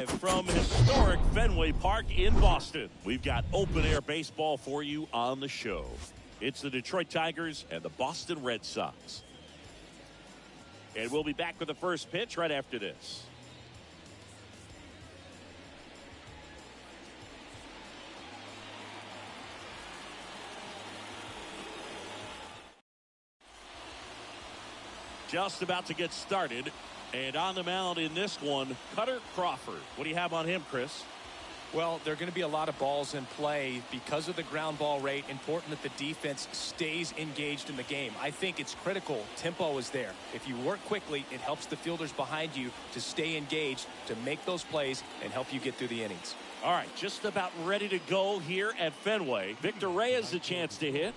live from historic Fenway Park in Boston. We've got open-air baseball for you on the show. It's the Detroit Tigers and the Boston Red Sox. And we'll be back with the first pitch right after this. Just about to get started. And on the mound in this one, Cutter Crawford. What do you have on him, Chris? Well, there are going to be a lot of balls in play because of the ground ball rate. Important that the defense stays engaged in the game. I think it's critical. Tempo is there. If you work quickly, it helps the fielders behind you to stay engaged, to make those plays, and help you get through the innings. All right, just about ready to go here at Fenway. Victor Reyes a chance to hit.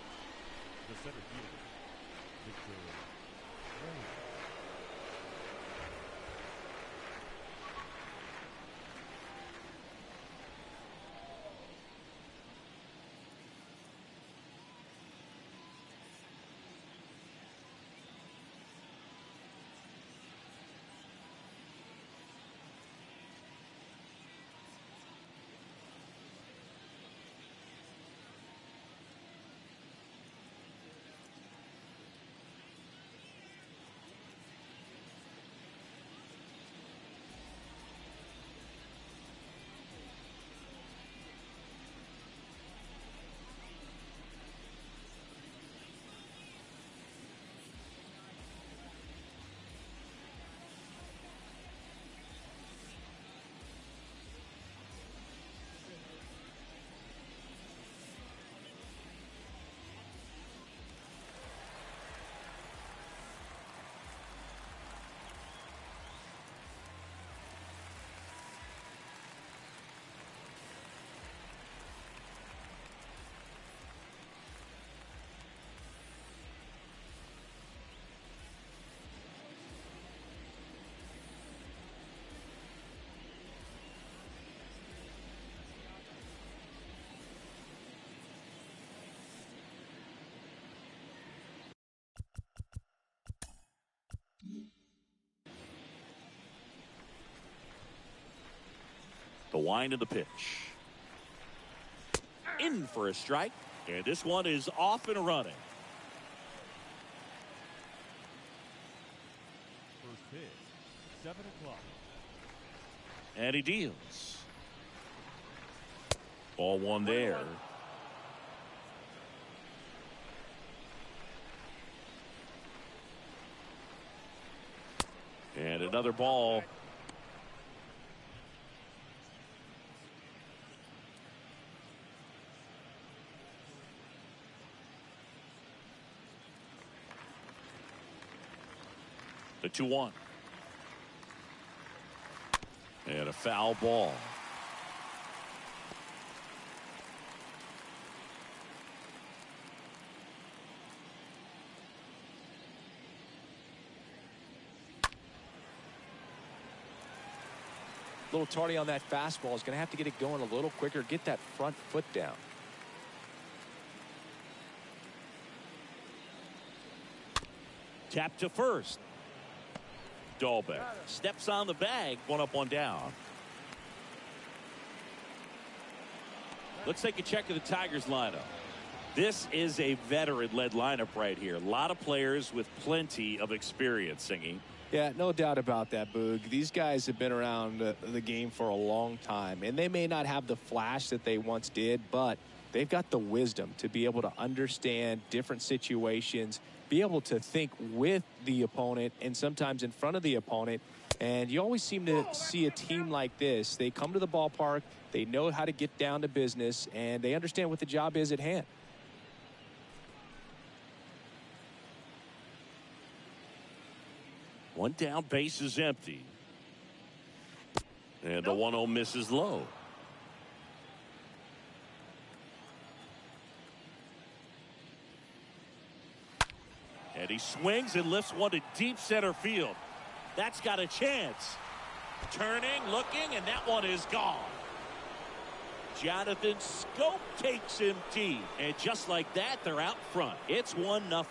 The wind of the pitch. In for a strike. And this one is off and running. First pitch, 7 o'clock. And he deals. Ball one there. And another ball. The 2-1. And a foul ball. A little tardy on that fastball. Is going to have to get it going a little quicker. Get that front foot down. Tap to first. Dahlbeck steps on the bag. One up, one down. Let's take a check of the Tigers lineup. This is a veteran-led lineup right here. A lot of players with plenty of experience, Singing. Yeah, no doubt about that, Boog. These guys have been around the game for a long time, and they may not have the flash that they once did, but they've got the wisdom to be able to understand different situations, be able to think with the opponent and sometimes in front of the opponent. And you always seem to see a team like this. They come to the ballpark, they know how to get down to business, and they understand what the job is at hand. One down, base is empty. And the 1-0 misses low. And he swings and lifts one to deep center field. That's got a chance. Turning, looking, and that one is gone. Jonathan Scope takes him deep. And just like that, they're out front. It's 1-0.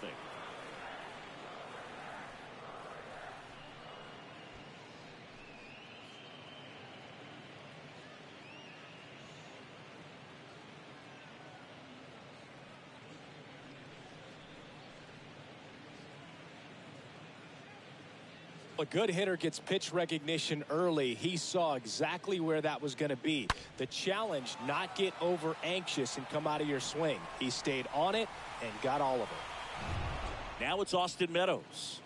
A good hitter gets pitch recognition early. He saw exactly where that was going to be. The challenge, not get over anxious and come out of your swing. He stayed on it and got all of it. Now it's Austin Meadows.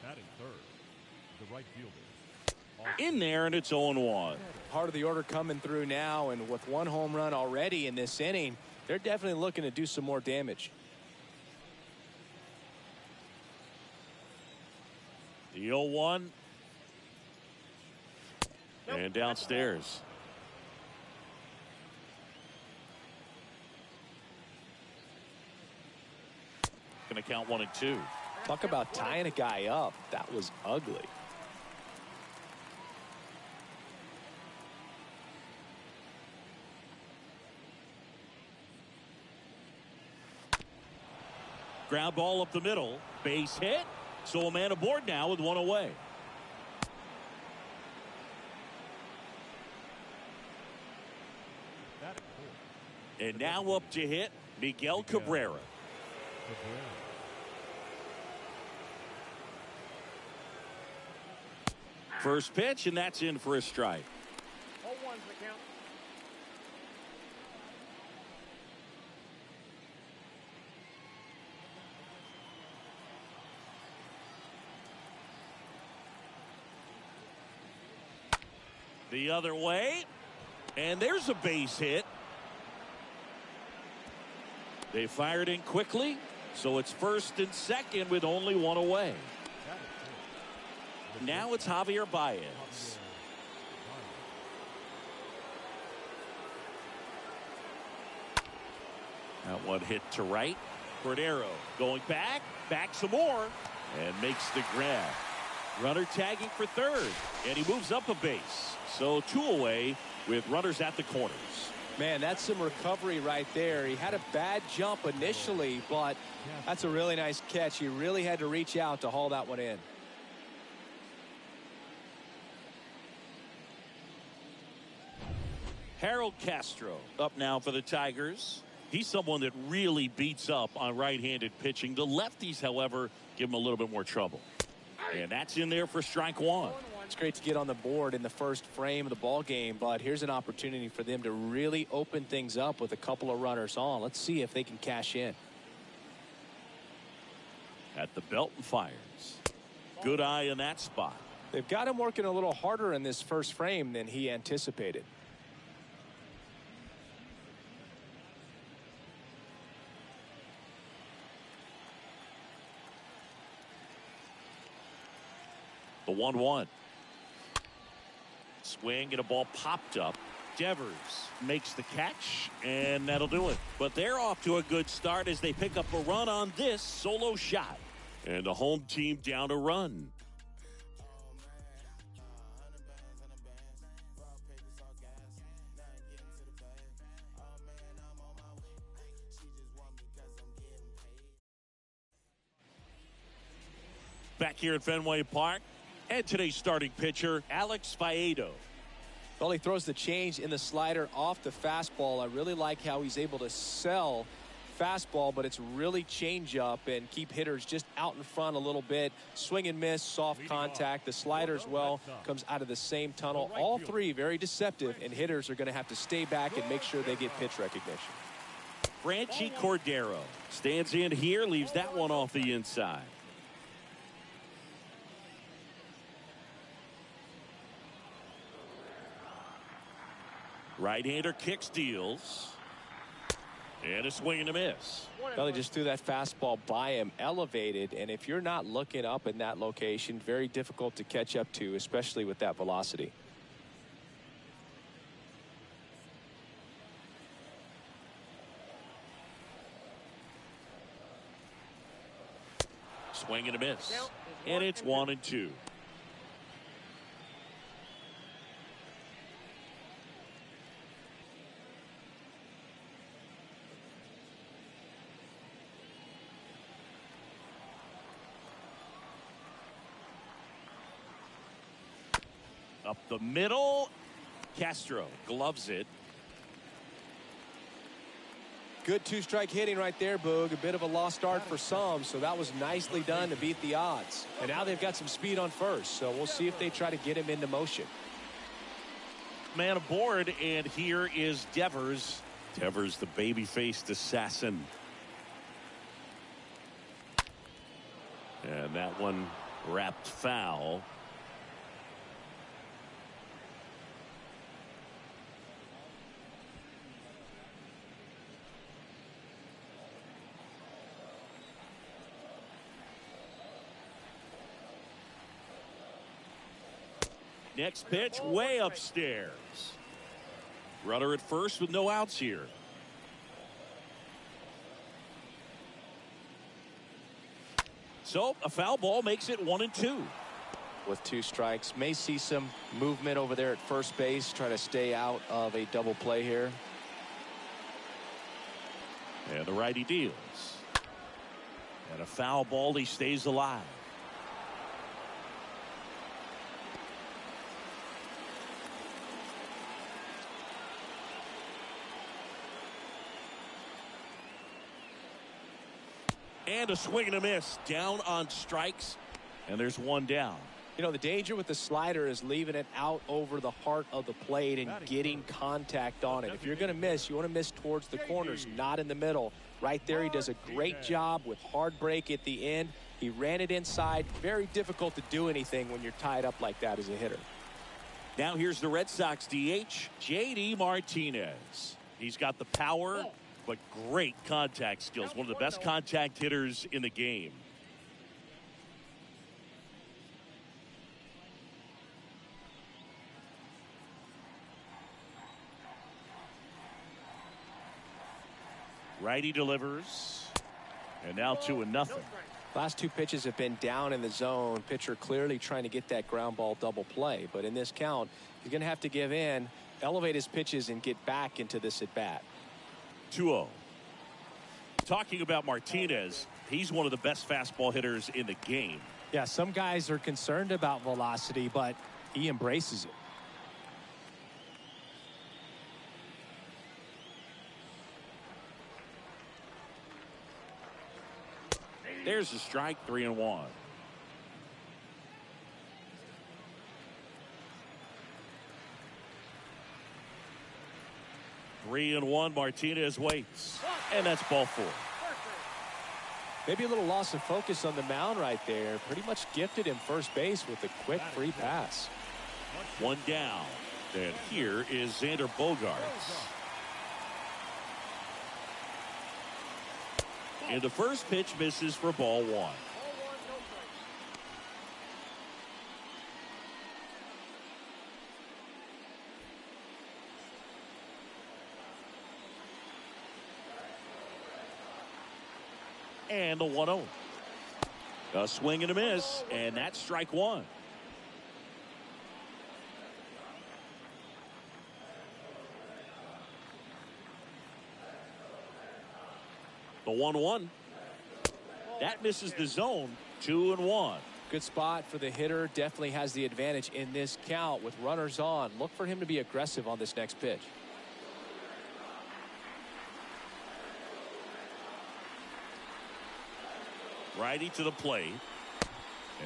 Batting third, the right fielder. In there, and it's 0-1. Part of the order coming through now, and with one home run already in this inning, they're definitely looking to do some more damage. The 0-1. And downstairs. Going to count 1 and 2. Talk about tying a guy up. That was ugly. Ground ball up the middle. Base hit. So a man aboard now with 1 away. Batting fourth. And now up to hit Miguel Cabrera. First pitch, and that's in for a strike. 0-1's the count. The other way, and there's a base hit. They fired in quickly, so it's first and second with only 1 away. Now it's Javier Baez. That one hit to right. Cordero going back some more, and makes the grab. Runner tagging for third, and he moves up a base. So 2 away with runners at the corners. Man, that's some recovery right there. He had a bad jump initially, but that's a really nice catch. He really had to reach out to haul that one in. Harold Castro up now for the Tigers. He's someone that really beats up on right-handed pitching. The lefties, however, give him a little bit more trouble. And that's in there for strike 1. It's great to get on the board in the first frame of the ball game, but here's an opportunity for them to really open things up with a couple of runners on. Let's see if they can cash in. At the belt and fires. Good eye in that spot. They've got him working a little harder in this first frame than he anticipated. The 1-1. Swing and a ball popped up. Devers makes the catch, and that'll do it. But they're off to a good start as they pick up a run on this solo shot. And the home team down a run. Back here at Fenway Park. And today's starting pitcher, Alex Faedo. Well, he throws the change in the slider off the fastball. I really like how he's able to sell fastball, but it's really change up and keep hitters just out in front a little bit. Swing and miss, soft contact. The slider as well comes out of the same tunnel. All three very deceptive, and hitters are going to have to stay back and make sure they get pitch recognition. Franchi Cordero stands in here, leaves that one off the inside. Right-hander kicks, deals. And a swing and a miss. Well, they just threw that fastball by him, elevated, and if you're not looking up in that location, very difficult to catch up to, especially with that velocity. Swing and a miss. And it's 1-2. Up the middle. Castro gloves it. Good two-strike hitting right there, Boog. A bit of a lost start for some, so that was nicely done to beat the odds. And now they've got some speed on first, so we'll see if they try to get him into motion. Man aboard, and here is Devers. Devers, the baby-faced assassin. And that one wrapped foul. Next pitch, way upstairs. Runner at first with no outs here. So a foul ball makes it 1-2. With 2 strikes, may see some movement over there at first base. Try to stay out of a double play here. And the righty deals. And a foul ball, he stays alive. And a swing and a miss. Down on strikes. And there's one down. You know, the danger with the slider is leaving it out over the heart of the plate and getting contact on it. If you're going to miss, you want to miss towards the corners, not in the middle. Right there, he does a great job with hard break at the end. He ran it inside. Very difficult to do anything when you're tied up like that as a hitter. Now here's the Red Sox DH, J.D. Martinez. He's got the power, but great contact skills. One of the best contact hitters in the game. Righty delivers. And now 2-0. Last 2 pitches have been down in the zone. Pitcher clearly trying to get that ground ball double play. But in this count, he's going to have to give in, elevate his pitches, and get back into this at bat. 2-0. Talking about Martinez, he's one of the best fastball hitters in the game. Yeah, some guys are concerned about velocity, but he embraces it. There's a strike, 3-1. Three and one. Martinez waits, and that's ball 4. Maybe a little loss of focus on the mound right there. Pretty much gifted him first base with a quick free pass. One down, and here is Xander Bogaerts. And the first pitch misses for ball 1. And the 1-0. A swing and a miss, and that's strike 1. The 1-1. That misses the zone. 2-1. Good spot for the hitter. Definitely has the advantage in this count with runners on. Look for him to be aggressive on this next pitch. Righty to the plate.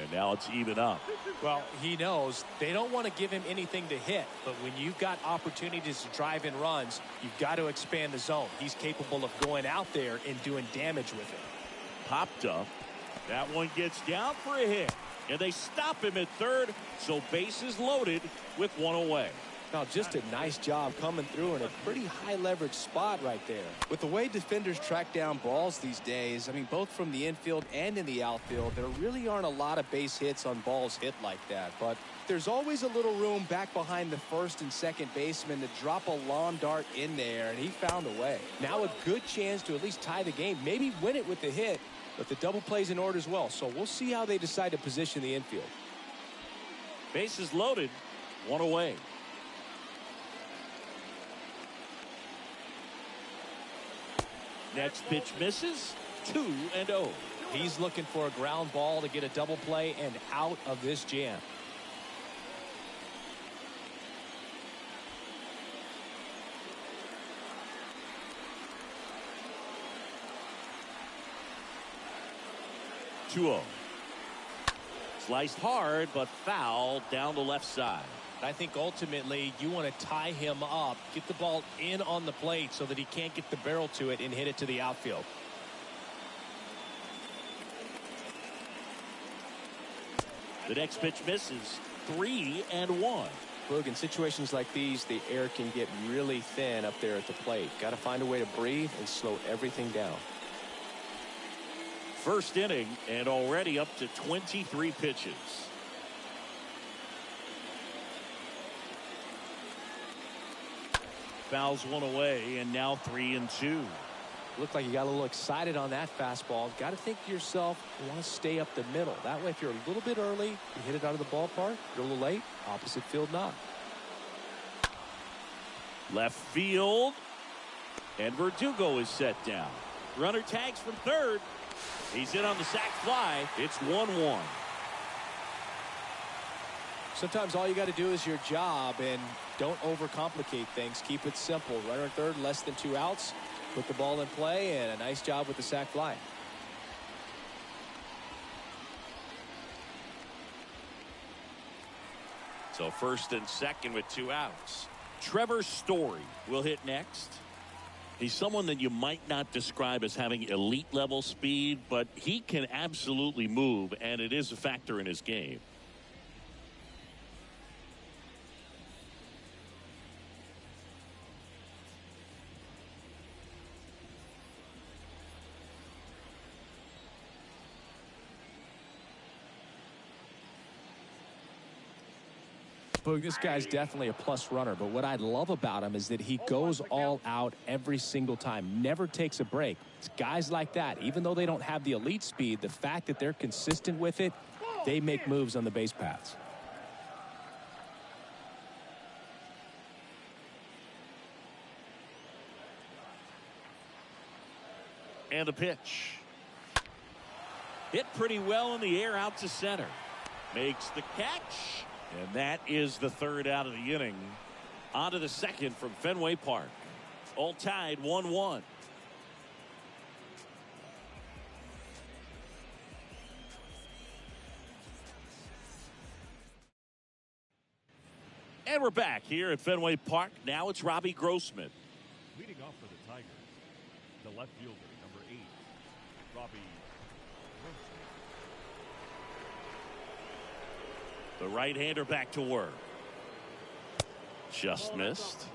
And now it's even up. Well, he knows they don't want to give him anything to hit, but when you've got opportunities to drive in runs, you've got to expand the zone. He's capable of going out there and doing damage with it. Popped up. That one gets down for a hit. And they stop him at third, so bases loaded with 1 away. Now, just a nice job coming through in a pretty high leverage spot right there. With the way defenders track down balls these days, I mean, both from the infield and in the outfield, there really aren't a lot of base hits on balls hit like that. But there's always a little room back behind the first and second baseman to drop a lawn dart in there, and he found a way. Now a good chance to at least tie the game, maybe win it with the hit, but the double play's in order as well. So we'll see how they decide to position the infield. Bases loaded, 1 away. Next pitch misses. 2-0. He's looking for a ground ball to get a double play and out of this jam. 2-0. Sliced hard, but fouled down the left side. I think ultimately you want to tie him up, get the ball in on the plate so that he can't get the barrel to it and hit it to the outfield. The next pitch misses. 3-1. Look, in situations like these, the air can get really thin up there at the plate. Got to find a way to breathe and slow everything down. First inning and already up to 23 pitches. Fouls one away, and now 3-2. Looked like you got a little excited on that fastball. Got to think to yourself, you want to stay up the middle. That way, if you're a little bit early, you hit it out of the ballpark. You're a little late, opposite field knock. Left field. And Verdugo is set down. Runner tags from third. He's in on the sac fly. It's 1-1. Sometimes all you got to do is your job and don't overcomplicate things. Keep it simple. Runner at third, less than 2 outs. Put the ball in play, and a nice job with the sac fly. So first and second with 2 outs. Trevor Story will hit next. He's someone that you might not describe as having elite level speed, but he can absolutely move, and it is a factor in his game. Boog, this guy's definitely a plus runner, but what I love about him is that he goes all out every single time, never takes a break. It's guys like that, even though they don't have the elite speed, the fact that they're consistent with it, they make moves on the base paths. And a pitch. Hit pretty well in the air out to center. Makes the catch. And that is the third out of the inning. On to the second from Fenway Park. All tied 1-1. And we're back here at Fenway Park. Now it's Robbie Grossman. Leading off for the Tigers, the left fielder, number 8, Robbie Grossman. The right-hander back to work. Just missed.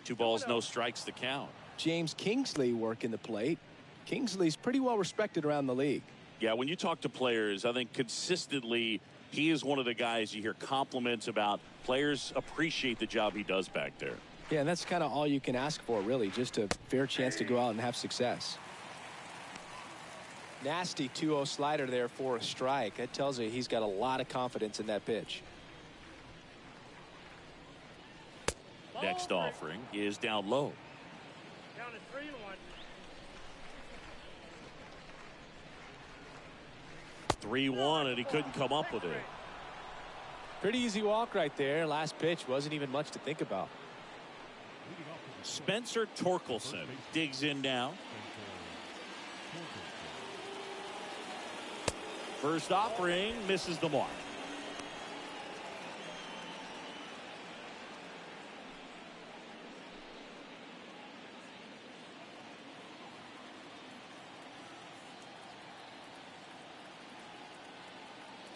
Two balls, no strikes to count. James Kingsley working the plate. Kingsley's pretty well respected around the league. Yeah, when you talk to players, I think consistently he is one of the guys you hear compliments about. Players appreciate the job he does back there. Yeah, and that's kind of all you can ask for, really, just a fair chance to go out and have success. Nasty 2-0 slider there for a strike. That tells you he's got a lot of confidence in that pitch. Next offering is down low. Down to 3-1. 3-1, and he couldn't come up with it. Pretty easy walk right there. Last pitch wasn't even much to think about. Spencer Torkelson digs in now. First offering misses the mark.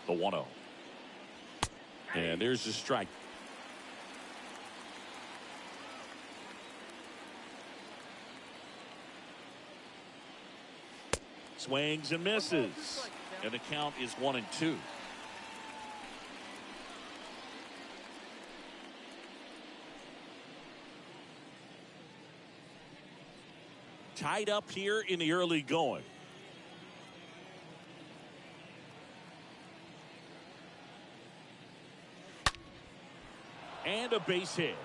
The 1-0. And there's the strike. Swings and misses. And the count is 1-2. Tied up here in the early going. And a base hit.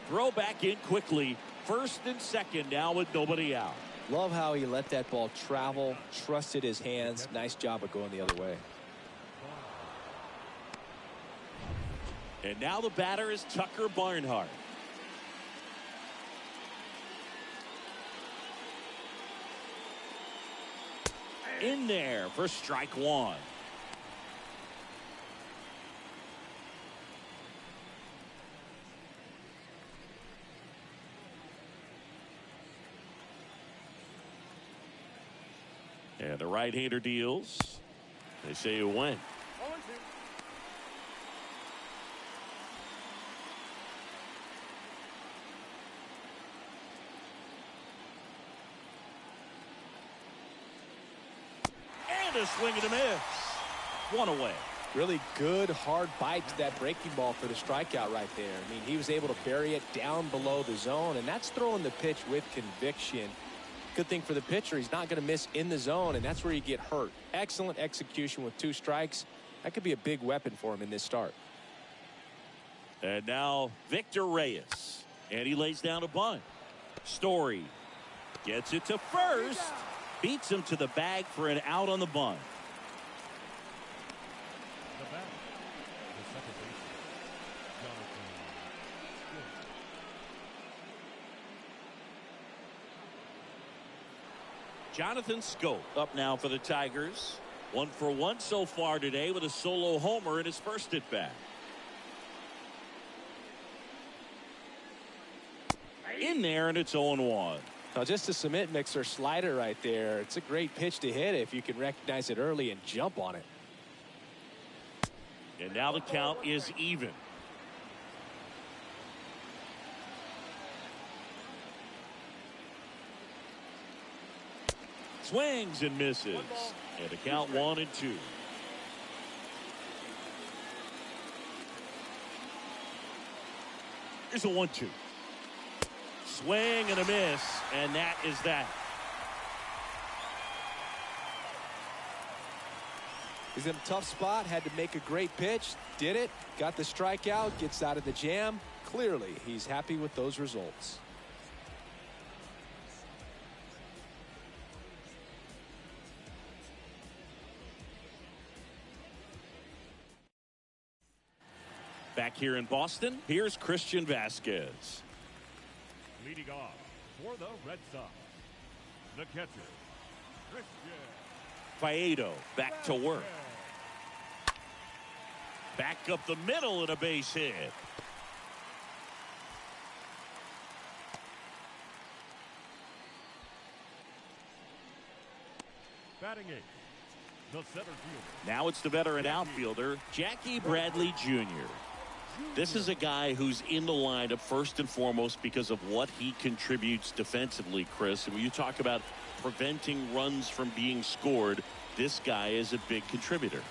Throw back in quickly. First and second now with nobody out. Love how he let that ball travel, trusted his hands. Nice job of going the other way. And now the batter is Tucker Barnhart. In there for strike one. And the right-hander deals. They say you win. A swing and a miss. One away. Really good hard bite to that breaking ball for the strikeout right there. I mean, he was able to bury it down below the zone, and that's throwing the pitch with conviction. Good thing for the pitcher, he's not going to miss in the zone, and that's where you get hurt. Excellent execution with 2 strikes. That could be a big weapon for him in this start. And now Victor Reyes, and he lays down a bunt. Story gets it to first. Beats him to the bag for an out on the bunt. The batter, the second baseman, Jonathan Scope up now for the Tigers. 1 for 1 so far today with a solo homer in his first at bat. In there, and it's 0-1. Now, just a cement mixer slider right there. It's a great pitch to hit if you can recognize it early and jump on it. And now the count is even. Swings and misses. And the count 1-2. Here's a 1-2. Swing and a miss, and that is that. He's in a tough spot, had to make a great pitch, did it, got the strikeout, gets out of the jam. Clearly, he's happy with those results. Back here in Boston, here's Christian Vasquez. leading off for the Red Sox, the catcher, Christian. Faedo back to work. Back up the middle and a base hit. Batting eighth, the center fielder. Now it's the veteran outfielder, Jackie Bradley Jr. This is a guy who's in the lineup first and foremost because of what he contributes defensively, Chris. And when you talk about preventing runs from being scored, this guy is a big contributor.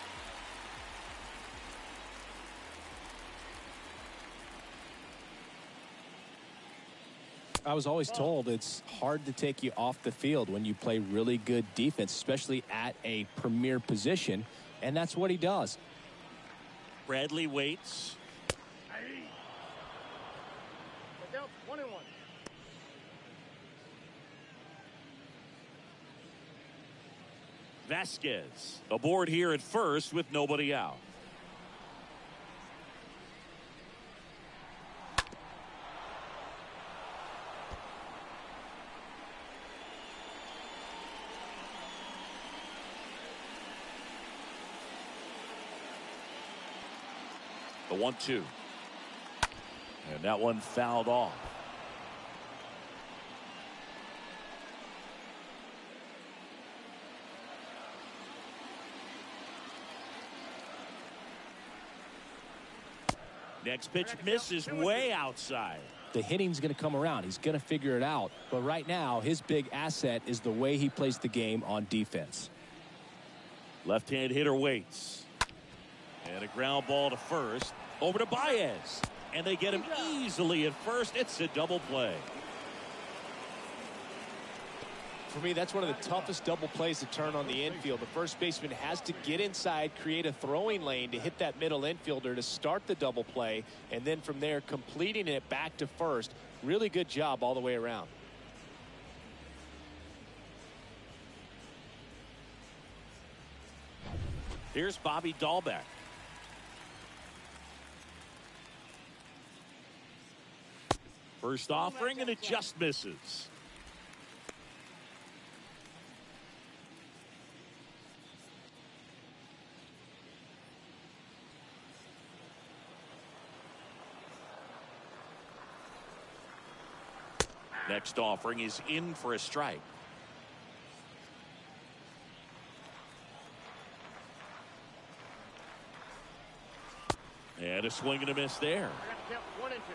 I was always told it's hard to take you off the field when you play really good defense, especially at a premier position, and that's what he does. Bradley waits. Down 1-1. Vasquez aboard here at first with nobody out. The 1-2. And that one fouled off. Next pitch misses way outside. The hitting's going to come around. He's going to figure it out. But right now, his big asset is the way he plays the game on defense. Left-hand hitter waits. And a ground ball to first. Over to Baez. And they get him easily at first. It's a double play. For me, that's one of the toughest double plays to turn on the infield. The first baseman has to get inside, create a throwing lane to hit that middle infielder to start the double play, and then from there completing it back to first. Really good job all the way around. Here's Bobby Dahlbeck. First offering, and it just misses. Next offering is in for a strike. And a swing and a miss there. 1 and 2.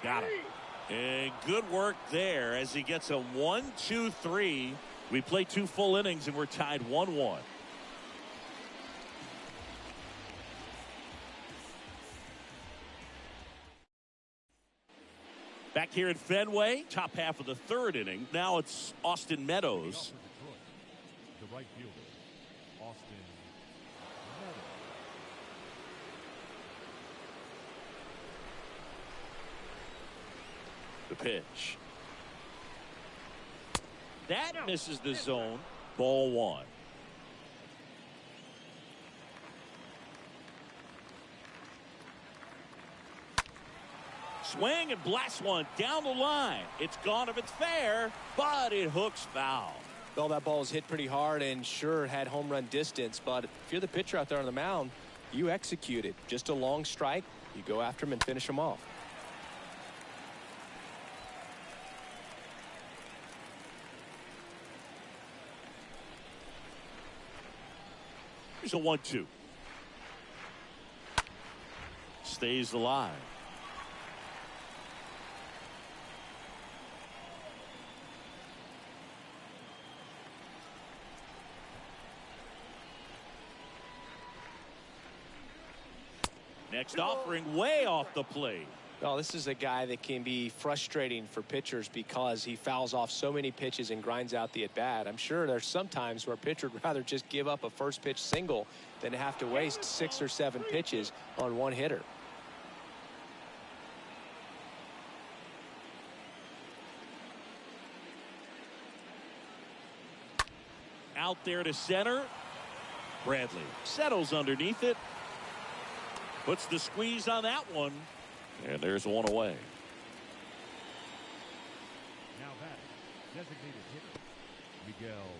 Got him. And good work there as he gets a 1-2-3. We play 2 full innings and we're tied 1-1. Back here at Fenway, top half of the 3rd inning. Now it's Austin Meadows. The right fielder, Austin Meadows. The pitch. That misses the zone. Ball 1. Swing and blast one down the line. It's gone if it's fair, but it hooks foul. Well, that ball was hit pretty hard and sure had home run distance, but if you're the pitcher out there on the mound, you execute it. Just a long strike. You go after him and finish him off. Here's a 1-2. Stays alive. Next offering way off the plate. Well, this is a guy that can be frustrating for pitchers because he fouls off so many pitches and grinds out the at-bat. I'm sure there's some times where a pitcher would rather just give up a first pitch single than to have to waste 6 or 7 pitches on one hitter. Out there to center. Bradley settles underneath it. Puts the squeeze on that one. And there's one away. Now that designated hitter, Miguel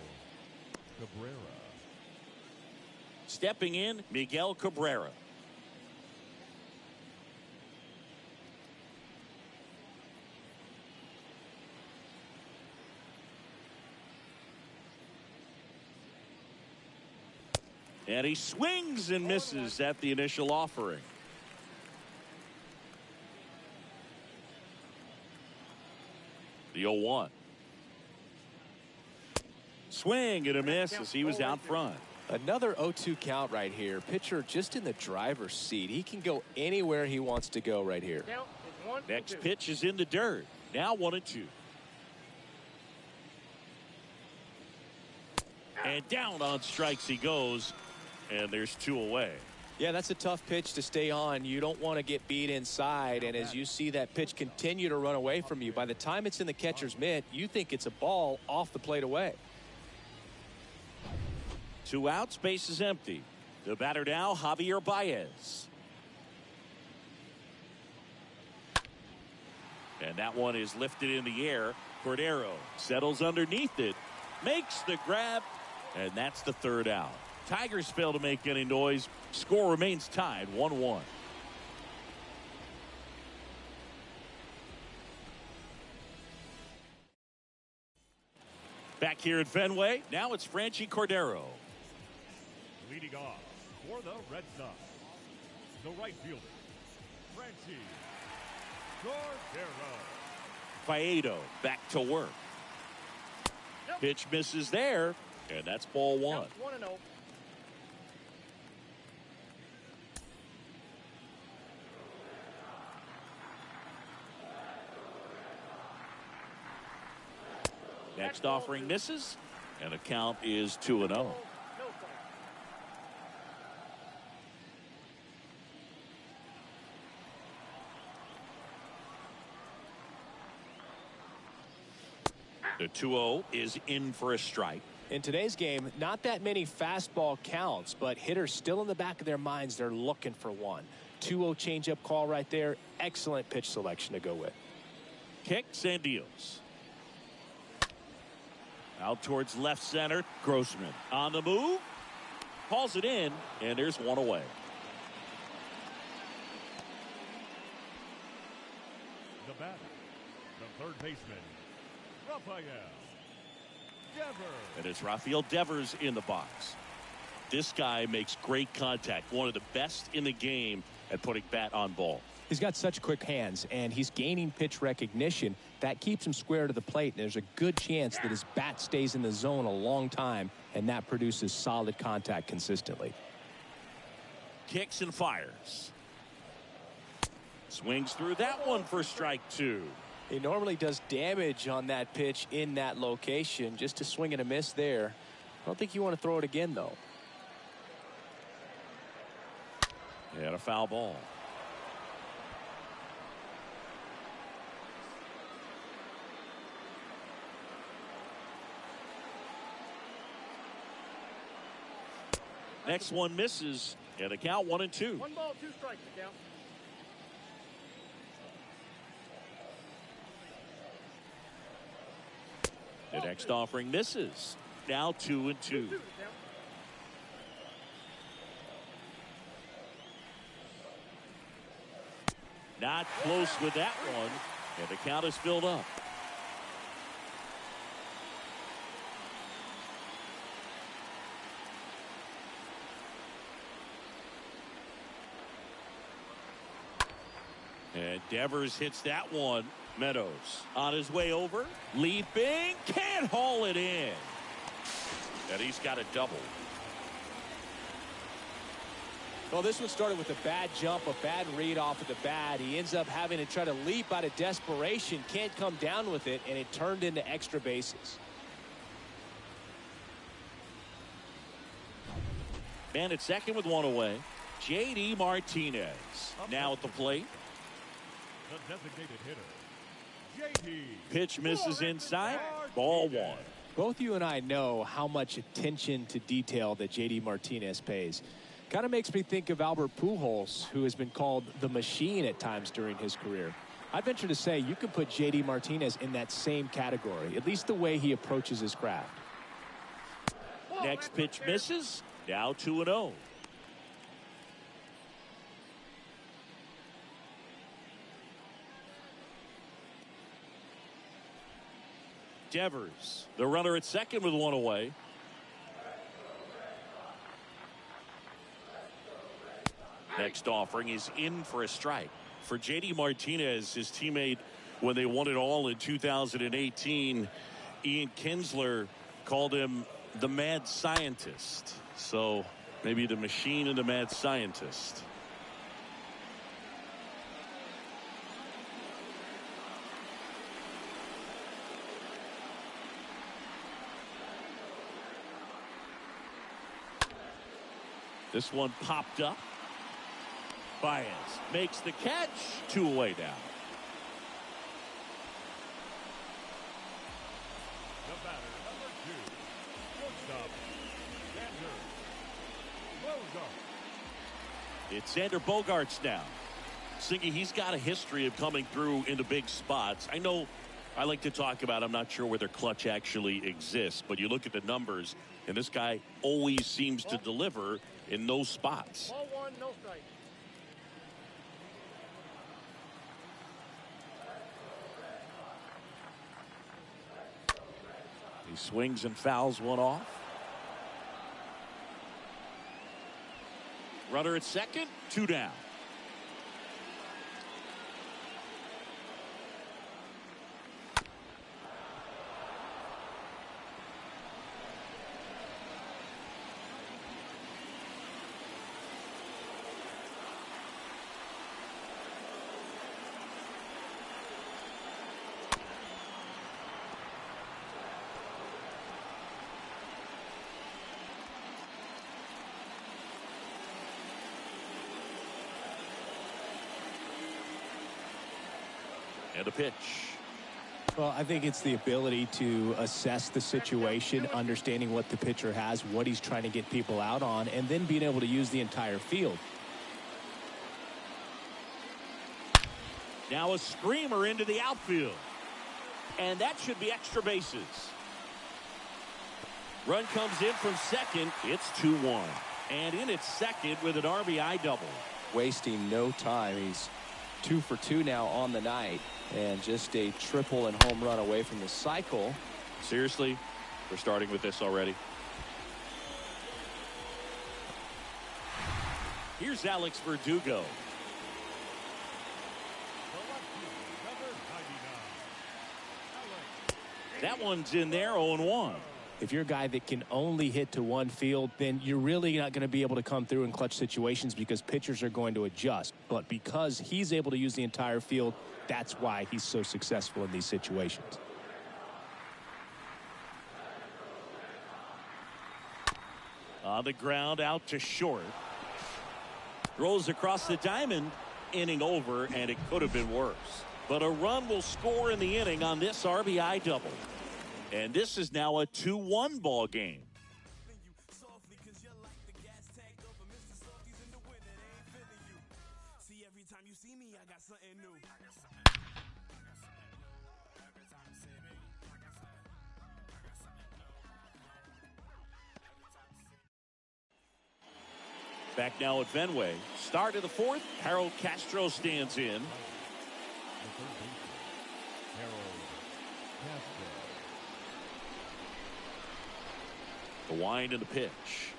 Cabrera. Stepping in, Miguel Cabrera. And he swings and misses at the initial offering. The 0-1. Swing and a miss as he was out front. Another 0-2 count right here. Pitcher just in the driver's seat. He can go anywhere he wants to go right here. Next pitch is in the dirt. Now 1-2. And down on strikes he goes. And there's 2 away. Yeah, that's a tough pitch to stay on. You don't want to get beat inside. And as you see that pitch continue to run away from you, by the time it's in the catcher's mitt, you think it's a ball off the plate away. 2 outs, base is empty. The batter now, Javier Baez. And that one is lifted in the air. Cordero settles underneath it, makes the grab, and that's the 3rd out. Tigers fail to make any noise. Score remains tied 1-1. Back here at Fenway, now it's Franchi Cordero. Leading off for the Red Sox, the right fielder, Franchi Cordero. Faedo back to work. Pitch misses there, and that's ball 1. 1-0. Next offering misses, and the count is 2-0. The 2-0 is in for a strike. In today's game, not that many fastball counts, but hitters still in the back of their minds, they're looking for one. 2-0 changeup call right there. Excellent pitch selection to go with. Kicks and deals. Out towards left center. Grossman on the move. Calls it in, and there's one away. The batter, the third baseman, Rafael Devers. And it's Rafael Devers in the box. This guy makes great contact. One of the best in the game at putting bat on ball. He's got such quick hands, and he's gaining pitch recognition. That keeps him square to the plate, and there's a good chance that his bat stays in the zone a long time, and that produces solid contact consistently. Kicks and fires. Swings through that one for strike 2. He normally does damage on that pitch in that location. Just a swing and a miss there. I don't think you want to throw it again, though. And a foul ball. Next one misses, and the count 1-2. 1 ball, 2 strikes, the count. The next offering misses. Now 2-2. Not close with that one, and the count is filled up. And Devers hits that one. Meadows on his way over. Leaping. Can't haul it in. And he's got a double. Well, this one started with a bad jump, a bad read off of the bat. He ends up having to try to leap out of desperation. Can't come down with it, and it turned into extra bases. Man at second with one away. J.D. Martinez now at the plate. The designated hitter, J.D. Pitch misses inside. Ball 1. Both you and I know how much attention to detail that J.D. Martinez pays. Kind of makes me think of Albert Pujols, who has been called the machine at times during his career. I'd venture to say you could put J.D. Martinez in that same category, at least the way he approaches his craft. Next pitch misses. Now 2-0. Devers, the runner at second with one away. Next offering is in for a strike. For J.D. Martinez, his teammate, when they won it all in 2018, Ian Kinsler called him the mad scientist. So maybe the machine and the mad scientist. This one popped up. Baez makes the catch. 2 away now. The batter, number 2, shortstop, Xander Bogaerts. It's Xander Bogaerts now. Singy, he's got a history of coming through into big spots. I know I like to talk about, I'm not sure whether clutch actually exists, but you look at the numbers, and this guy always seems to deliver in those spots. Ball 1, no strike. He swings and fouls one off. Runner at second, 2 down. And a pitch. Well, I think it's the ability to assess the situation, understanding what the pitcher has, what he's trying to get people out on, and then being able to use the entire field. Now a screamer into the outfield. And that should be extra bases. Run comes in from second. It's 2-1. And in at second with an RBI double. Wasting no time. He's 2 for 2 now on the night. And just a triple and home run away from the cycle. Seriously, we're starting with this already. Here's Alex Verdugo. That one's in there, 0-1. If you're a guy that can only hit to one field, then you're really not going to be able to come through in clutch situations because pitchers are going to adjust. But because he's able to use the entire field, that's why he's so successful in these situations. On the ground, out to short. Throws across the diamond, inning over, and it could have been worse. But a run will score in the inning on this RBI double. And this is now a 2-1 ball game. Back now at Fenway. Start of the fourth. Harold Castro stands in. The wind and the pitch.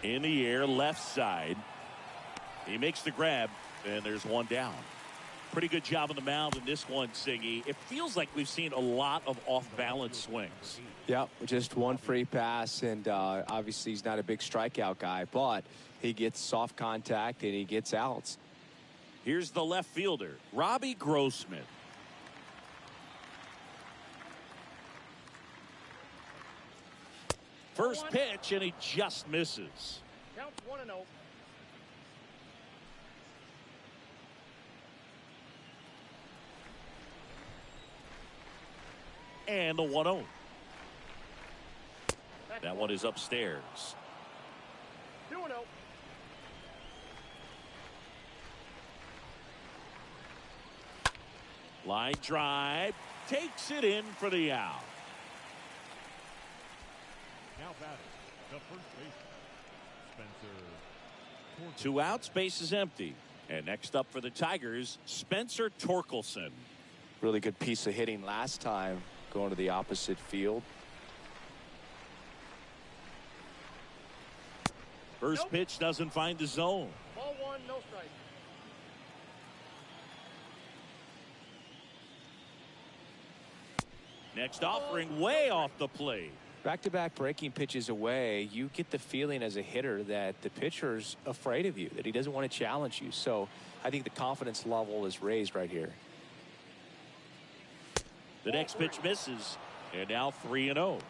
In the air, left side. He makes the grab, and there's one down. Pretty good job on the mound in this one, Siggy. It feels like we've seen a lot of off-balance swings. Yeah, just one free pass, and obviously he's not a big strikeout guy, but he gets soft contact and he gets outs. Here's the left fielder, Robbie Grossman. First pitch, and he just misses. Counts 1-0. And the 1-0. That one is upstairs. 2-0. Line drive. Takes it in for the out. Now batting, the first baseman, Spencer. Two outs, base is empty. And next up for the Tigers, Spencer Torkelson. Really good piece of hitting last time, going to the opposite field. First pitch doesn't find the zone. Ball 1, no strike. Next offering way off the plate. Back-to-back breaking pitches away, you get the feeling as a hitter that the pitcher's afraid of you, that he doesn't want to challenge you. So I think the confidence level is raised right here. The next pitch misses, and now 3-0.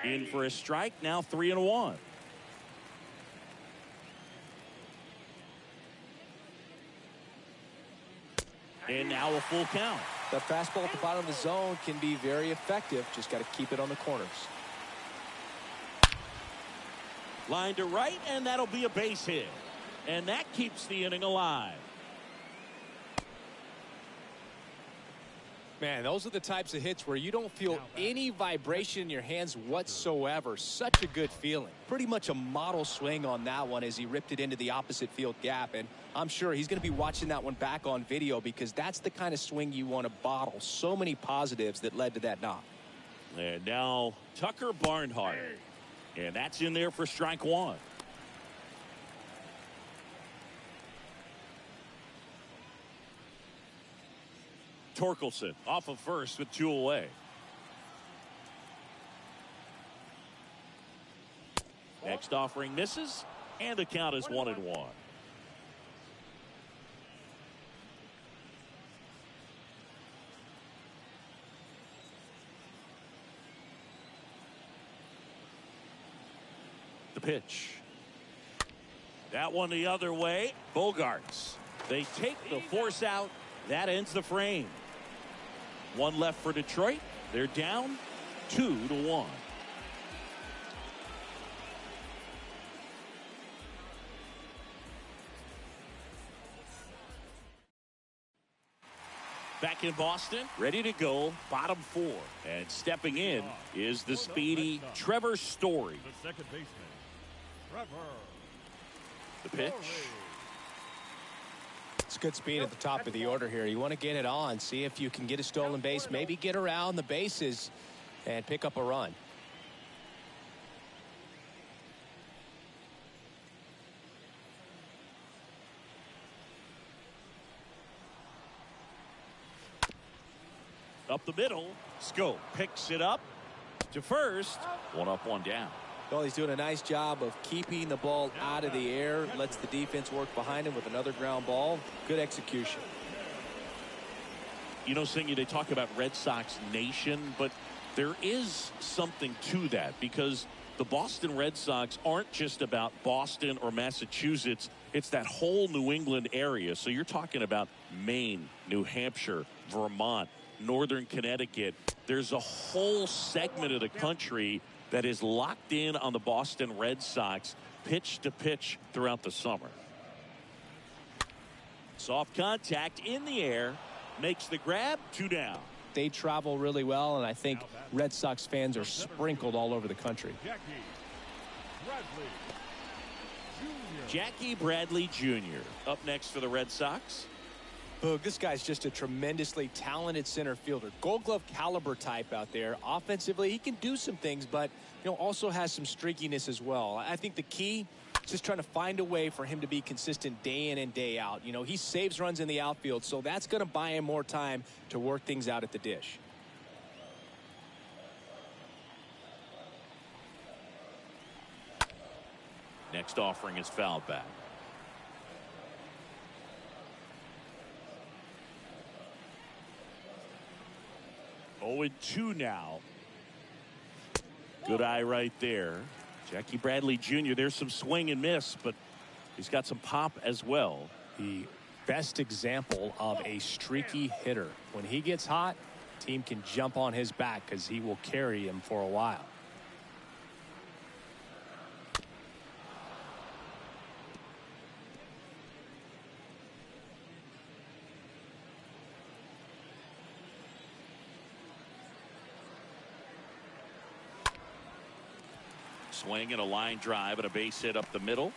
In for a strike, now 3-1. And now a full count. That fastball at the bottom of the zone can be very effective. Just got to keep it on the corners. Line to right, and that'll be a base hit. And that keeps the inning alive. Man, those are the types of hits where you don't feel any vibration in your hands whatsoever. Such a good feeling. Pretty much a model swing on that one as he ripped it into the opposite field gap. And I'm sure he's going to be watching that one back on video because that's the kind of swing you want to bottle. So many positives that led to that knock. And now Tucker Barnhart. And that's in there for strike one. Torkelson off of first with 2 away. Next offering misses, and the count is 1-1. the pitch. That one the other way. Bogarts. They take the force out. That ends the frame. One left for Detroit. They're down 2-1. Back in Boston, ready to go, bottom 4. And stepping in is the speedy Trevor Story. The second baseman, Trevor. The pitch. It's good speed at the top of the order here. You want to get it on, see if you can get a stolen base, maybe get around the bases and pick up a run. Up the middle, Scope picks it up to first. One up, one down. Well, he's doing a nice job of keeping the ball out of the air, lets the defense work behind him with another ground ball. Good execution. You know, Singy, they talk about Red Sox Nation, but there is something to that because the Boston Red Sox aren't just about Boston or Massachusetts. It's that whole New England area. So you're talking about Maine, New Hampshire, Vermont, Northern Connecticut. There's a whole segment of the country that is locked in on the Boston Red Sox pitch to pitch throughout the summer. Soft contact in the air, makes the grab, 2 down. They travel really well, and I think Red Sox fans are sprinkled all over the country. Jackie Bradley Jr. up next for the Red Sox. Boog, this guy's just a tremendously talented center fielder. Gold Glove caliber type out there. Offensively, he can do some things, but also has some streakiness as well. I think the key is just trying to find a way for him to be consistent day in and day out. He saves runs in the outfield, so that's going to buy him more time to work things out at the dish. Next offering is fouled back. 0-2 now. Good eye right there. Jackie Bradley Jr. There's some swing and miss, but he's got some pop as well. The best example of a streaky hitter. When he gets hot, team can jump on his back because he will carry him for a while. Swing and a line drive and a base hit up the middle.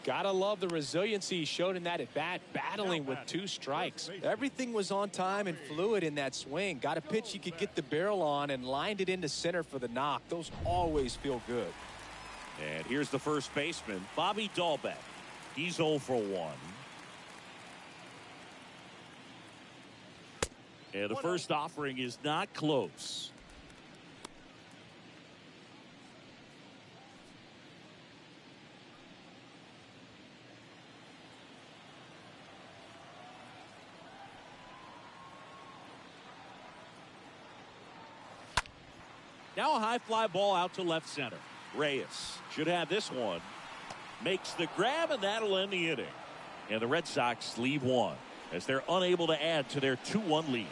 Gotta love the resiliency he showed in that at bat, battling with 2 strikes. Everything was on time and fluid in that swing. Got a pitch he could get the barrel on and lined it into center for the knock. Those always feel good. And here's the first baseman, Bobby Dahlbeck. He's 0 for 1. And the first offering is not close. Now a high fly ball out to left center. Reyes should have this one. Makes the grab, and that'll end the inning. And the Red Sox leave one as they're unable to add to their 2-1 lead.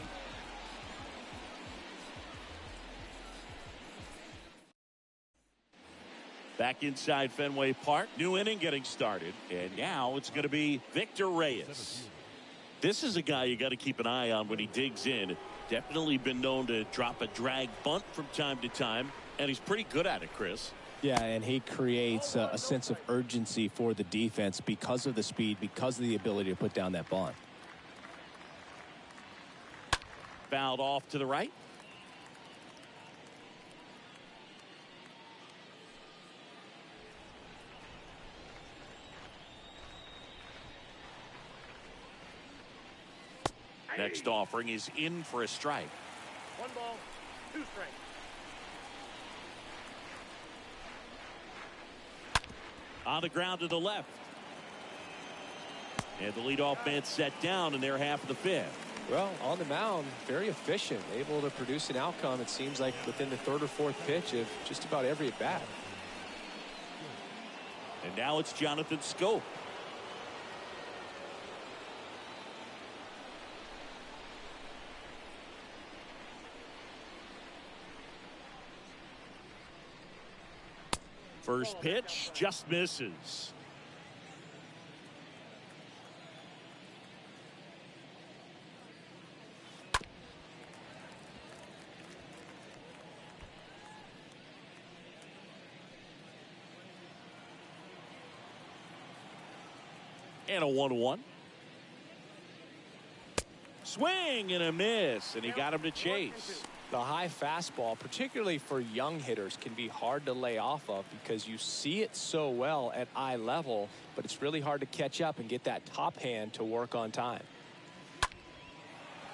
Back inside Fenway Park, new inning getting started, and now it's going to be Victor Reyes. This is a guy you got to keep an eye on when he digs in. Definitely been known to drop a drag bunt from time to time, and he's pretty good at it, Chris. Yeah, and he creates a sense of urgency for the defense because of the speed, because of the ability to put down that bunt. Fouled off to the right. Next offering is in for a strike. 1 ball, 2 strikes. On the ground to the left. And the leadoff man set down in their half of the 5th. Well, on the mound, very efficient, able to produce an outcome, it seems like, within the third or fourth pitch of just about every at bat. And now it's Jonathan Scope. First pitch just misses. And a 1-1. Swing and a miss, and he got him to chase. The high fastball, particularly for young hitters, can be hard to lay off of because you see it so well at eye level, but it's really hard to catch up and get that top hand to work on time.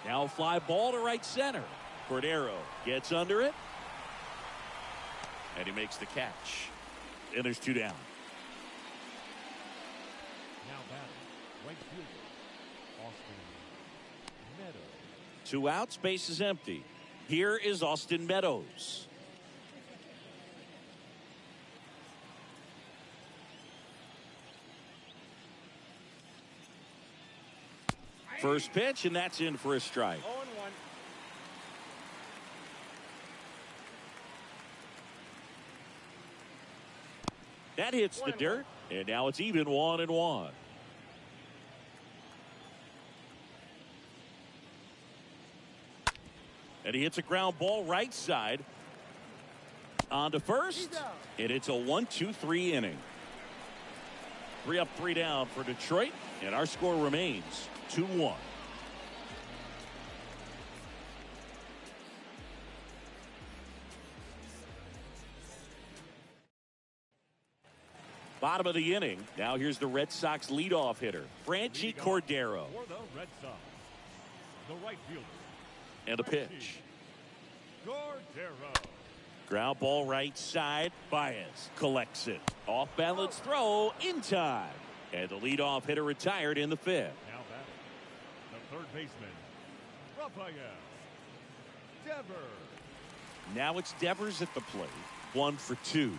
Now a fly ball to right center. Cordero gets under it, and he makes the catch. And there's 2 down. Now batting, right fielder, Austin Meadows. 2 outs, base is empty. Here is Austin Meadows. First pitch, and that's in for a strike. 0-1. That hits the dirt, and now it's even 1-1. And he hits a ground ball right side on to first, and it's a 1-2-3 inning. 3 up, 3 down for Detroit, and our score remains 2-1. Bottom of the inning. Now here's the Red Sox leadoff hitter, Franchi Cordero. For the Red Sox, the right fielder. And a pitch. Cordero. Ground ball right side. Baez collects it. Off balance throw in time. And the leadoff hitter retired in the 5th. Now batting, the third baseman, Rafael Devers. Now it's Devers at the plate. 1 for 2.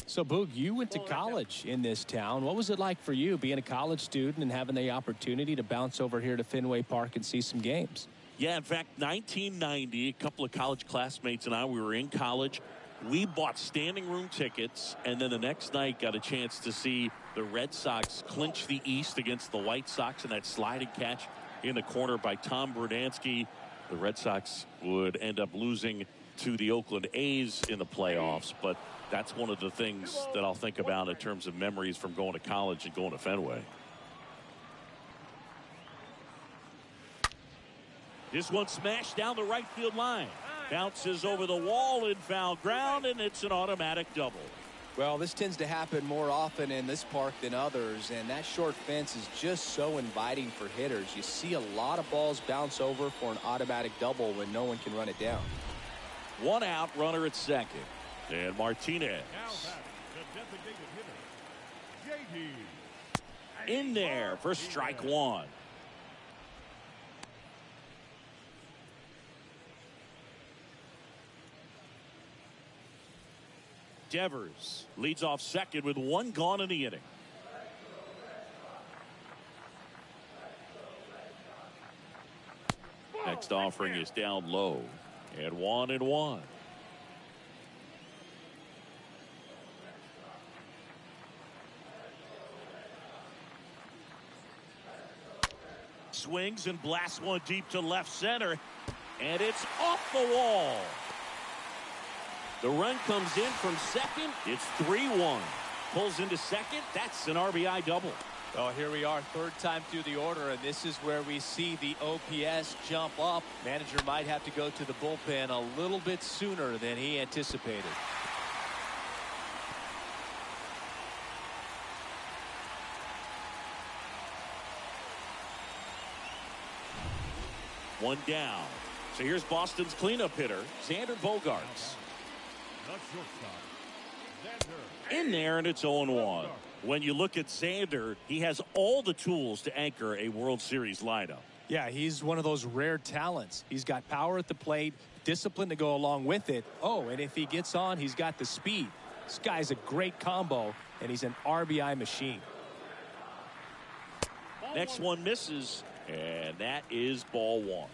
So, Boog, you went to college in this town. What was it like for you being a college student and having the opportunity to bounce over here to Fenway Park and see some games? Yeah, in fact, 1990, a couple of college classmates and I, we were in college. We bought standing room tickets, and then the next night got a chance to see the Red Sox clinch the East against the White Sox in that sliding catch in the corner by Tom Brudansky. The Red Sox would end up losing to the Oakland A's in the playoffs, but that's one of the things that I'll think about in terms of memories from going to college and going to Fenway. This one smashed down the right field line. Bounces over the wall in foul ground, and it's an automatic double. Well, this tends to happen more often in this park than others, and that short fence is just so inviting for hitters. You see a lot of balls bounce over for an automatic double when no one can run it down. 1 out, runner at second. And Martinez Now batting, the designated hitter, JD. in there for strike 1. Devers leads off second with 1 gone in the inning. Next offering is down low, and 1-1. Swings and blasts one deep to left center, and it's off the wall. The run comes in from second. It's 3-1. Pulls into second. That's an RBI double. Oh, here we are, third time through the order, and this is where we see the OPS jump up. Manager might have to go to the bullpen a little bit sooner than he anticipated. One down. So here's Boston's cleanup hitter, Xander Bogaerts. The shortstop, In there, and it's 0-1. When you look at Xander, he has all the tools to anchor a World Series lineup. Yeah, he's one of those rare talents. He's got power at the plate, discipline to go along with it. Oh, and if he gets on, he's got the speed. This guy's a great combo, and he's an RBI machine. Next one misses, and that is ball one.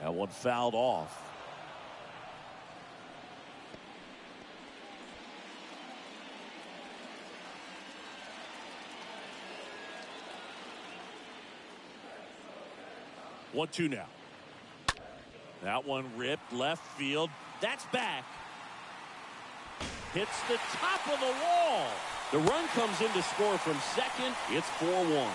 That one fouled off. One, two now. That one ripped left field. That's back. Hits the top of the wall. The run comes in to score from second. It's 4-1.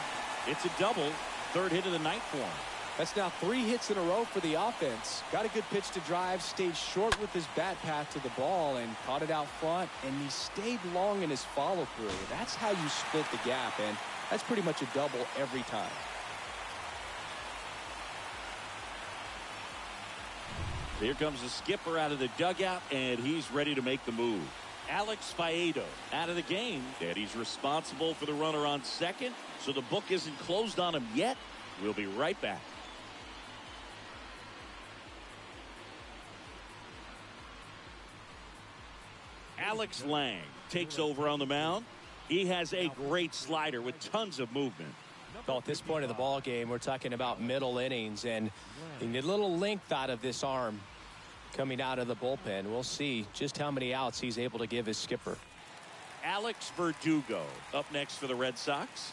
It's a double. Third hit of the night for him. That's now 3 hits in a row for the offense. Got a good pitch to drive, stayed short with his bat path to the ball, and caught it out front, and he stayed long in his follow-through. That's how you split the gap, and that's pretty much a double every time. Here comes the skipper out of the dugout, and he's ready to make the move. Alex Faedo out of the game, and he's responsible for the runner on second, so the book isn't closed on him yet. We'll be right back. Alex Lang takes over on the mound. He has a great slider with tons of movement. Well, at this point of the ball game, we're talking about middle innings, and you need a little length out of this arm coming out of the bullpen. We'll see just how many outs he's able to give his skipper. Alex Verdugo up next for the Red Sox.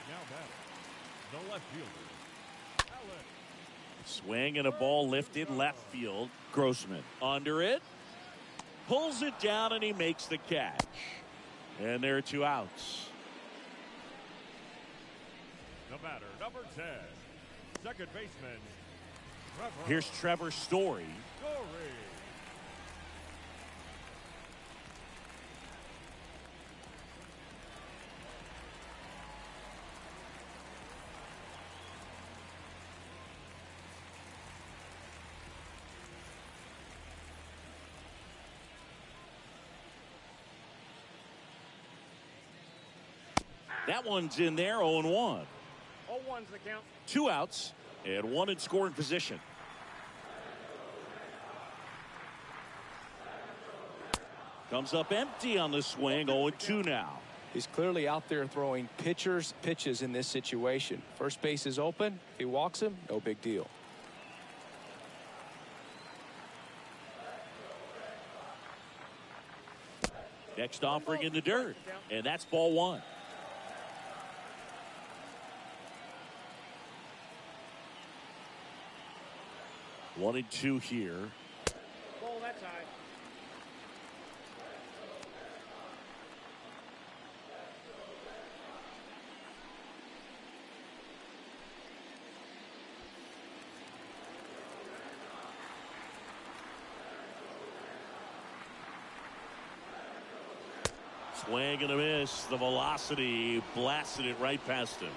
Now batting, the left fielder, Alex. Swing and a ball lifted left field. Grossman under it. Pulls it down and he makes the catch. And there are 2 outs. The batter, number 10, second baseman, Trevor. Here's Trevor Story. That one's in there, 0-1. 0-1's the count. 2 outs and 1 in scoring position. Comes up empty on the swing, 0-2 now. He's clearly out there throwing pitches in this situation. First base is open. If he walks him, no big deal. Next offering in the dirt, and that's ball 1. One and 2 here. Ball, that's high. Swing and a miss. The velocity blasted it right past him.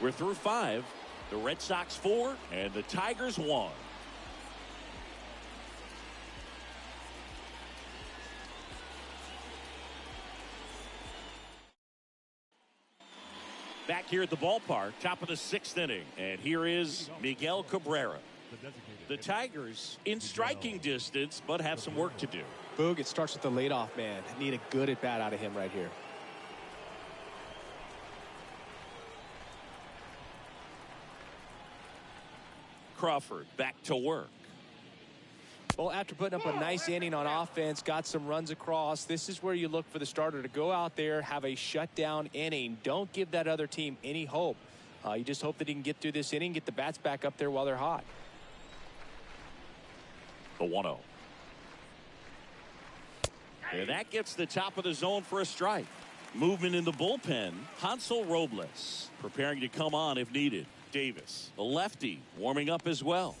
We're through 5. The Red Sox 4 and the Tigers 1. Back here at the ballpark, top of the 6th inning, and here is Miguel Cabrera. The Tigers in striking distance, but have some work to do. Boog, it starts with the leadoff man. Need a good at bat out of him right here. Crawford back to work. Well, after putting up a nice inning on offense, got some runs across, this is where you look for the starter to go out there, have a shutdown inning. Don't give that other team any hope. You just hope that he can get through this inning, get the bats back up there while they're hot. The 1-0. And that gets the top of the zone for a strike. Movement in the bullpen. Hansel Robles preparing to come on if needed. Davis, the lefty, warming up as well.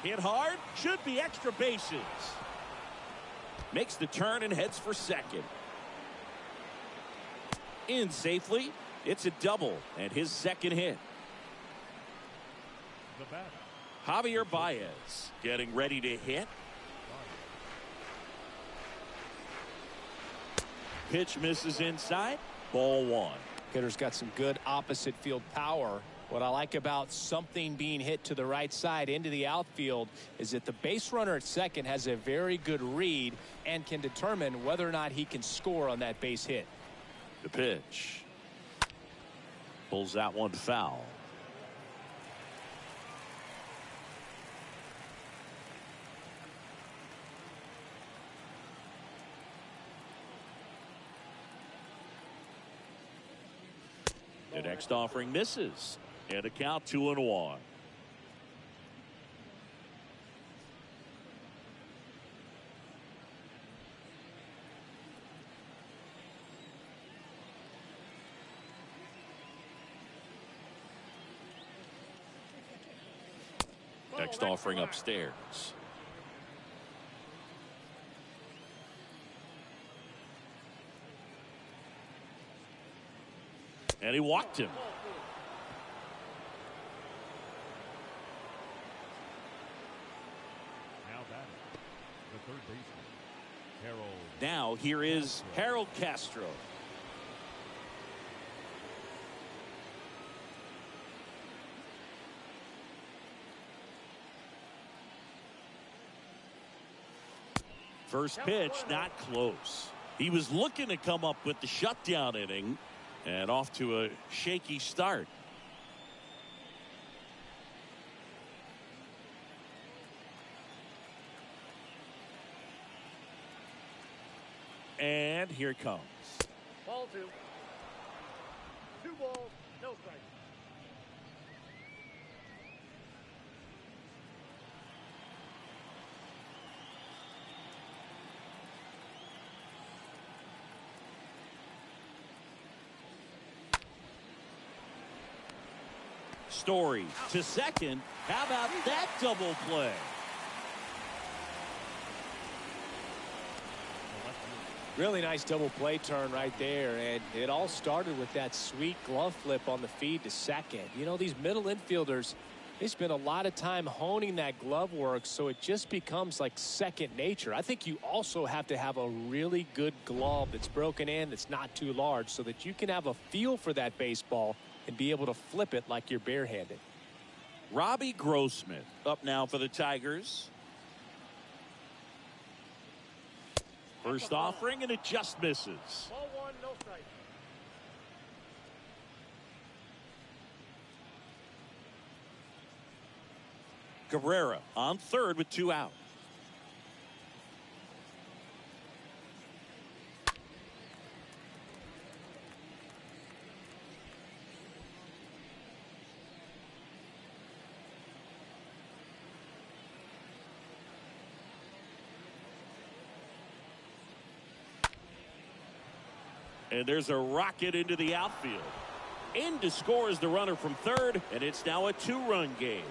Hit hard, should be extra bases. Makes the turn and heads for second. In safely, it's a double and his second hit. The batter, Javier Baez getting ready to hit. Pitch misses inside. Ball one. Hitter's got some good opposite field power. What I like about something being hit to the right side into the outfield is that the base runner at second has a very good read and can determine whether or not he can score on that base hit. The pitch. Pulls that one foul. The next offering misses. And a count 2-1. Next offering upstairs. And he walked him. now batting, the third baseman, Harold. Now here is Harold Castro. First pitch, not close. He was looking to come up with the shutdown inning and off to a shaky start. And here it comes. Ball two. 2 balls, no strikes. Story to second. How about that double play? Really nice double play turn right there, and it all started with that sweet glove flip on the feed to second. You know, these middle infielders, they spend a lot of time honing that glove work, so it just becomes like second nature. I think you also have to have a really good glove that's broken in, that's not too large, so that you can have a feel for that baseball and be able to flip it like you're barehanded. Robbie Grossman up now for the Tigers. First offering, and it just misses. Ball 1, no strikes. Cabrera on third with 2 out. And there's a rocket into the outfield. In to score is the runner from third, and it's now a 2-run game.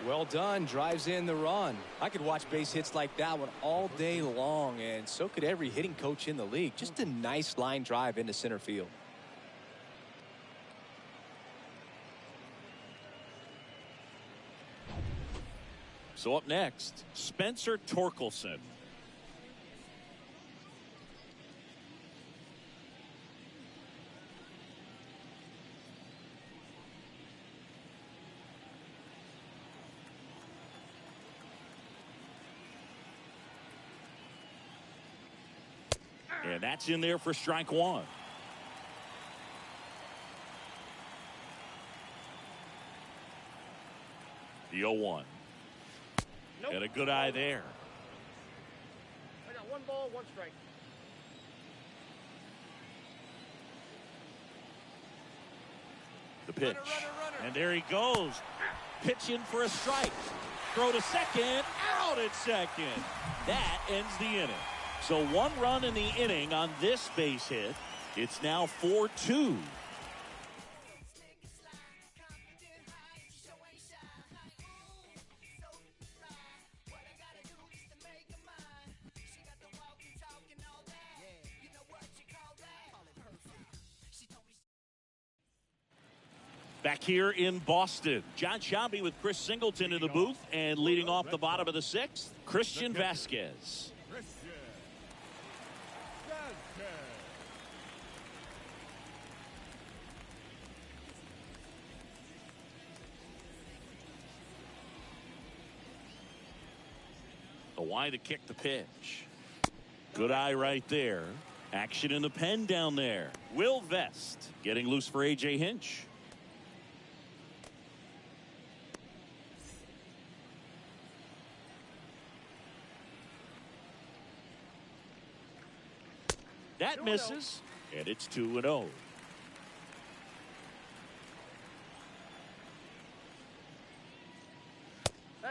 Well done, drives in the run. I could watch base hits like that one all day long, and so could every hitting coach in the league. Just a nice line drive into center field. So up next, Spencer Torkelson. And that's in there for strike 1. The 0-1. Nope. And a good eye there. I got 1 ball, 1 strike. The pitch. Runner. And there he goes. Pitching for a strike. Throw to second. Out at second. That ends the inning. So 1 run in the inning on this base hit. It's now 4-2. Back here in Boston, John Shambi with Chris Singleton in the booth, and leading off the bottom of the sixth, Christian Vasquez. The wide to kick the pitch. Good eye right there. Action in the pen down there. Will Vest getting loose for A.J. Hinch. That misses, and it's 2-0.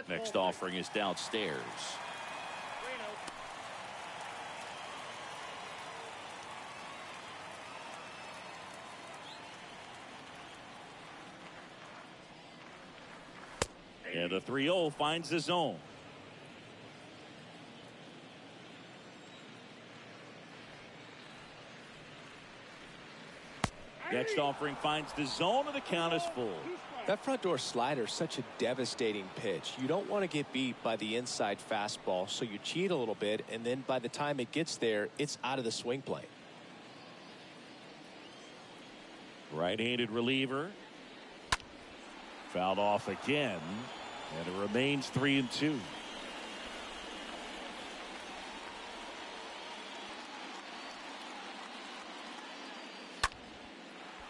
Next offering is downstairs. And the 3-0 finds the zone. Next offering finds the zone, and the count is full. That front door slider is such a devastating pitch. You don't want to get beat by the inside fastball, so you cheat a little bit, and then by the time it gets there, it's out of the swing plane. Right-handed reliever. Fouled off again, and it remains 3-2.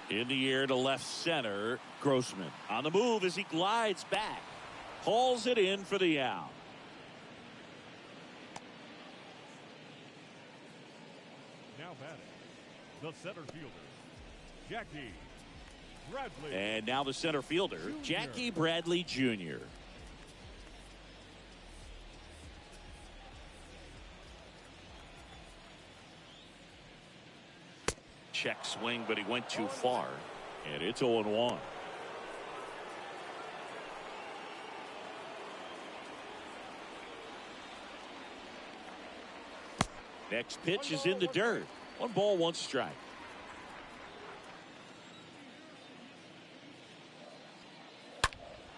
In the air to left center, Grossman on the move as he glides back, hauls it in for the out. Now batting, the center fielder, Jackie Bradley. And now the center fielder, Jackie Bradley Jr. Check swing, but he went too far, and it's 0-1. Next pitch is in the dirt. 1 ball, 1 strike.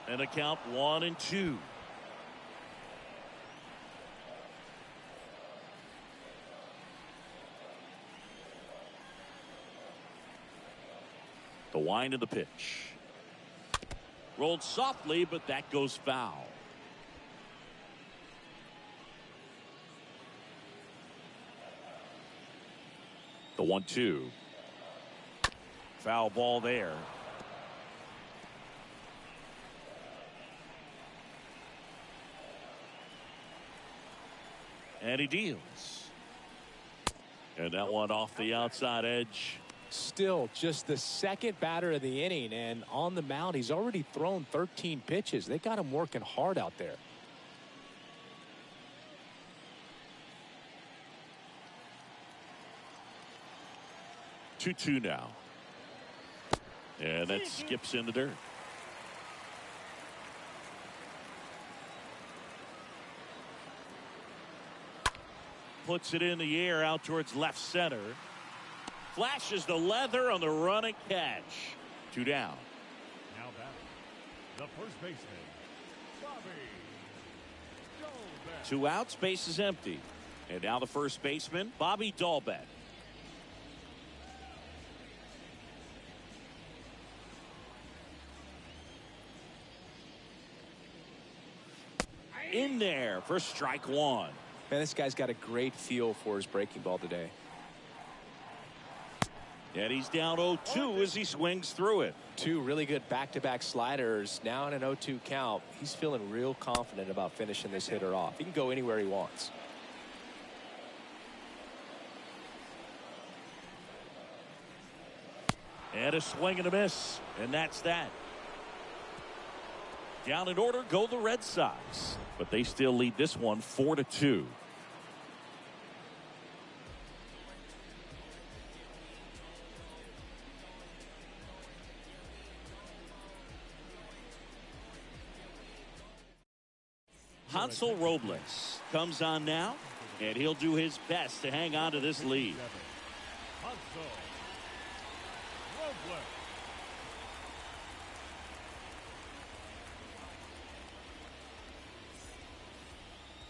And a count 1-2. The wind of the pitch. Rolled softly, but that goes foul. The 1-2. Foul ball there. And he deals. And that one off the outside edge. Still just the second batter of the inning, and on the mound he's already thrown 13 pitches. They got him working hard out there. Two now. And that skips in the dirt. Puts it in the air out towards left center. Flashes the leather on the running catch. 2 down. Now batting, the first baseman, Bobby Dahlbeck. 2 outs, base is empty. And now the first baseman, Bobby Dahlbeck. In there for strike 1. Man, this guy's got a great feel for his breaking ball today. And he's down 0-2 as he swings through it. 2 really good back-to-back sliders. Now in an 0-2 count. He's feeling real confident about finishing this hitter off. He can go anywhere he wants. And a swing and a miss. And that's that. Down in order go the Red Sox. But they still lead this one 4-2. Hansel Robles comes on now, and he'll do his best to hang on to this lead. Hansel Robles.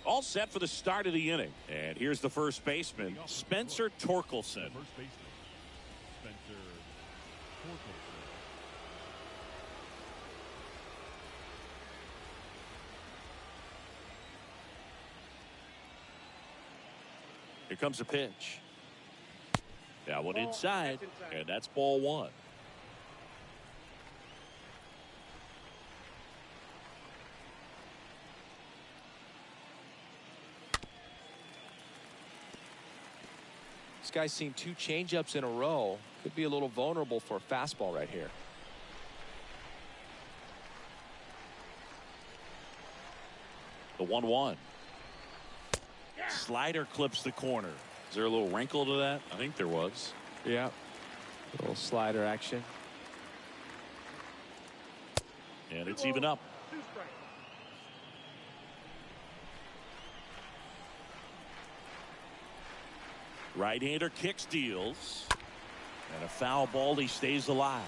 All set for the start of the inning. And here's the first baseman, Spencer Torkelson. First baseman, Spencer Torkelson. Here comes a pitch. That one inside, and that's ball one. This guy's seen 2 changeups in a row. Could be a little vulnerable for a fastball right here. The 1-1. Slider clips the corner. Is there a little wrinkle to that? I think there was. Yeah. A little slider action. And it's even up. 2 strikes. Right-hander kicks, deals. And a foul ball. He stays alive.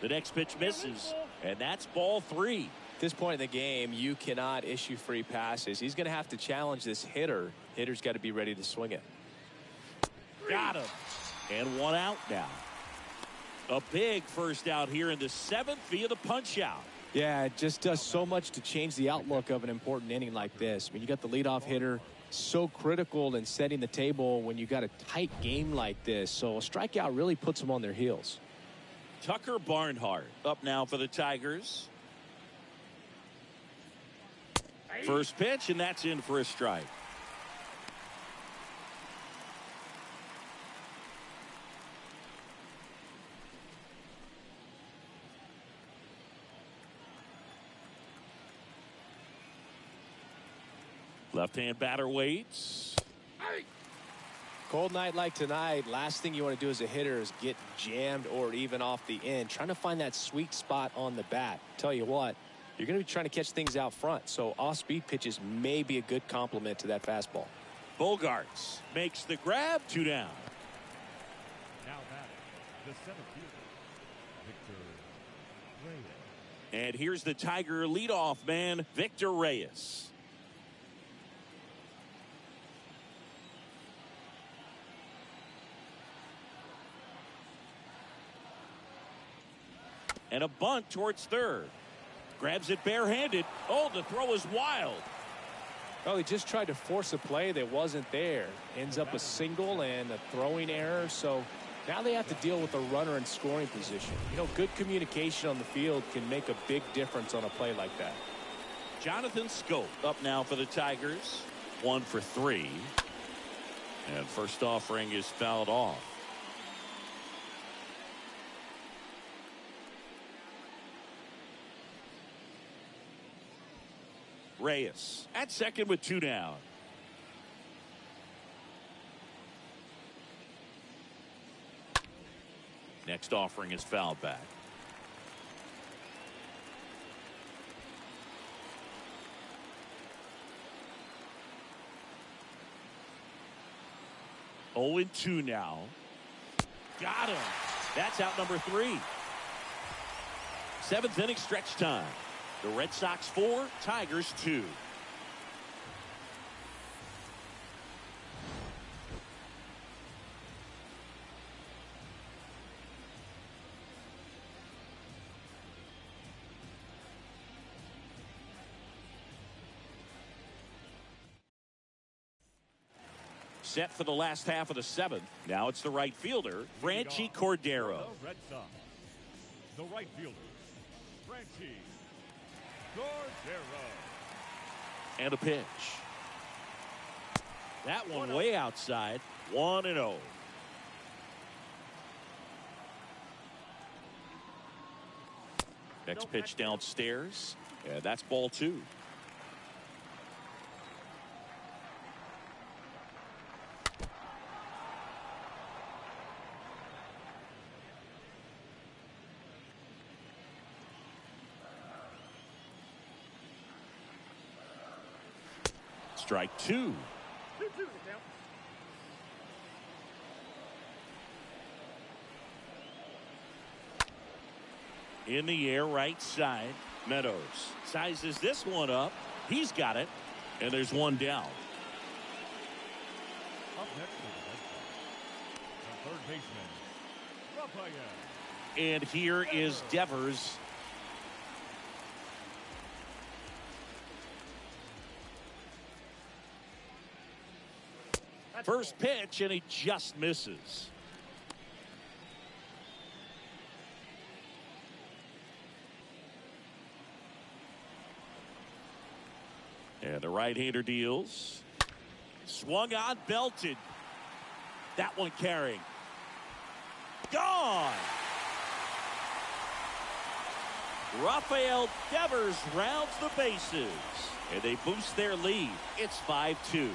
The next pitch misses, and that's ball 3. At this point in the game, you cannot issue free passes. He's going to have to challenge this hitter. Hitter's got to be ready to swing it. Got him. And 1 out now. A big first out here in the 7th via the punch out. Yeah, it just does so much to change the outlook of an important inning like this. I mean, you got the leadoff hitter, so critical in setting the table when you got a tight game like this. So a strikeout really puts them on their heels. Tucker Barnhart up now for the Tigers. First pitch, and that's in for a strike. Left-hand batter waits. Cold night like tonight, last thing you want to do as a hitter is get jammed or even off the end. Trying to find that sweet spot on the bat. Tell you what, you're going to be trying to catch things out front, so off-speed pitches may be a good complement to that fastball. Bogarts makes the grab. 2 down. Now batting, the center fielder, Victor Reyes. And here's the Tiger leadoff man, Victor Reyes. And a bunt towards third. Grabs it barehanded. Oh, the throw is wild. Oh, he just tried to force a play that wasn't there. Ends up a single and a throwing error. So now they have to deal with a runner in scoring position. You know, good communication on the field can make a big difference on a play like that. Jonathan Schoop up now for the Tigers. 1 for 3. And first offering is fouled off. Reyes at second with 2 down. Next offering is fouled back. Oh, and 2 now. Got him. That's out number 3. 7th inning stretch time. The Red Sox 4, Tigers 2. Set for the last half of the 7th. Now it's the right fielder, Franchi Cordero. The Red Sox, the right fielder, Franchi Cordero. And a pitch. That one way outside. 1-0. Next pitch downstairs. And that's ball 2. Strike 2. 2-2 the count. In the air, right side. Meadows sizes this one up. He's got it. And there's one down. Up next to the third baseman, Rafael. And here is Devers. First pitch, and he just misses. And the right-hander deals. Swung on, belted. That one carrying. Gone! Rafael Devers rounds the bases. And they boost their lead. It's 5-2.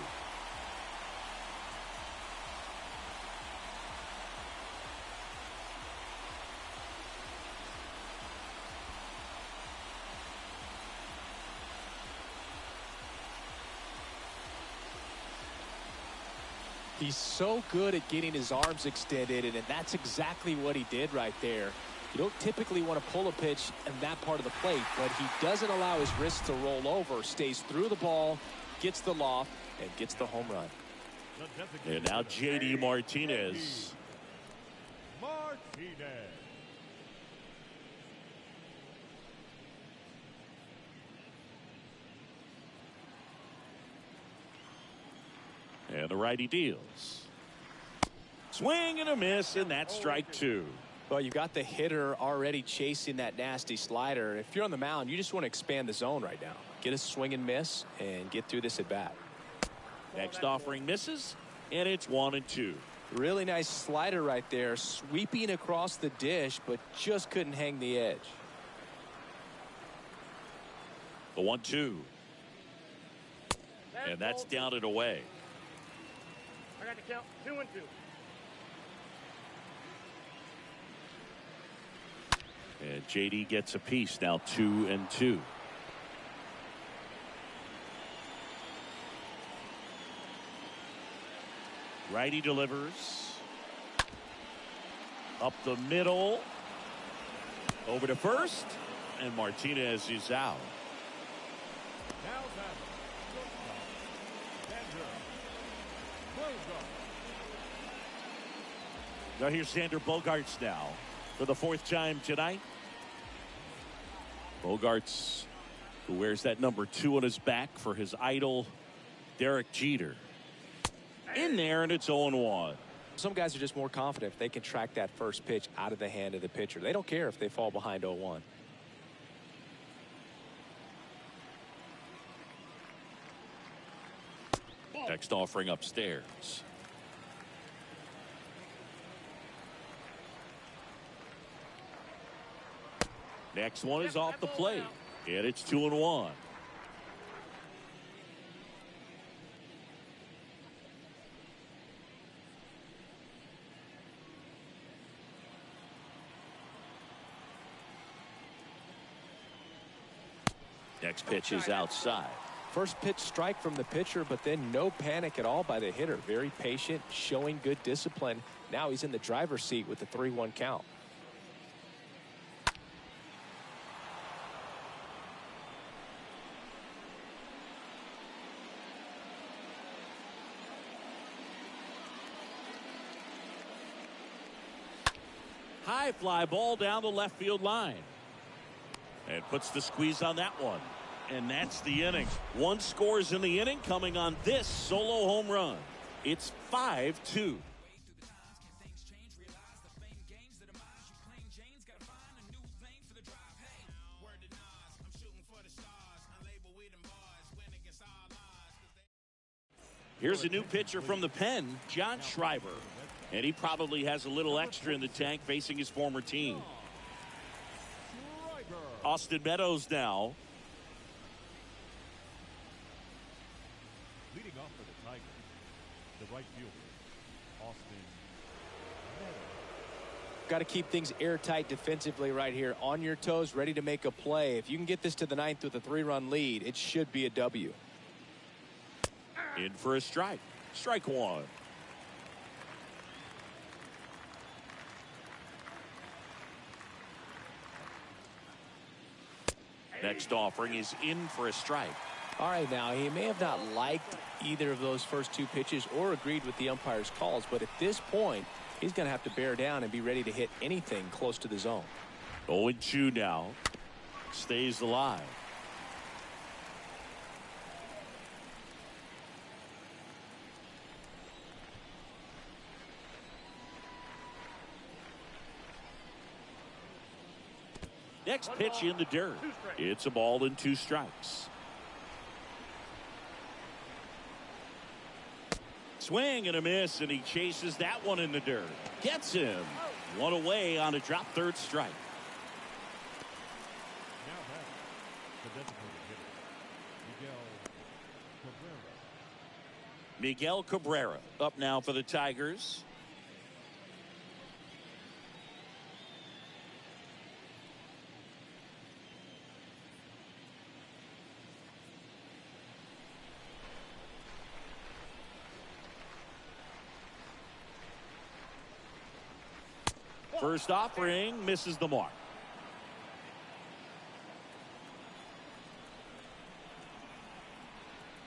He's so good at getting his arms extended, and that's exactly what he did right there. You don't typically want to pull a pitch in that part of the plate, but he doesn't allow his wrist to roll over, stays through the ball, gets the loft, and gets the home run. And now J.D. Martinez. And the righty deals. Swing and a miss, and that's strike two. Well, you've got the hitter already chasing that nasty slider. If you're on the mound, you just want to expand the zone right now. Get a swing and miss and get through this at bat. Next offering misses, and it's 1-2. Really nice slider right there, sweeping across the dish, but just couldn't hang the edge. The 1-2. And that's down and away. I got to count 2-2. And JD gets a piece now, 2-2. Righty delivers. Up the middle. Over to first. And Martinez is out. Now here's Xander Bogaerts now for the fourth time tonight. Bogaerts, who wears that number 2 on his back for his idol, Derek Jeter. In there, and it's 0-1. Some guys are just more confident if they can track that first pitch out of the hand of the pitcher. They don't care if they fall behind 0-1. Next offering upstairs. Next one is off the plate, and it's 2-1. Next pitch is outside. First pitch strike from the pitcher, but then no panic at all by the hitter. Very patient, showing good discipline. Now he's in the driver's seat with the 3-1 count. High fly ball down the left field line. And puts the squeeze on that one. And that's the inning. One scores in the inning coming on this solo home run. It's 5-2. Here's a new pitcher from the pen, John Schreiber. And he probably has a little extra in the tank facing his former team. Austin Meadows now. Leading off for the Tigers, the right fielder, Austin Meadows. Got to keep things airtight defensively right here. On your toes, ready to make a play. If you can get this to the 9th with a 3-run lead, it should be a W. In for a strike. Strike one. Next offering is in for a strike. All right, now, he may have not liked either of those first two pitches or agreed with the umpire's calls, but at this point, he's going to have to bear down and be ready to hit anything close to the zone. 0-2 now. Stays alive. Next pitch in the dirt. It's a ball and 2 strikes. Swing and a miss, and he chases that one in the dirt. Gets him. One away on a drop third strike. Now back, the designated hitter, Miguel Cabrera up now for the Tigers. First offering misses the mark.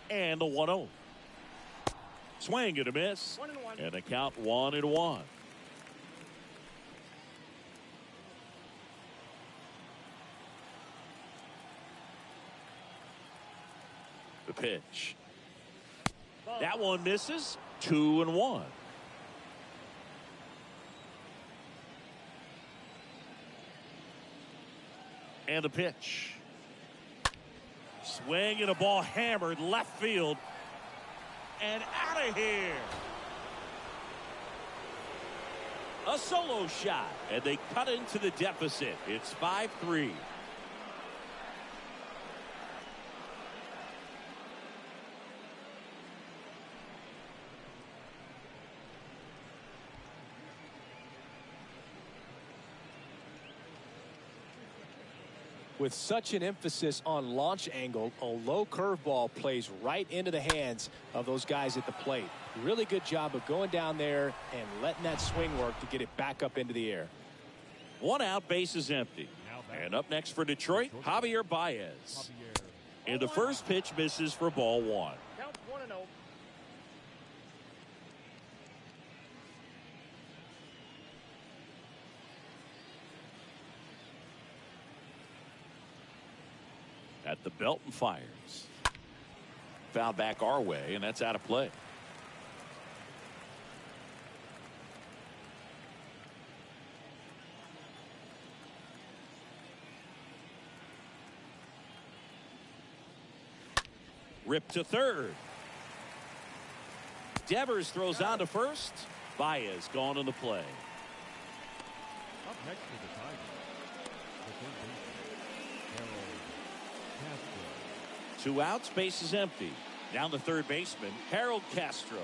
And the 1-0. Swing and a miss. 1-1. And a count 1-1. The pitch. That one misses. 2-1. And the pitch. Swing and a ball hammered left field. And out of here. A solo shot. And they cut into the deficit. It's 5-3. With such an emphasis on launch angle, a low curveball plays right into the hands of those guys at the plate. Really good job of going down there and letting that swing work to get it back up into the air. 1 out, base is empty. And up next for Detroit, Javier Baez. And the first pitch misses for ball 1. Count 1-0. At the belt and fires. Foul back our way, and that's out of play. Ripped to third. Devers throws on to first. Baez gone on the play. Up next for the Tigers, the third baseman, Castro. 2 outs, base is empty. Down the third baseman, Harold Castro.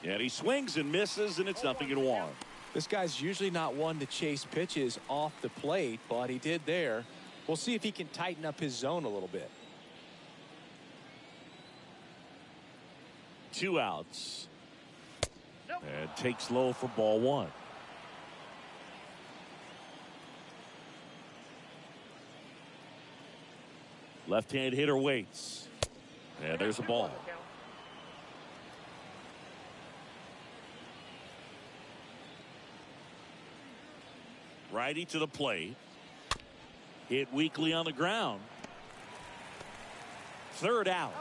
And he swings and misses, and it's 0-1. This guy's usually not one to chase pitches off the plate, but he did there. We'll see if he can tighten up his zone a little bit. 2 outs. And takes low for ball 1. Left-hand hitter waits. And there's a ball. Righty to the plate. Hit weakly on the ground. Third out.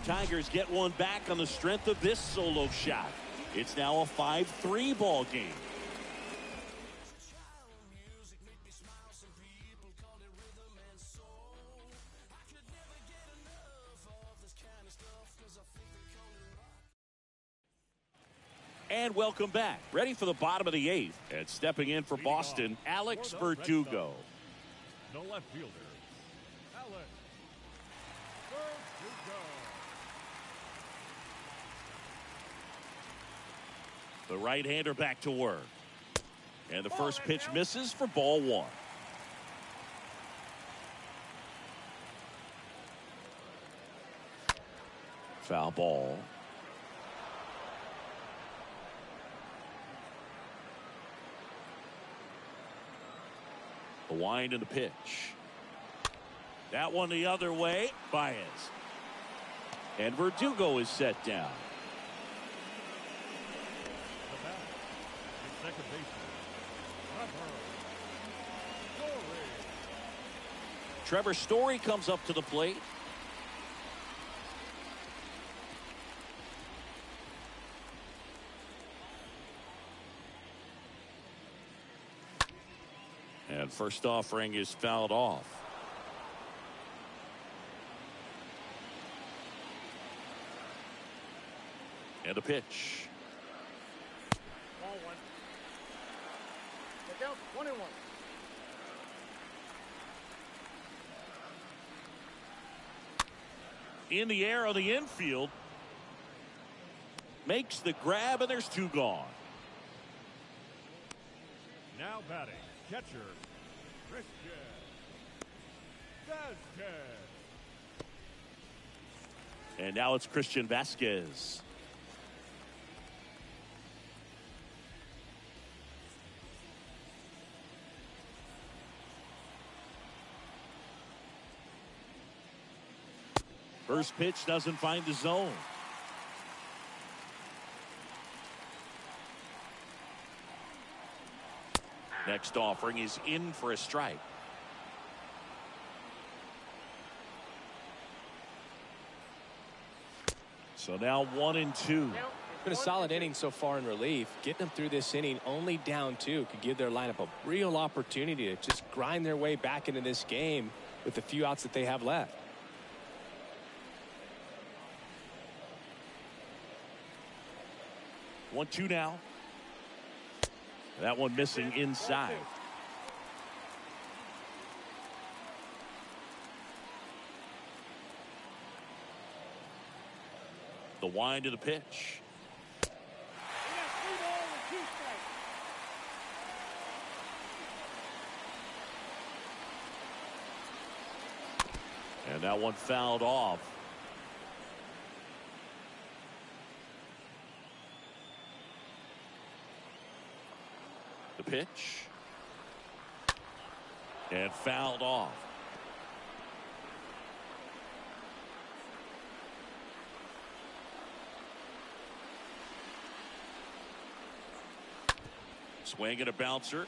Tigers get one back on the strength of this solo shot. It's now a 5-3 ball game. And welcome back. Ready for the bottom of the 8th. And stepping in for Boston, Alex Verdugo. No left fielder, Alex Verdugo. The right-hander back to work. And the first pitch misses for ball 1. Foul ball. The wind and the pitch. That one the other way. Baez. And Verdugo is set down. The batter, the second baseman, Trevor Story comes up to the plate. And first offering is fouled off. And a pitch. Ball one. Look out, 1-1. In the air on the infield. Makes the grab, and there's two gone. now batting, catcher, Christian Vasquez. And now it's Christian Vasquez. First pitch doesn't find the zone. Next offering is in for a strike. So now 1-2. Been a solid inning so far in relief. Getting them through this inning only down 2 could give their lineup a real opportunity to just grind their way back into this game with the few outs that they have left. 1-2 now. That one missing inside. The wind of the pitch. And that one fouled off. The pitch. And fouled off. Swing and a bouncer.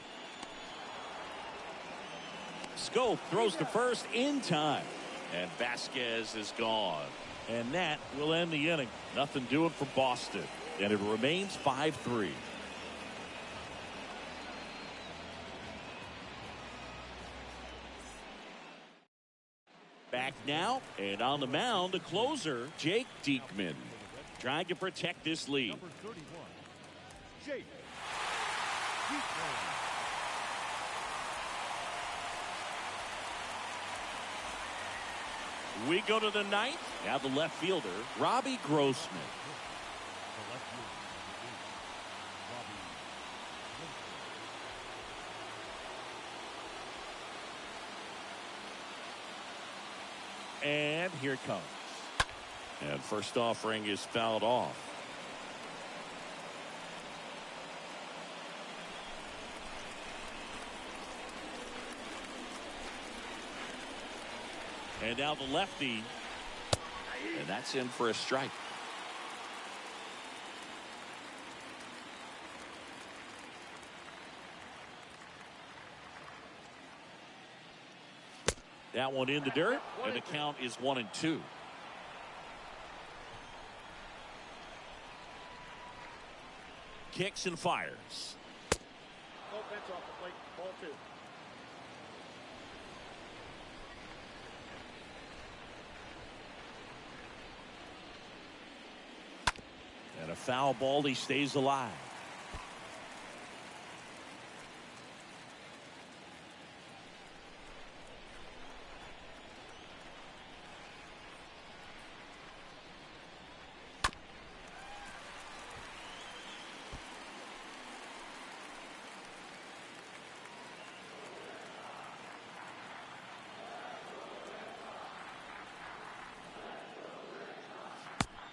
Scope throws to first in time. And Vasquez is gone. And that will end the inning. Nothing doing for Boston. And it remains 5-3. Back now, and on the mound, the closer, Jake Diekman, trying to protect this lead. Number 31, Jake Diekman. We go to the ninth. Now the left fielder, Robbie Grossman. The left fielder, number 8, Robbie. And here it comes. And first offering is fouled off. And now the lefty. And that's in for a strike. That one in the dirt, and the count is 1-2. Kicks and fires. Offense off the plate, ball 2. And a foul ball, he stays alive.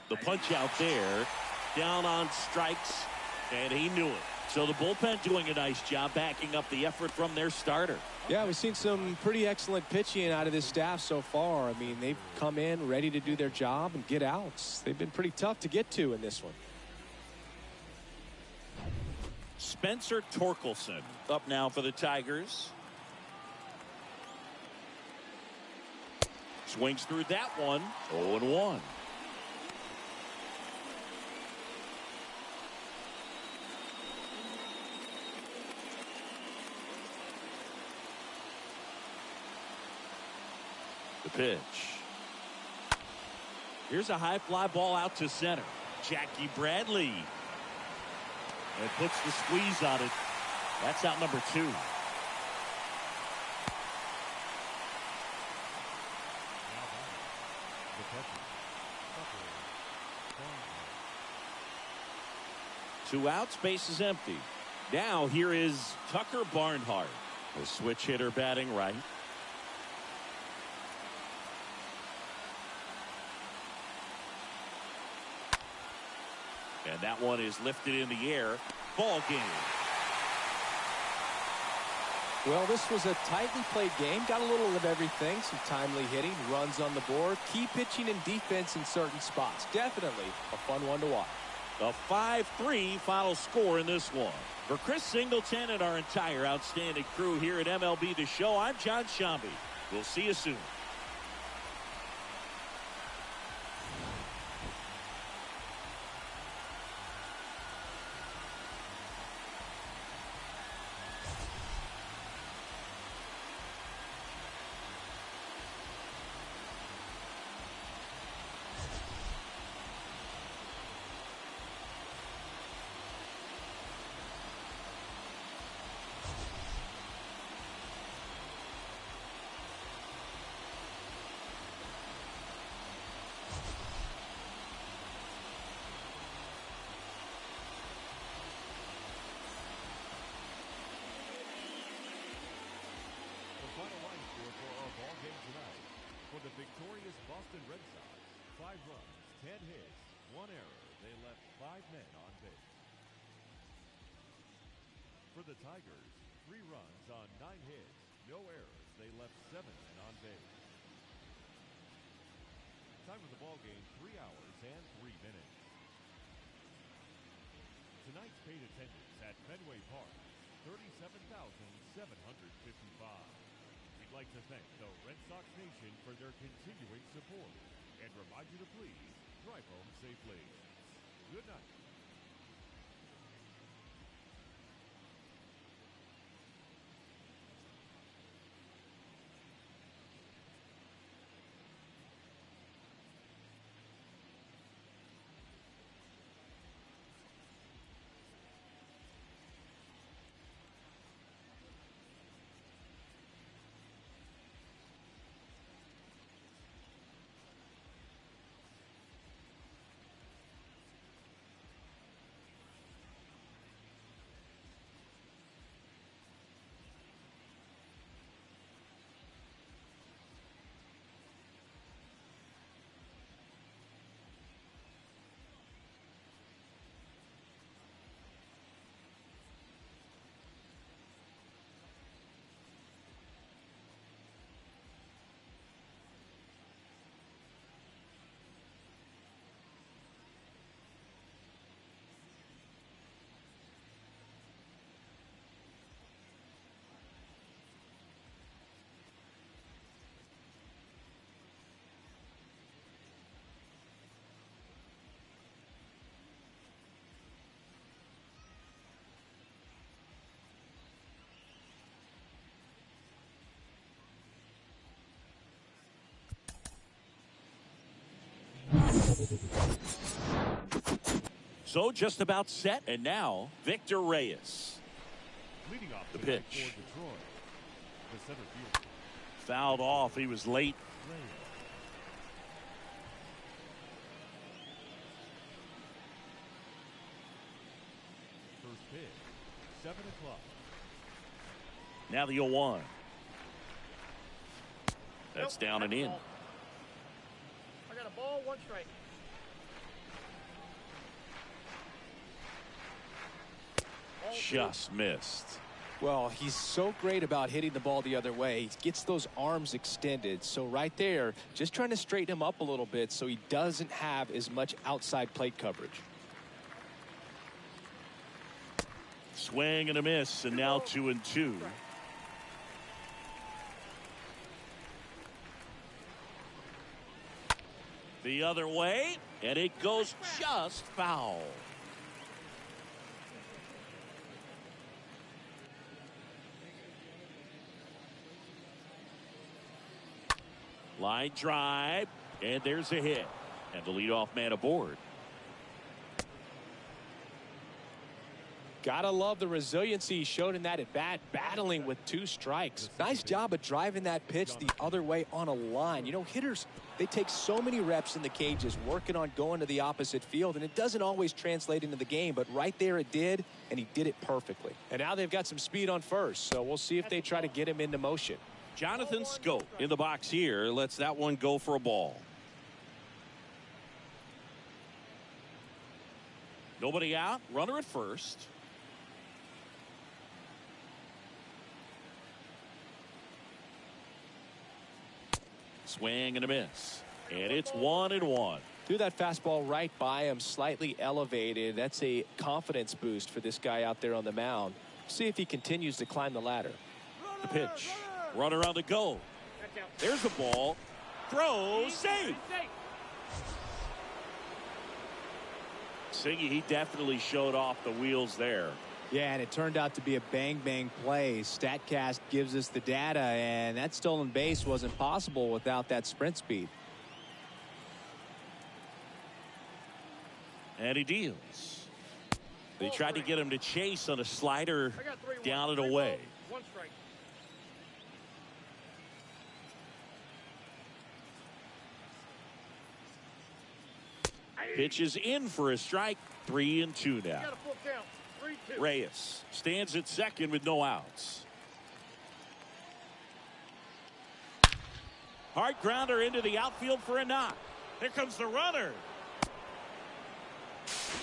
The punch out there, down on strikes, and he knew it. So the bullpen doing a nice job backing up the effort from their starter. Yeah, we've seen some pretty excellent pitching out of this staff so far. I mean, they've come in ready to do their job and get outs. They've been pretty tough to get to in this one. Spencer Torkelson up now for the Tigers. Swings through that one. 0-1. The pitch. Here's a high fly ball out to center. Jackie Bradley. And puts the squeeze on it. That's out number 2. Two outs, base is empty. Now here is Tucker Barnhart, the switch hitter batting right. And that one is lifted in the air. Ball game. Well, this was a tightly played game. Got a little of everything. Some timely hitting, runs on the board, key pitching and defense in certain spots. Definitely a fun one to watch. A 5-3 final score in this one. For Chris Singleton and our entire outstanding crew here at MLB The Show, I'm John Shambi. We'll see you soon. For the victorious Boston Red Sox, 5 runs, 10 hits, 1 error. They left 5 men on base. For the Tigers, 3 runs on 9 hits, no errors. They left 7 men on base. Time of the ball game, 3 hours and 3 minutes. Tonight's paid attendance at Fenway Park, 37,755. We'd like to thank the Red Sox Nation for their continuing support and remind you to please drive home safely. Good night. So just about set, and now Victor Reyes. Leading off The tonight pitch. for Detroit, the center fielder, Fouled off. He was late. Reyes. First pitch, 7 o'clock. Now the 0-1. That's down and in. I got a ball, 1 strike. just missed. Well, he's so great about hitting the ball the other way. He gets those arms extended. So right there, just trying to straighten him up a little bit so he doesn't have as much outside plate coverage. Swing and a miss, and now 2-2. The other way, and it goes just foul. Line drive, and there's a hit. And the leadoff man aboard. Gotta love the resiliency he showed in that at bat, battling with 2 strikes. Nice job of driving that pitch the other way on a line. You know, hitters, they take so many reps in the cages working on going to the opposite field, and it doesn't always translate into the game, but right there it did, and he did it perfectly. And now they've got some speed on first, so we'll see if they try to get him into motion. Jonathan Scope in the box here lets that one go for a ball. Nobody out, runner at first. Swing and a miss, and it's 1-1. Threw that fastball right by him, slightly elevated. That's a confidence boost for this guy out there on the mound. See if he continues to climb the ladder. The pitch, runner on the go. There's the ball. Throw, safe. Singy, he definitely showed off the wheels there. Yeah, and it turned out to be a bang-bang play. StatCast gives us the data, and that stolen base wasn't possible without that sprint speed. And he deals. They tried to get him to chase on a slider down and away. 1 strike. Pitch is in for a strike. 3-2 now. Got a full count. 3-2. Reyes stands at second with no outs. Hard grounder into the outfield for a knock. Here comes the runner.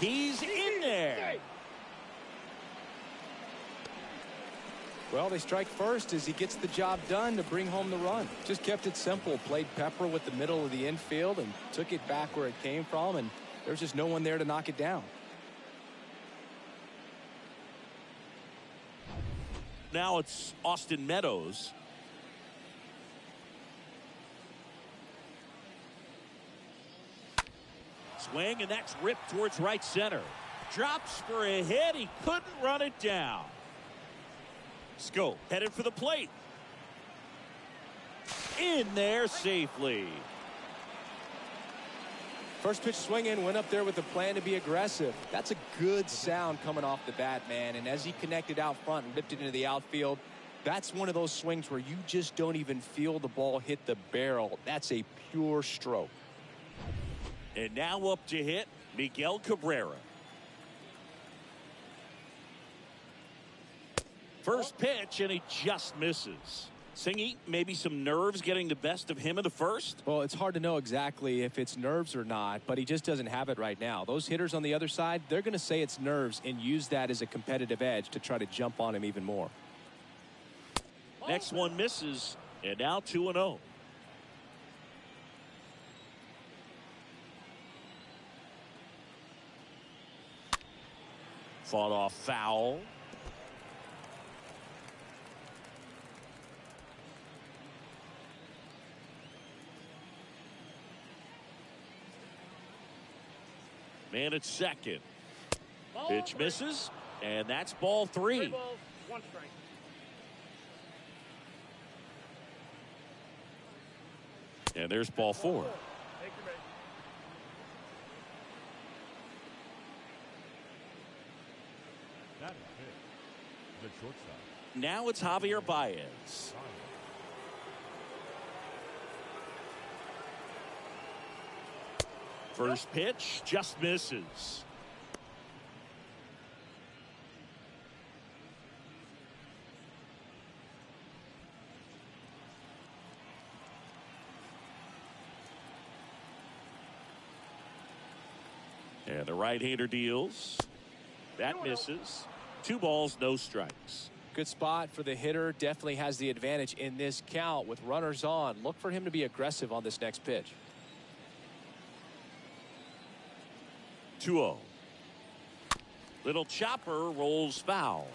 He's in there. Well, they strike first as he gets the job done to bring home the run. Just kept it simple. Played Pepper with the middle of the infield and took it back where it came from, and there's just no one there to knock it down. Now it's Austin Meadows. Swing, and that's ripped towards right center. Drops for a hit. He couldn't run it down. Scope headed for the plate. In there safely. First pitch swinging, went up there with a plan to be aggressive. That's a good sound coming off the bat, man. And as he connected out front and ripped it into the outfield, that's one of those swings where you just don't even feel the ball hit the barrel. That's a pure stroke. And now up to hit Miguel Cabrera. First pitch, and he just misses. Singy, maybe some nerves getting the best of him in the first? Well, it's hard to know exactly if it's nerves or not, but he just doesn't have it right now. Those hitters on the other side, they're going to say it's nerves and use that as a competitive edge to try to jump on him even more. Next one misses, and now 2-0. Fought off foul. Man at second. Pitch misses, and that's ball 3. 3 balls, 1 strike. And there's ball 4. Take your base. That is hit. The shortstop. Now it's Javier Baez. First pitch just misses. And the right-hander deals. That misses. 2 balls, no strikes. Good spot for the hitter. Definitely has the advantage in this count with runners on. Look for him to be aggressive on this next pitch. 2-0. Little chopper rolls foul.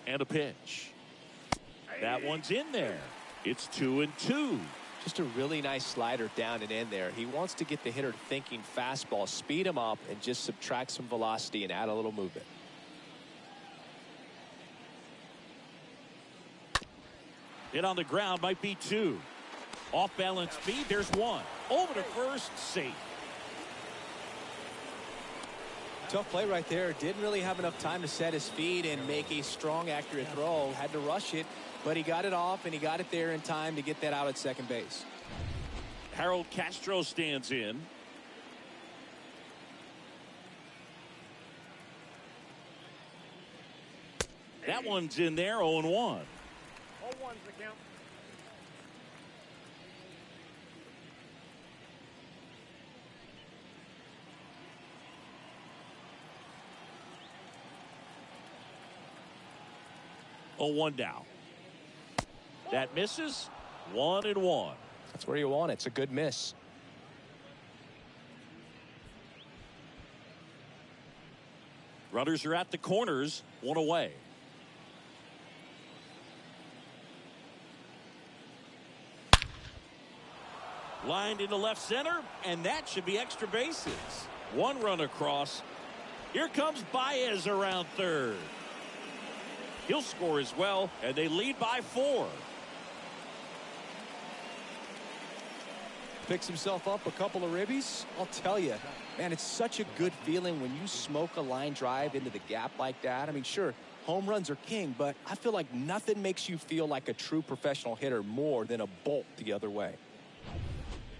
And a pitch. That one's in there. It's 2-2. Just a really nice slider down and in there. He wants to get the hitter thinking fastball, speed him up, and just subtract some velocity and add a little movement. Hit on the ground, might be 2. Off balance speed, there's 1. Over to first, safe. Tough play right there. Didn't really have enough time to set his feet and make a strong, accurate throw. Had to rush it, but he got it off, and he got it there in time to get that out at second base. Harold Castro stands in. That one's in there, 0-1. 0-1's the count. Oh, 1 down. That misses. 1-1. That's where you want it. It's a good miss. Runners are at the corners. 1 away. Lined into left center, and that should be extra bases. 1 run across. Here comes Baez around third. He'll score as well, and they lead by 4. Picks himself up a couple of ribbies. I'll tell you, man, it's such a good feeling when you smoke a line drive into the gap like that. I mean, sure, home runs are king, but I feel like nothing makes you feel like a true professional hitter more than a bolt the other way.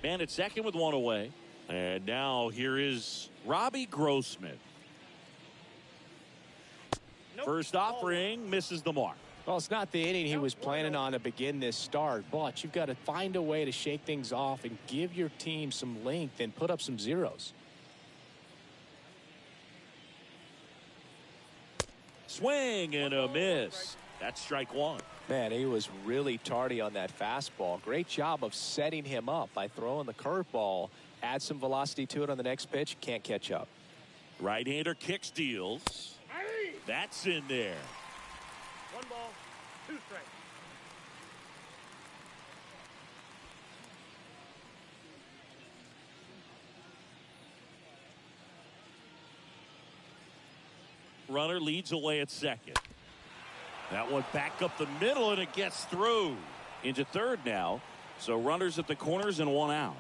Man at second with 1 away. And now here is Robbie Grossman. First offering misses the mark. Well, it's not the inning he was planning on to begin this start, but you've got to find a way to shake things off and give your team some length and put up some zeros. Swing and a miss. That's strike 1. Man, he was really tardy on that fastball. Great job of setting him up by throwing the curveball. Add some velocity to it on the next pitch. Can't catch up. Right-hander kick steals. That's in there. 1 ball, 2 strikes. Runner leads away at second. That one back up the middle, and it gets through. Into third now. So runners at the corners and 1 out.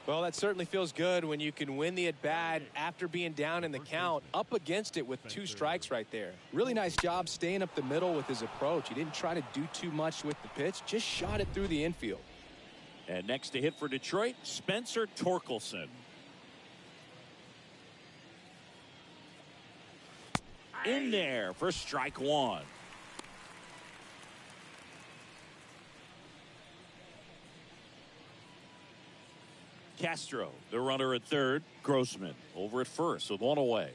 Well, that certainly feels good when you can win the at-bat after being down in the count, up against it with 2 strikes right there. Really nice job staying up the middle with his approach. He didn't try to do too much with the pitch, just shot it through the infield. And next to hit for Detroit, Spencer Torkelson. In there for strike 1. Castro, the runner at third. Grossman over at first with 1 away.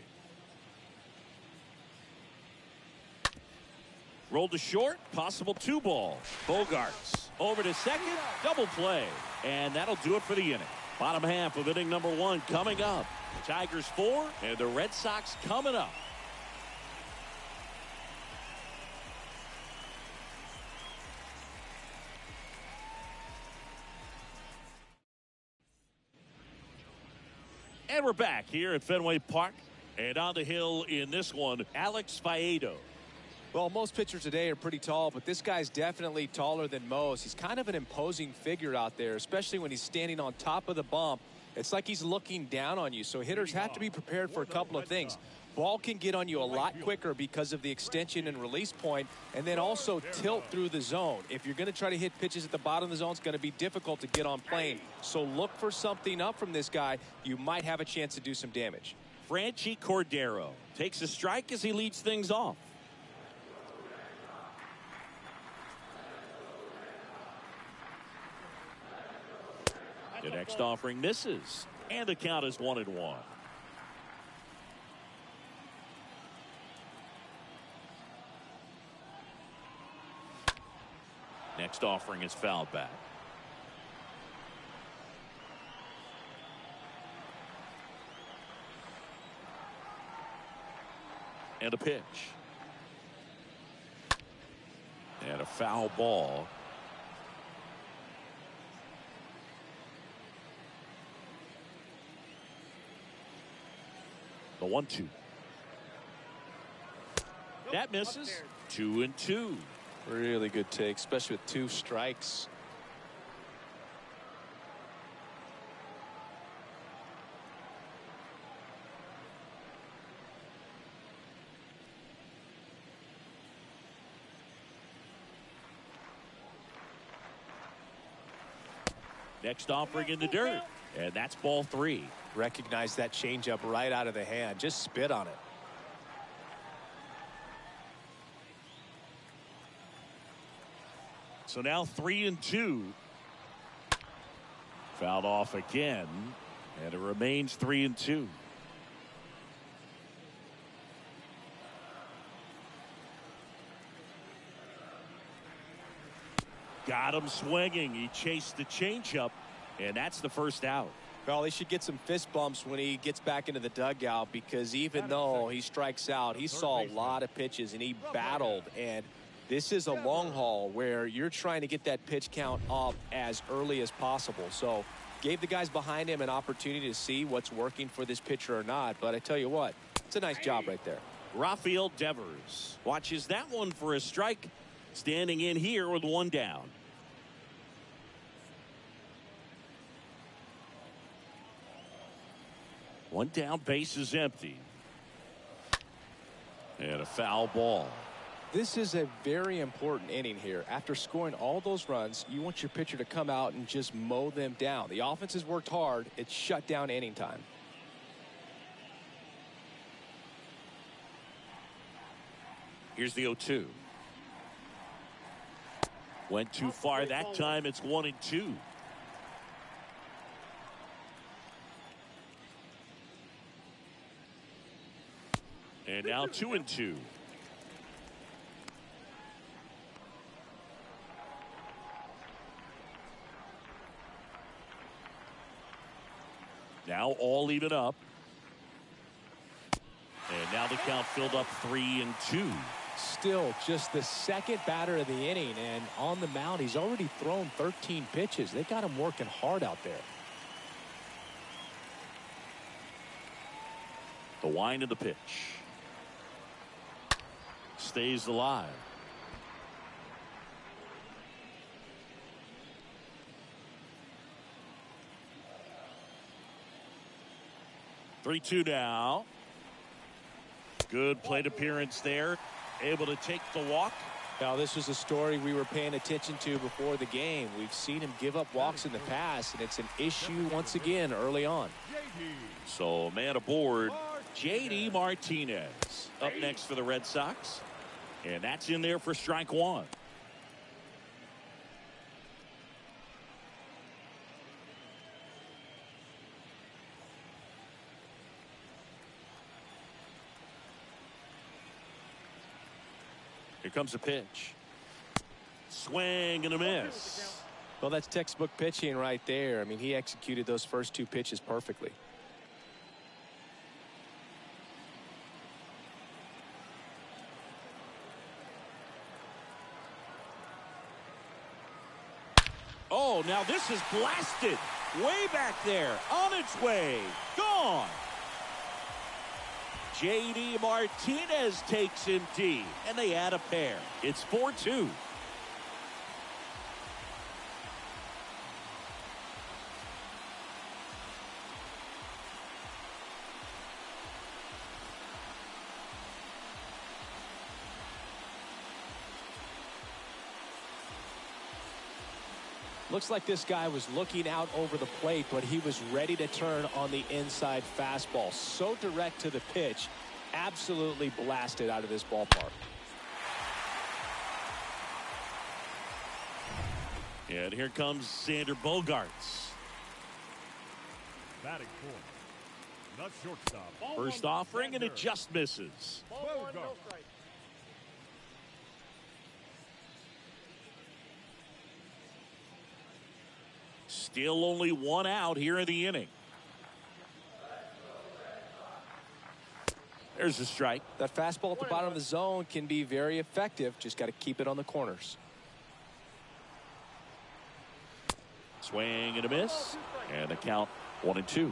Rolled to short, possible 2 ball. Bogarts over to second, double play. And that'll do it for the inning. Bottom half of inning number 1 coming up. Tigers 4 and the Red Sox coming up. And we're back here at Fenway Park. And on the hill in this one, Alex Faedo. Well, most pitchers today are pretty tall, but this guy's definitely taller than most. He's kind of an imposing figure out there, especially when he's standing on top of the bump. It's like he's looking down on you. So hitters have to be prepared for a couple of things. Ball can get on you a lot quicker because of the extension and release point, and then also tilt through the zone. If you're going to try to hit pitches at the bottom of the zone, it's going to be difficult to get on plane. So look for something up from this guy. You might have a chance to do some damage. Franchi Cordero takes a strike as he leads things off. The next offering misses, and the count is 1-1. Next offering is fouled back. And a pitch. And a foul ball. The 1-2. That misses. 2-2. Really good take, especially with 2 strikes. Next offering in the dirt. And that's ball 3. Recognize that changeup right out of the hand. Just spit on it. So now 3-2. Fouled off again. And it remains 3-2. Got him swinging. He chased the changeup, and that's the first out. Well, he should get some fist bumps when he gets back into the dugout, because even though he strikes out, he saw a lot of pitches and he battled. And this is a long haul where you're trying to get that pitch count up as early as possible. So gave the guys behind him an opportunity to see what's working for this pitcher or not. But I tell you what, it's a nice job right there. Rafael Devers watches that one for a strike, standing in here with 1 down. One down, base is empty. And a foul ball. This is a very important inning here. After scoring all those runs, you want your pitcher to come out and just mow them down. The offense has worked hard. It's shut down inning time. Here's the 0-2. Went too far that time. It's 1-2. And now 2-2. Now all even up. And now the count filled up 3-2. Still just the second batter of the inning, and on the mound he's already thrown 13 pitches. They got him working hard out there. The wind of the pitch. Stays alive. Three-two now. Good plate appearance there. Able to take the walk. Now, this was a story we were paying attention to before the game. We've seen him give up walks in the past, and it's an issue once again early on. So, man aboard, J.D. Martinez up next for the Red Sox. And that's in there for strike 1. Here comes a pitch. Swing and a miss. Well, that's textbook pitching right there. I mean, he executed those first 2 pitches perfectly. Oh, now this is blasted. Way back there. On its way. Gone. J.D. Martinez takes him deep, and they add a pair. It's 4-2. Looks like this guy was looking out over the plate, but he was ready to turn on the inside fastball. So direct to the pitch, absolutely blasted out of this ballpark. And here comes Sander Bogarts. Batting fourth. The shortstop. Ball First one, offering, and it Xander. just misses. Ball Well one, done. no strike. Still only one out here in the inning. There's a strike. That fastball at the bottom of the zone can be very effective. Just got to keep it on the corners. Swing and a miss. And the count 1-2.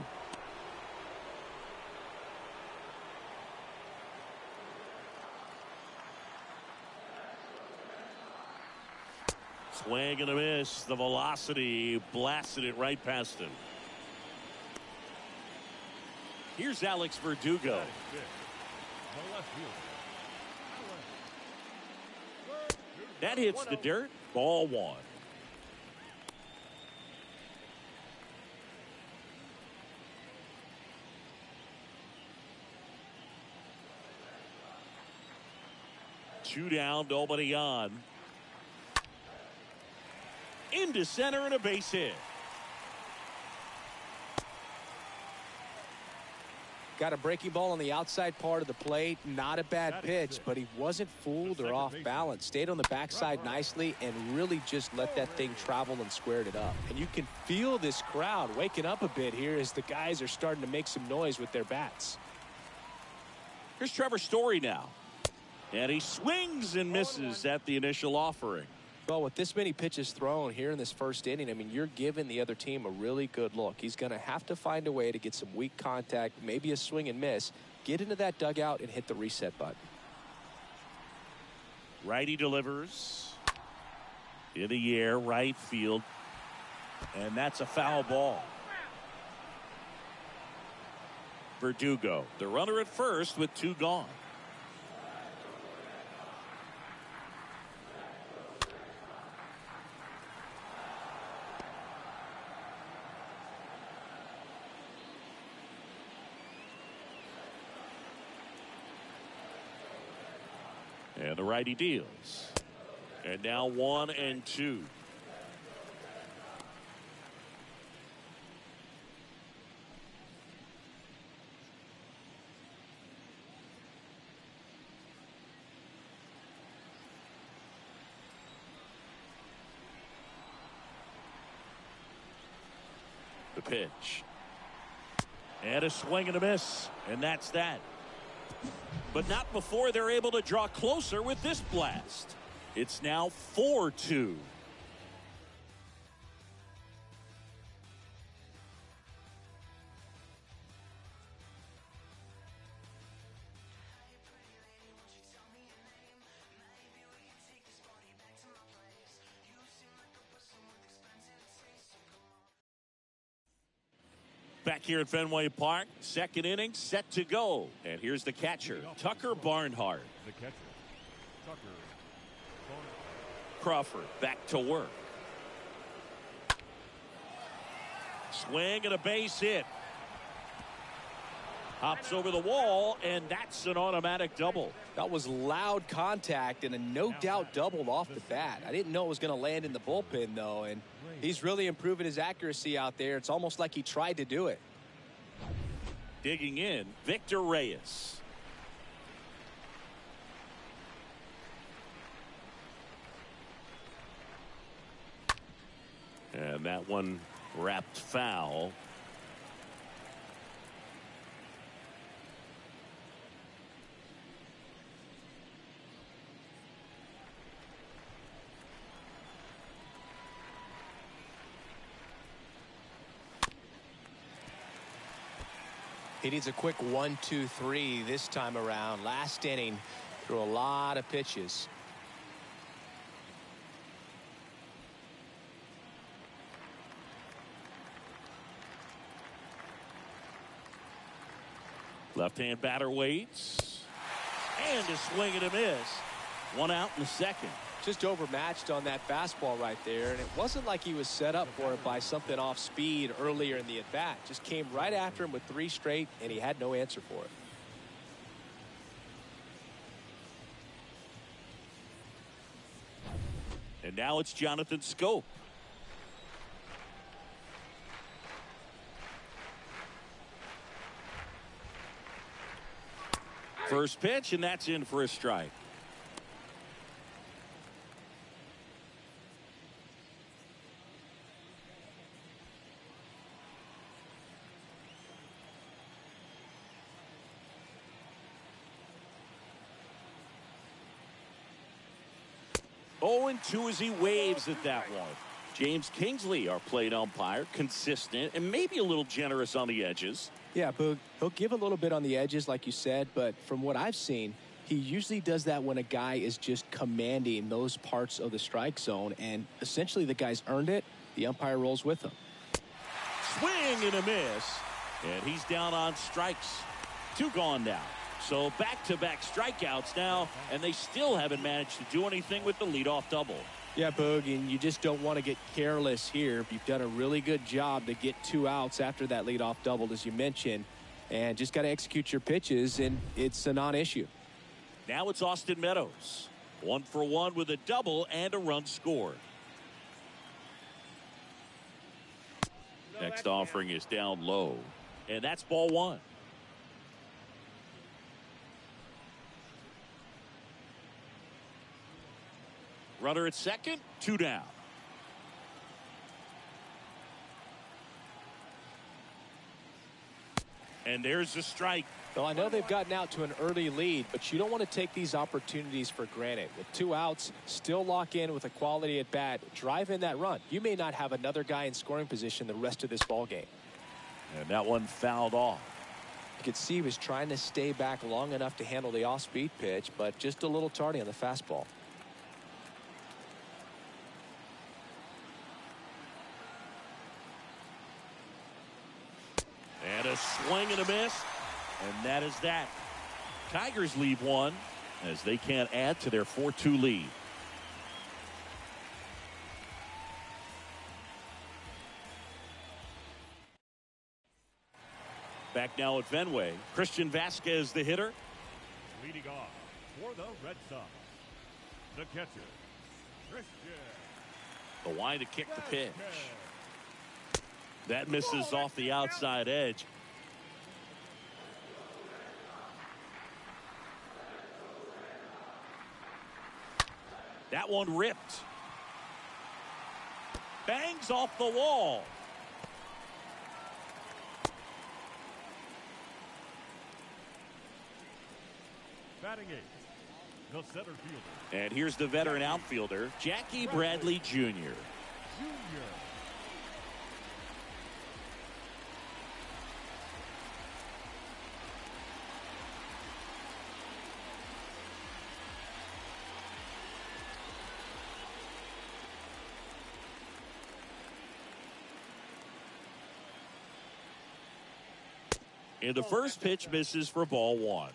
Swing and a miss. The velocity blasted it right past him. Here's Alex Verdugo. The left fielder. That hits the dirt. Ball one. Two down, nobody on. Into center and a base hit. Got a breaking ball on the outside part of the plate. Not a bad pitch, but he wasn't fooled or off balance. Stayed on the backside nicely and really just let that thing travel and squared it up. And you can feel this crowd waking up a bit here as the guys are starting to make some noise with their bats. Here's Trevor Story now. And he swings and misses at the initial offering. Well, with this many pitches thrown here in this first inning, I mean, you're giving the other team a really good look. He's going to have to find a way to get some weak contact, maybe a swing and miss, get into that dugout and hit the reset button. Righty delivers. In the air, right field. And that's a foul ball. Verdugo, the runner at first with two gone. And the righty deals. And now 1-2. The pitch. And a swing and a miss. And that's that. But not before they're able to draw closer with this blast. It's now 4-2. Back here at Fenway Park, second inning set to go. And here's the catcher, Tucker Barnhart. The catcher, Tucker Barnhart. Crawford back to work. Swing and a base hit. Hops over the wall, and that's an automatic double. That was loud contact and a no-doubt double off the bat. I didn't know it was going to land in the bullpen, though, and he's really improving his accuracy out there. It's almost like he tried to do it. Digging in, Victor Reyes. And that one wrapped foul. He needs a quick 1-2-3 this time around. Last inning, threw a lot of pitches. Left-hand batter waits. And a swing and a miss. One out in the second. Just overmatched on that fastball right there, and it wasn't like he was set up for it by something off speed earlier in the at-bat. Just came right after him with 3 straight, and he had no answer for it. And now it's Jonathan Scope. First pitch, and that's in for a strike. Oh, and 2 as he waves at that one. James Kingsley, our plate umpire, consistent and maybe a little generous on the edges. Yeah, Boog, he'll give a little bit on the edges, like you said, but from what I've seen, he usually does that when a guy is just commanding those parts of the strike zone, and essentially the guy's earned it. The umpire rolls with him. Swing and a miss, and he's down on strikes. 2 gone now. So back-to-back strikeouts now, and they still haven't managed to do anything with the leadoff double. Yeah, Boog, and you just don't want to get careless here. You've done a really good job to get 2 outs after that leadoff double, as you mentioned, and just got to execute your pitches, and it's a non-issue. Now it's Austin Meadows. 1 for 1 with a double and a run scored. Next offering is down low, and that's ball 1. Runner at second, 2 down. And there's the strike. Well, I know they've gotten out to an early lead, but you don't want to take these opportunities for granted. With 2 outs, still lock in with a quality at bat, drive in that run. You may not have another guy in scoring position the rest of this ball game. And that one fouled off. You could see he was trying to stay back long enough to handle the off-speed pitch, but just a little tardy on the fastball. And a swing and a miss. And that is that. Tigers leave 1 as they can't add to their 4-2 lead. Back now at Fenway. Christian Vasquez, the hitter. Leading off for the Red Sox, the catcher, Christian. The line to kick the pitch. That misses off the outside edge. That one ripped. Bangs off the wall. Batting 8, the center fielder. And here's the veteran outfielder, Jackie Bradley Jr. Junior. And the first pitch misses for ball 1.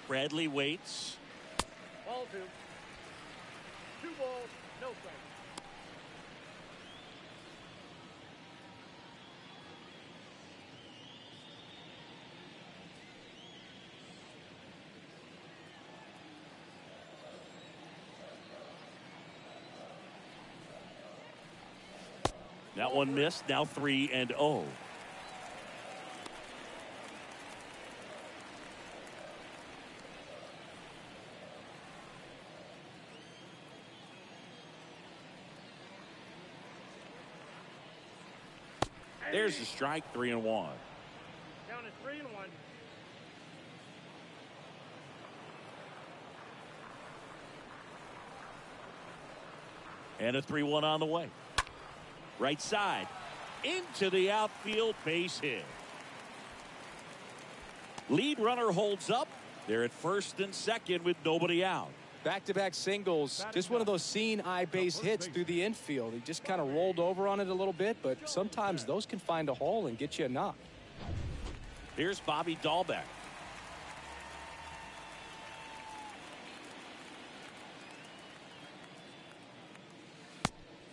Bradley waits. Ball 2. 2 balls, no strikes. That one missed. Now 3-0. There's the strike. 3-1. Down to 3-1. And a 3-1 on the way. Right side. Into the outfield, base hit. Lead runner holds up. They're at first and second with nobody out. Back-to-back singles, just one of those seeing eye base hits through the infield. He just kind of rolled over on it a little bit, but sometimes those can find a hole and get you a knock. Here's Bobby Dahlbeck.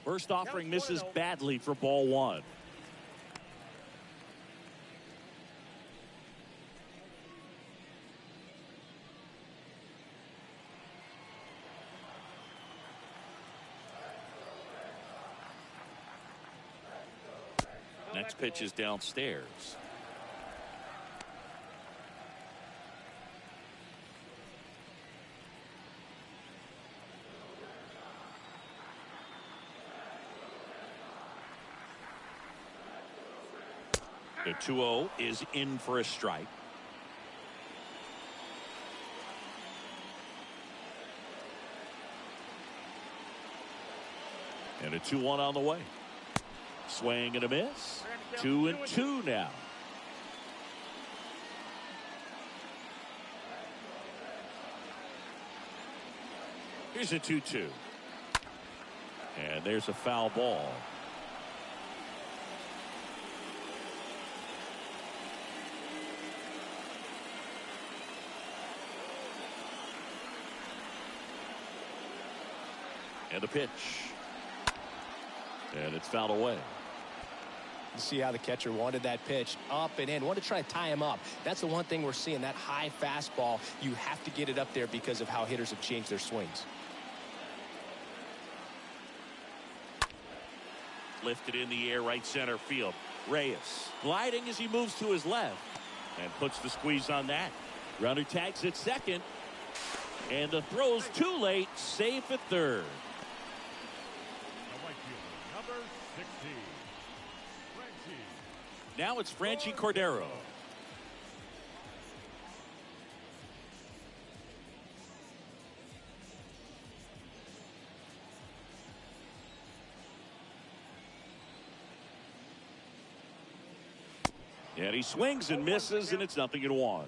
First offering misses badly for ball 1. Next pitch is downstairs. The 2-0 is in for a strike. And a 2-1 on the way. Swing and a miss. 2-2 now. Here's a 2-2. And there's a foul ball. And the pitch. And it's fouled away. You see how the catcher wanted that pitch up and in. Wanted to try to tie him up. That's the one thing we're seeing, that high fastball. You have to get it up there because of how hitters have changed their swings. Lifted in the air, right center field. Reyes gliding as he moves to his left and puts the squeeze on that. Runner tags at second. And the throw's too late. Safe at third. Number 16, Franchi. Now it's Franchi Cordero. And he swings and misses, and it's 0-1.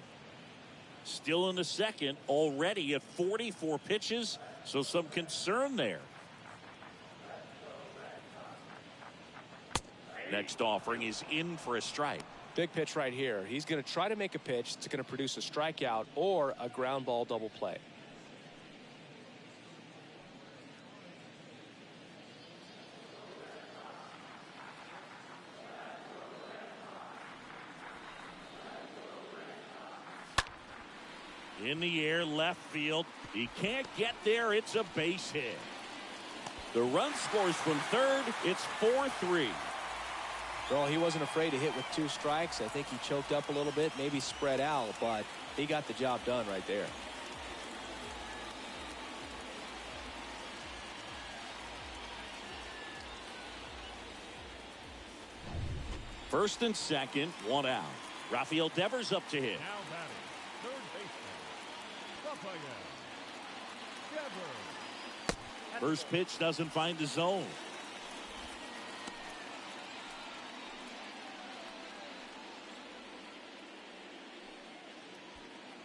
Still in the second, already at 44 pitches, so some concern there. Next offering is in for a strike. Big pitch right here. He's going to try to make a pitch that's going to produce a strikeout or a ground ball double play. In the air, left field. He can't get there. It's a base hit. The run scores from third. It's 4-3. Well, he wasn't afraid to hit with 2 strikes. I think he choked up a little bit, maybe spread out, but he got the job done right there. First and second, 1 out. Rafael Devers up to hit. Now batting, third baseman, Rafael Devers. First pitch doesn't find the zone.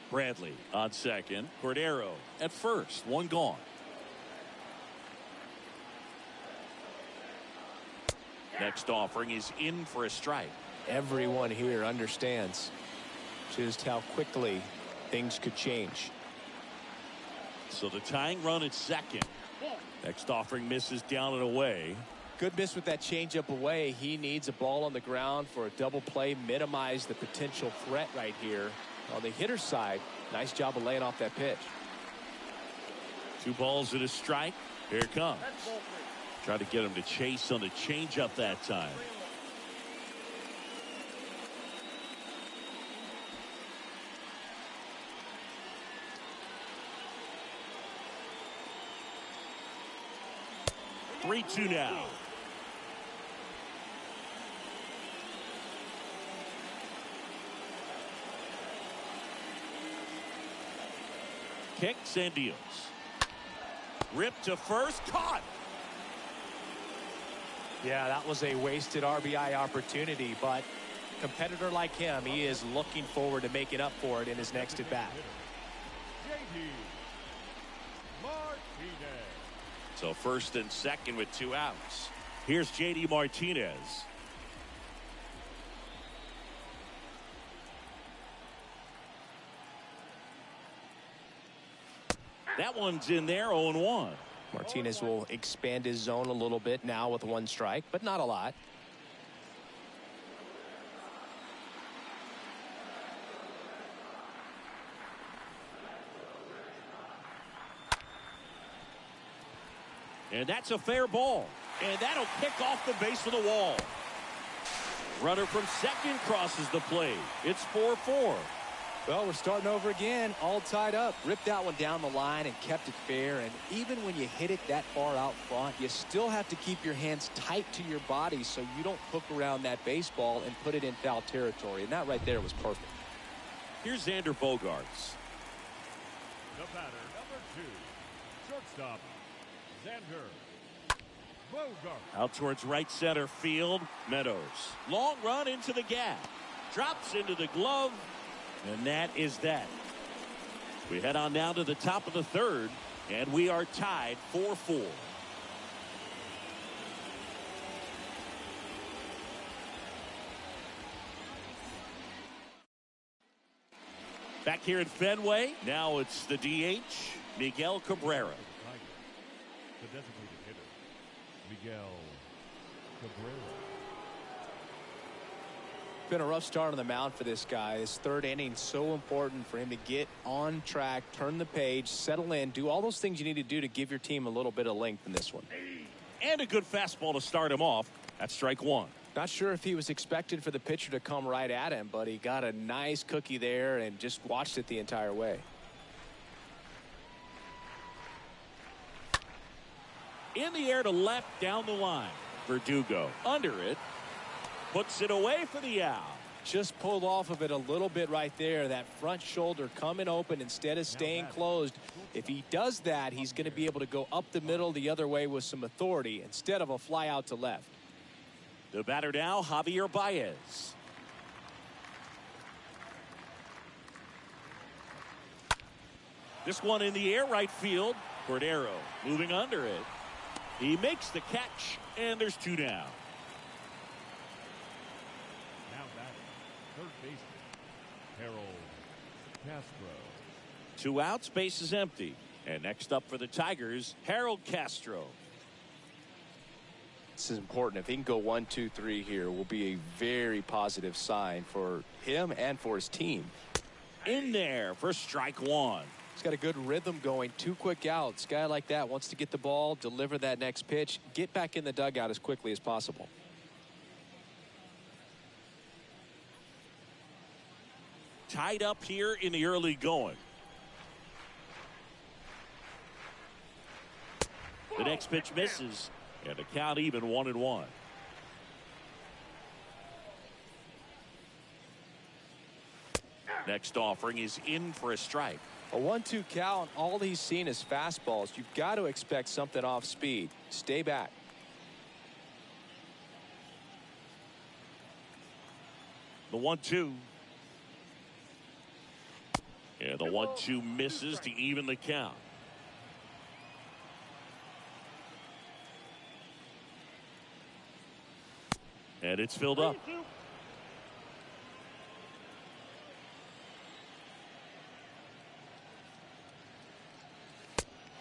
Bradley on second. Cordero at first. 1 gone. Next offering is in for a strike. Everyone here understands just how quickly things could change. So the tying run at second. Next offering misses down and away. Good miss with that changeup away. He needs a ball on the ground for a double play. Minimize the potential threat right here. On the hitter's side, nice job of laying off that pitch. 2 balls and a strike. Here it comes. Try to get him to chase on the changeup that time. Three, 2 now. Kicks and deals. Ripped to first, caught. Yeah, that was a wasted RBI opportunity, but a competitor like him, he is looking forward to making up for it in his next at-bat. J.D. Martinez. So first and second with 2 outs. Here's J.D. Martinez. That one's in there, 0-1. Martinez will expand his zone a little bit now with 1 strike, but not a lot. And that's a fair ball. And that'll kick off the base of the wall. Runner from second crosses the plate. It's 4-4. Well, we're starting over again, all tied up. Ripped that one down the line and kept it fair. And even when you hit it that far out front, you still have to keep your hands tight to your body so you don't hook around that baseball and put it in foul territory. And that right there was perfect. Here's Xander Bogaerts. The batter, number 2, shortstop, Xander Bogaerts. Out towards right center field. Meadows. Long run into the gap. Drops into the glove. And that is that. We head on down to the top of the third, and we are tied 4-4. Back here at Fenway, now it's the DH, Miguel Cabrera. The designated hitter, Miguel Cabrera. Been a rough start on the mound for this guy. His third inning, so important for him to get on track, turn the page, settle in, do all those things you need to do to give your team a little bit of length in this one. And a good fastball to start him off. That's strike one. Not sure if he was expected for the pitcher to come right at him, but he got a nice cookie there and just watched it the entire way. In the air to left down the line. Verdugo under it. Puts it away for the out. Just pulled off of it a little bit right there. That front shoulder coming open instead of staying closed. If he does that, he's going to be able to go up the middle the other way with some authority instead of a fly out to left. The batter now, Javier Baez. This one in the air, right field. Cordero moving under it. He makes the catch, and there's 2 down. Third baseman, Harold Castro. 2 outs, base is empty. And next up for the Tigers, Harold Castro. This is important. If he can go 1, 2, 3 here, will be a very positive sign for him and for his team. In there for strike one. He's got a good rhythm going. 2 quick outs. Guy like that wants to get the ball, deliver that next pitch, get back in the dugout as quickly as possible. Tied up here in the early going. The next pitch misses, and the count even 1-1. Next offering is in for a strike. A 1-2 count. All he's seen is fastballs. You've got to expect something off speed. Stay back. The 1-2. And the 1-2 misses to even the count. And it's filled up.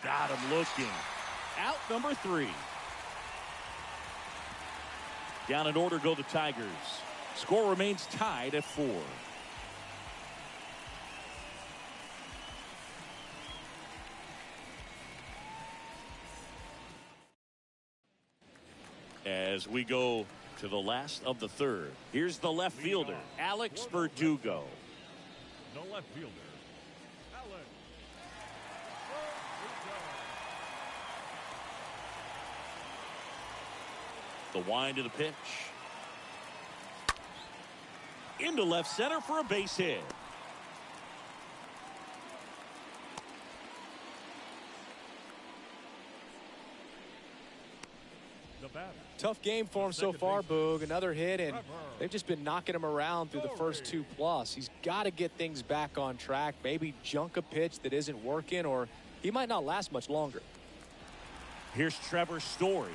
Got him looking. Out number 3. Down in order go the Tigers. Score remains tied at 4. As we go to the last of the third, here's the left fielder, Alex Verdugo. No left fielder, Alex Verdugo. The wind of the pitch. Into left center for a base hit. Tough game for him so far, Boog. Another hit, and they've just been knocking him around through the first 2+. He's got to get things back on track, maybe junk a pitch that isn't working, or he might not last much longer. Here's Trevor Story.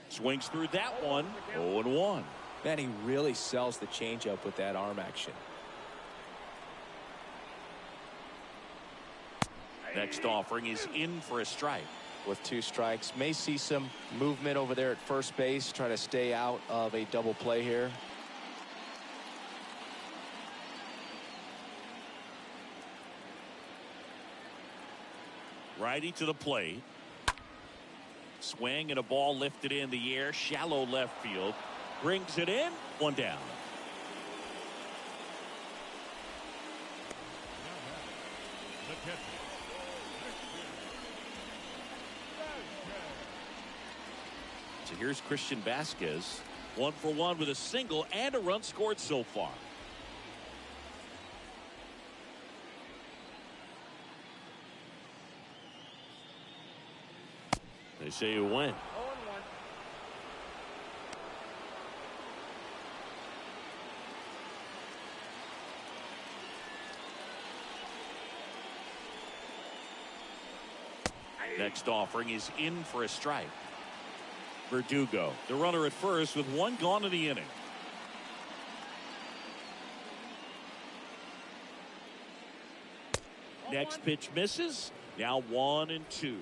Swings through that one. 0-1. Man, he really sells the changeup with that arm action. Next offering is in for a strike. With 2 strikes, may see some movement over there at first base, try to stay out of a double play here. Righty to the plate. Swing and a ball lifted in the air, shallow left field. Brings it in, 1 down. The catcher. So here's Christian Vasquez, 1 for 1 with a single and a run scored so far. They say you win. 0-1. Next offering is in for a strike. Verdugo, the runner at first with 1 gone in the inning. Next pitch misses. Now 1-2.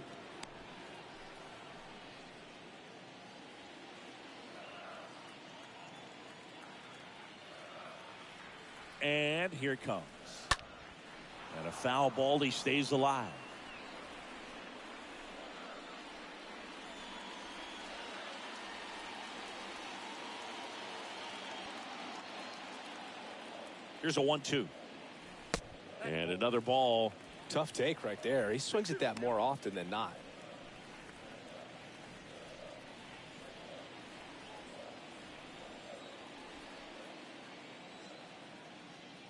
And here it comes. And a foul ball. He stays alive. Here's a 1-2. And another ball. Tough take right there. He swings at that more often than not.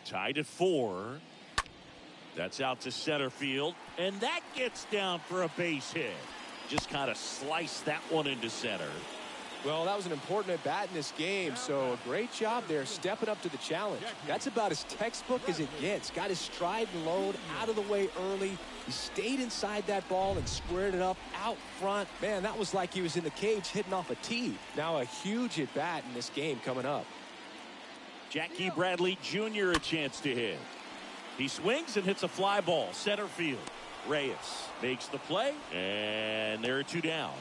Tied at 4. That's out to center field. And that gets down for a base hit. Just kind of sliced that one into center. Well, that was an important at bat in this game, so a great job there stepping up to the challenge. That's about as textbook as it gets. Got his stride and load out of the way early. He stayed inside that ball and squared it up out front. Man, that was like he was in the cage hitting off a tee. Now a huge at bat in this game coming up. Jackie Bradley Jr. a chance to hit. He swings and hits a fly ball center field. Reyes makes the play, and there are 2 down.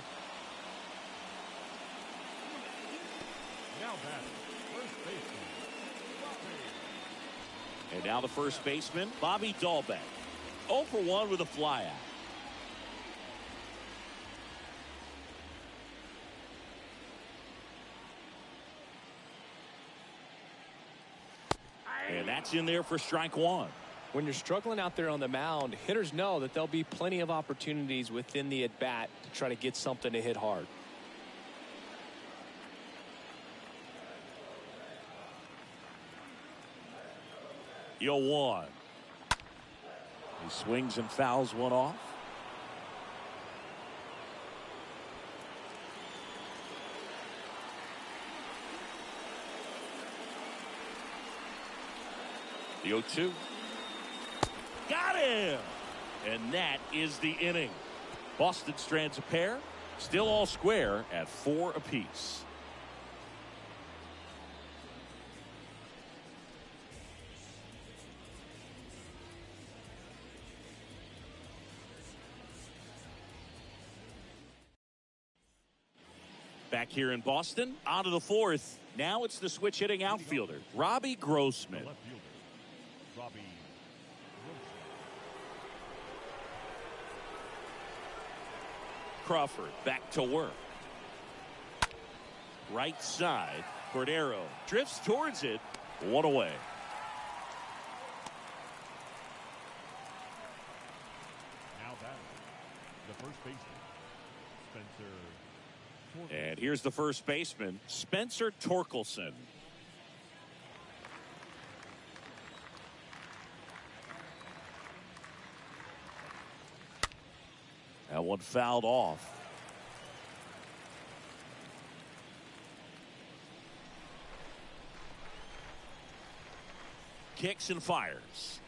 Now batting, first baseman, Bobby. And now the first baseman, Bobby Dahlbeck. 0 for 1 with a flyout. And that's in there for strike 1. When you're struggling out there on the mound, hitters know that there'll be plenty of opportunities within the at-bat to try to get something to hit hard. The 0-1. He swings and fouls one off. The 0-2. Got him! And that is the inning. Boston strands a pair. Still all square at 4 apiece. Back here in Boston, on to the 4th. Now it's the switch hitting outfielder, Robbie Grossman. Left fielder, Robbie Crawford back to work. Right side, Cordero drifts towards it. 1 away. Now batting, the first baseman, Spencer. And here's the first baseman, Spencer Torkelson. That one fouled off. Kicks and fires.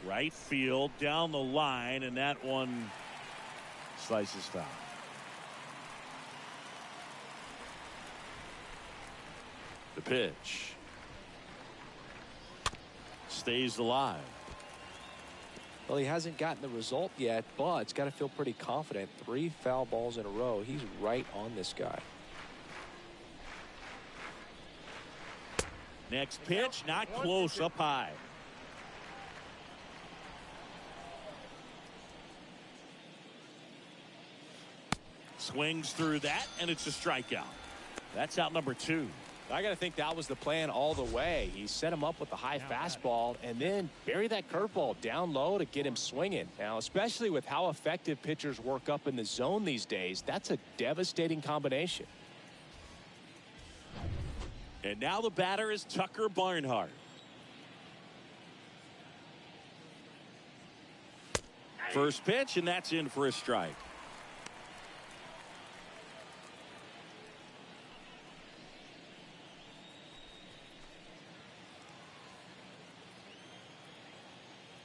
Right field down the line, and that one slices foul. pitch. Stays alive. Well, he hasn't gotten the result yet, but it's got to feel pretty confident. 3 foul balls in a row. He's right on this guy. Next pitch, not close, up high. Swings through that, and it's a strikeout. That's out number 2. I got to think that was the plan all the way. He set him up with the high fastball and then bury that curveball down low to get him swinging. Now, especially with how effective pitchers work up in the zone these days, that's a devastating combination. And now the batter is Tucker Barnhart. First pitch, and that's in for a strike.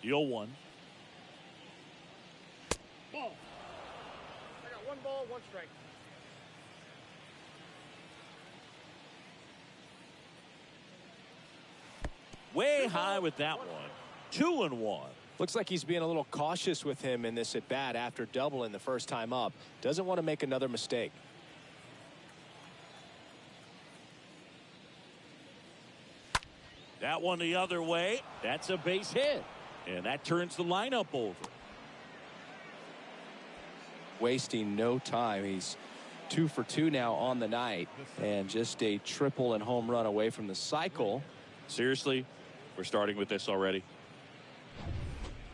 The 0-1. Ball. I got 1 ball, 1 strike. Way high with that one. 2-1. Looks like he's being a little cautious with him in this at bat after doubling the first time up. Doesn't want to make another mistake. That one the other way. That's a base hit. And that turns the lineup over. Wasting no time. He's 2 for 2 now on the night, and just a triple and home run away from the cycle. Seriously, we're starting with this already.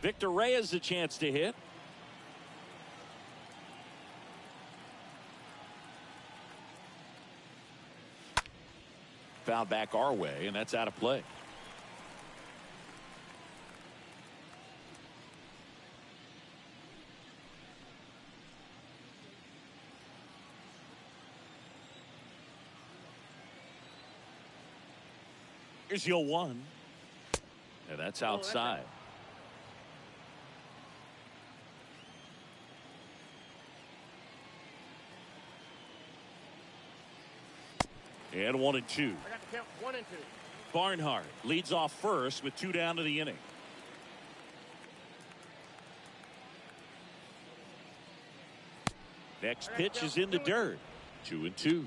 Victor Reyes a chance to hit. Foul back our way, and that's out of play. Here's the 0-1. And that's outside. And 1-2. I got to count 1 and 2. Barnhart leads off first with 2 down to the inning. Next pitch is in the dirt. 2-2.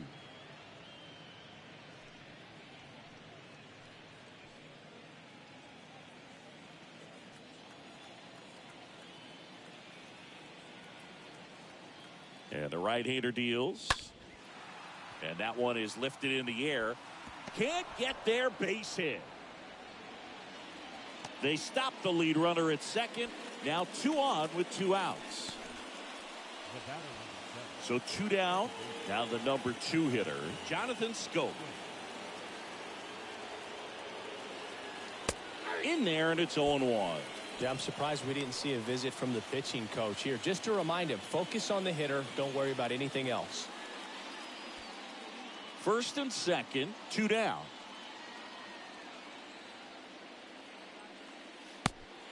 And the right-hander deals. And that one is lifted in the air. Can't get there, base hit. They stop the lead runner at second. Now 2 on with 2 outs. So 2 down. Now the number 2 hitter, Jonathan Scope. In there, and it's 0-1. Yeah, I'm surprised we didn't see a visit from the pitching coach here. Just to remind him, focus on the hitter. Don't worry about anything else. First and second, 2 down.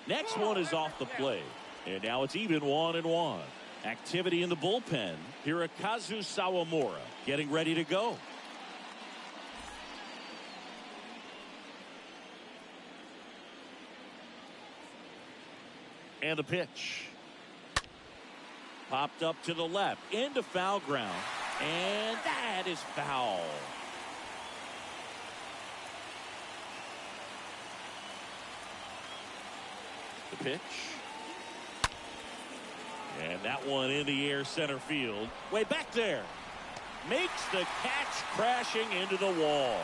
Next one is off the plate. And now it's even 1-1. Activity in the bullpen. Hirokazu Sawamura getting ready to go. And the pitch. Popped up to the left. Into foul ground. And that is foul. The pitch. And that one in the air center field. Way back there. Makes the catch, crashing into the wall.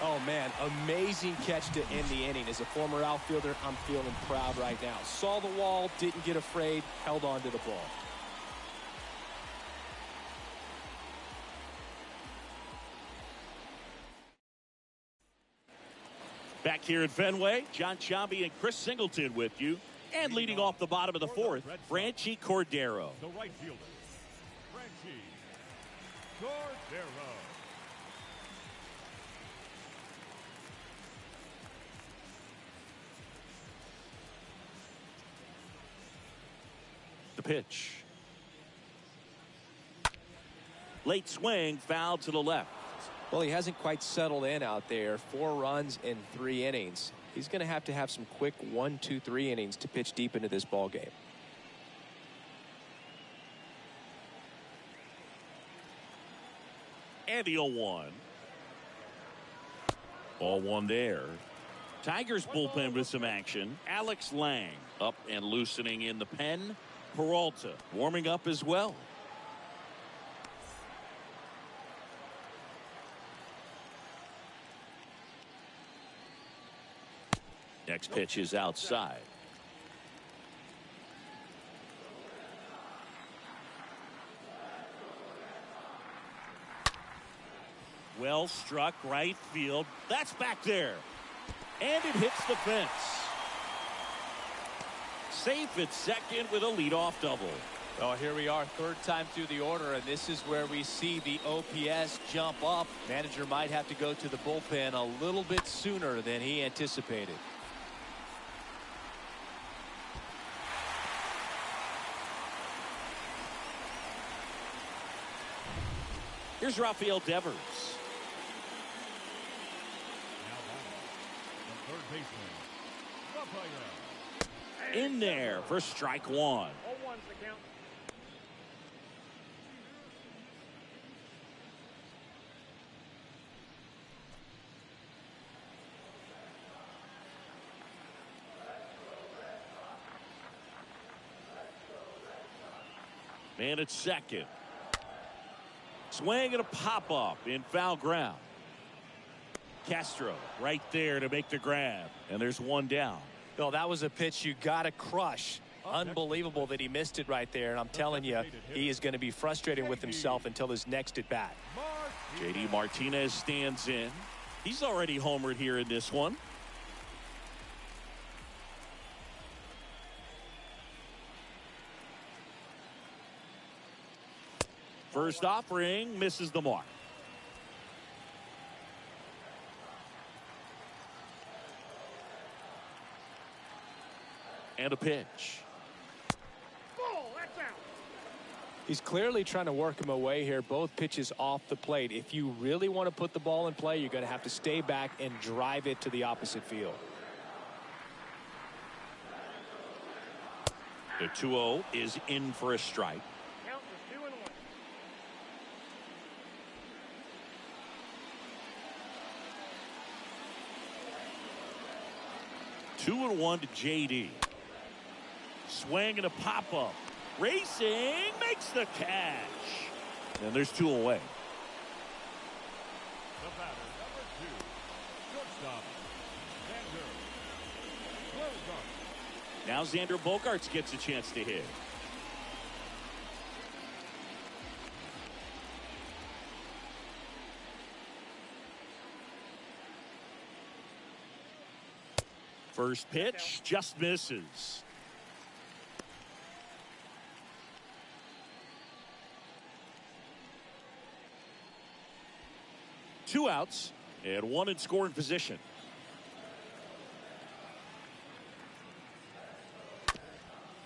Oh, man, amazing catch to end the inning. As a former outfielder, I'm feeling proud right now. Saw the wall, didn't get afraid, held on to the ball. Back here at Fenway, John Chambi and Chris Singleton with you. And leading off the bottom of the 4th, Franchi Cordero. The right fielder, Franchi Cordero. The pitch. Late swing, foul to the left. Well, he hasn't quite settled in out there. 4 runs in 3 innings. He's going to have some quick 1, 2, 3 innings to pitch deep into this ball game. And the 0-1. Ball 1 there. Tigers bullpen with some action. Alex Lang up and loosening in the pen. Peralta warming up as well. Next pitch is outside. Well struck right field. That's back there. And it hits the fence. Safe at second with a leadoff double. Oh, here we are, 3rd time through the order, and this is where we see the OPS jump up. Manager might have to go to the bullpen a little bit sooner than he anticipated. Here's Rafael Devers. The third baseman, Rafael. In there for strike 1. 0-1's the count. Man at second. Swing and a pop-up in foul ground. Castro right there to make the grab. And there's 1 down. Well, that was a pitch you got to crush. Unbelievable that he missed it right there. And I'm telling you, he is going to be frustrated with himself until his next at bat. J.D. Martinez stands in. He's already homered here in this one. First offering misses the mark. And a pitch. Ball, that's out. He's clearly trying to work him away here. Both pitches off the plate. If you really want to put the ball in play, you're going to have to stay back and drive it to the opposite field. The 2-0 is in for a strike. Count is 2-1. 2-1 to J.D. Swing and a pop-up. Racing makes the catch. And there's 2 away. The batter, number 2, shortstop, Xander Bogaerts. Now Xander Bogaerts gets a chance to hit. First pitch just misses. Two outs and 1 in scoring position.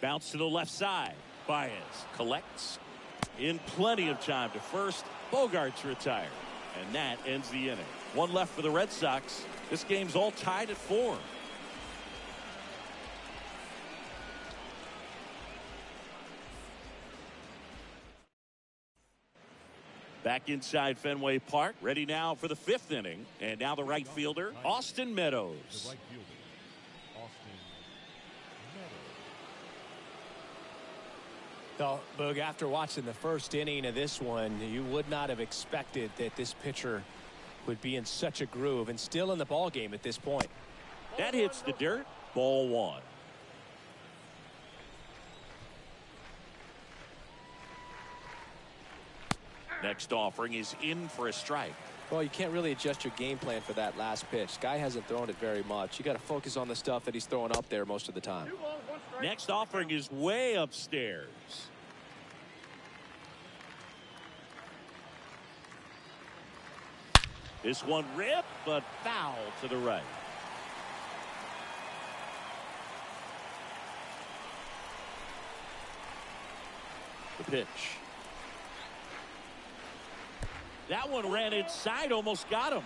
Bounce to the left side. Baez collects in plenty of time to first. Bogaerts retired. And that ends the inning. 1 left for the Red Sox. This game's all tied at 4. Back inside Fenway Park, ready now for the 5th inning. And now the right fielder, Austin Meadows. The right fielder, Austin Meadows. Well, Boog, after watching the first inning of this one, you would not have expected that this pitcher would be in such a groove and still in the ball game at this point. That hits the dirt. Ball 1. Next offering is in for a strike. Well, you can't really adjust your game plan for that last pitch. Guy hasn't thrown it very much. You got to focus on the stuff that he's throwing up there most of the time. 2 balls, 1 strike. Next offering is way upstairs. This one ripped, but foul to the right. The pitch. That one ran inside, almost got him.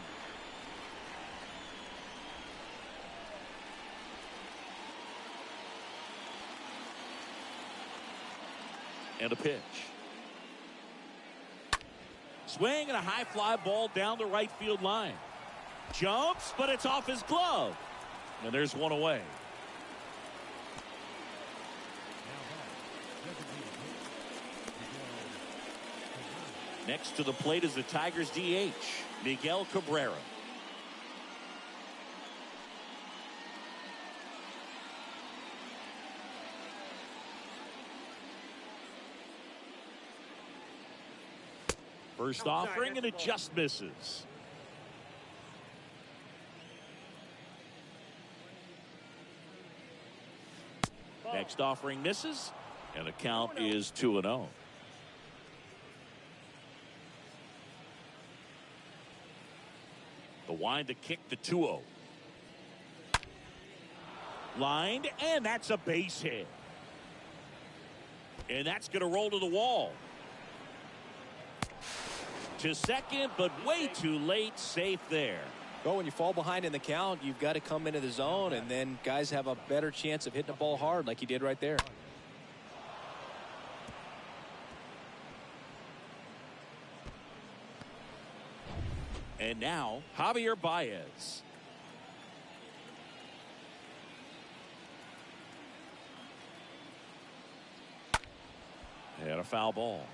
And a pitch. Swing and a high fly ball down the right field line. Jumps, but it's off his glove. And there's one away. Next to the plate is the Tigers DH, Miguel Cabrera. First offering, and it just misses. Next offering misses, and the count is 2-0. The wind to kick the 2-0. Lined, and that's a base hit. And that's going to roll to the wall. To second, but way too late. Safe there. Well, when you fall behind in the count, you've got to come into the zone, and then guys have a better chance of hitting the ball hard like he did right there. And now, Javier Baez. And a foul ball.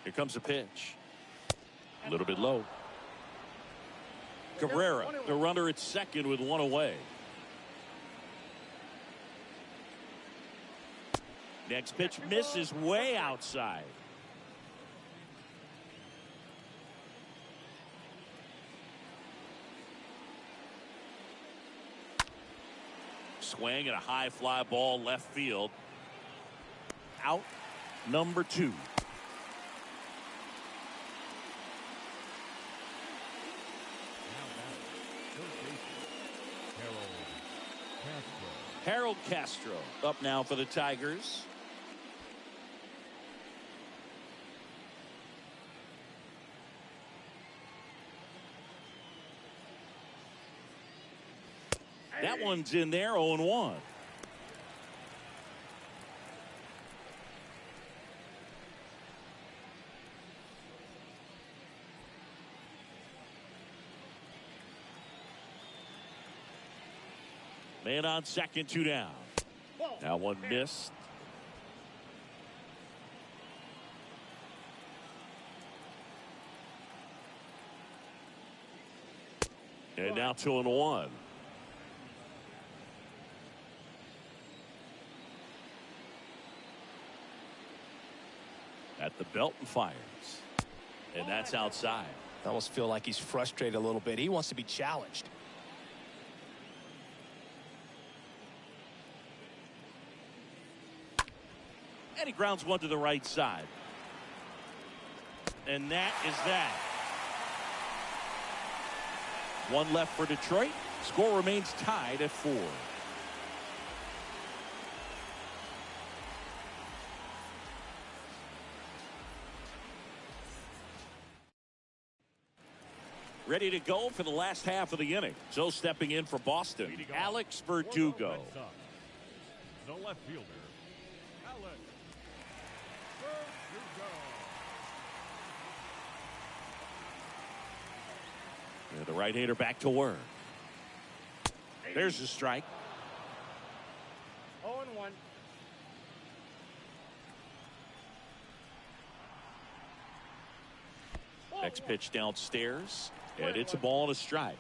Here comes a pitch. A little bit low. Cabrera, the runner at second with one away. Next pitch misses way outside. Swing and a high fly ball left field. Out number 2. Harold Castro up now for the Tigers. That one's in there, 0-1. Man on second, 2 down. That one missed. And now 2-1. At the belt and fires. And that's outside. I almost feel like he's frustrated a little bit. He wants to be challenged. And he grounds one to the right side. And that is that. One left for Detroit. Score remains tied at 4. Ready to go for the last half of the inning. So stepping in for Boston, Alex Verdugo. The left fielder, Alex Verdugo. And the right-hander back to work. There's the strike. 0-1. Next pitch downstairs. And it's a ball and a strike.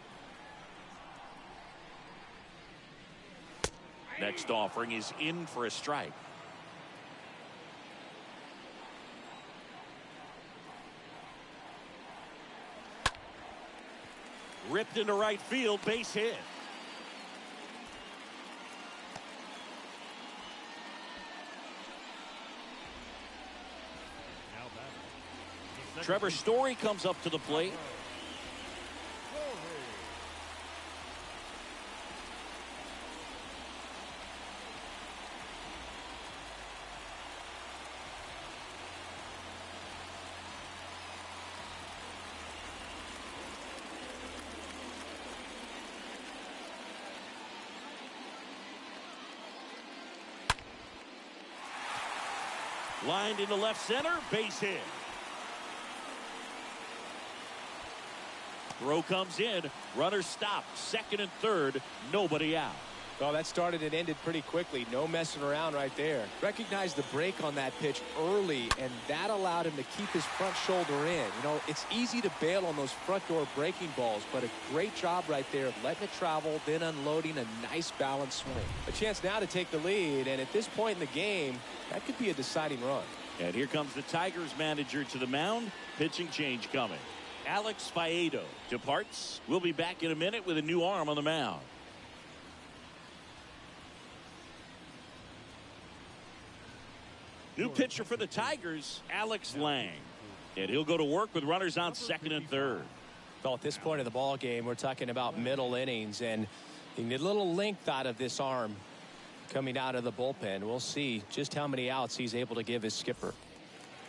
Next offering is in for a strike. Ripped into right field, base hit. Trevor Story comes up to the plate. Lined into left center, base hit. Throw comes in, runner stopped, second and third, nobody out. Well, that started and ended pretty quickly. No messing around right there. Recognized the break on that pitch early, and that allowed him to keep his front shoulder in. You know, it's easy to bail on those front door breaking balls, but a great job right there of letting it travel, then unloading a nice balanced swing. A chance now to take the lead, and at this point in the game, that could be a deciding run. And here comes the Tigers manager to the mound. Pitching change coming. Alex Faedo departs. We'll be back in a minute with a new arm on the mound. New pitcher for the Tigers, Alex Lang. And he'll go to work with runners on second and third. Well, at this point in the ball game, we're talking about middle innings, and you need a little length out of this arm coming out of the bullpen. We'll see just how many outs he's able to give his skipper.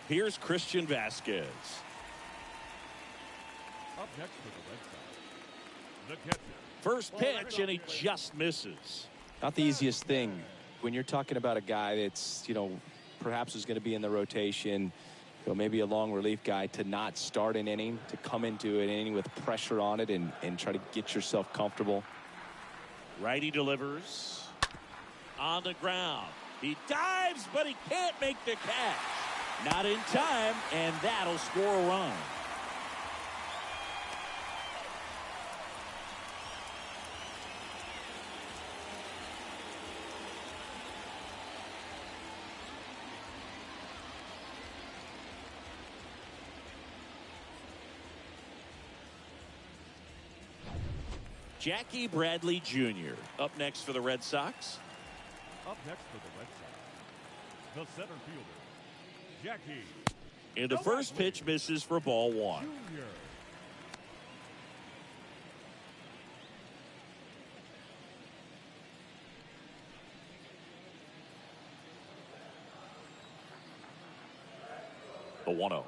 Here's Christian Vasquez. Up next for the Red Sox, the catcher. First pitch, and he just misses. Not the easiest thing when you're talking about a guy that's, perhaps is going to be in the rotation, maybe a long relief guy, to not start an inning, to come into an inning with pressure on it and try to get yourself comfortable. Righty delivers on the ground. He dives, but he can't make the catch. Not in time, and that'll score a run. Jackie Bradley Jr. up next for the Red Sox. Up next for the Red Sox, the center fielder, Jackie. And the first pitch misses for ball one. Jr. The 1-0.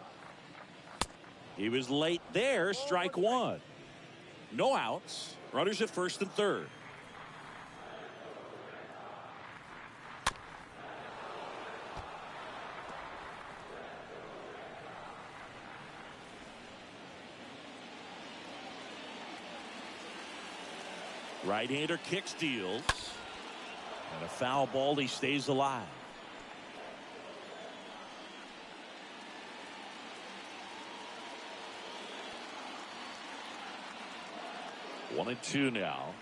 He was late there, strike one. No outs. Runners at first and third. Right-hander kick steals. And a foul ball. He stays alive. One and two now.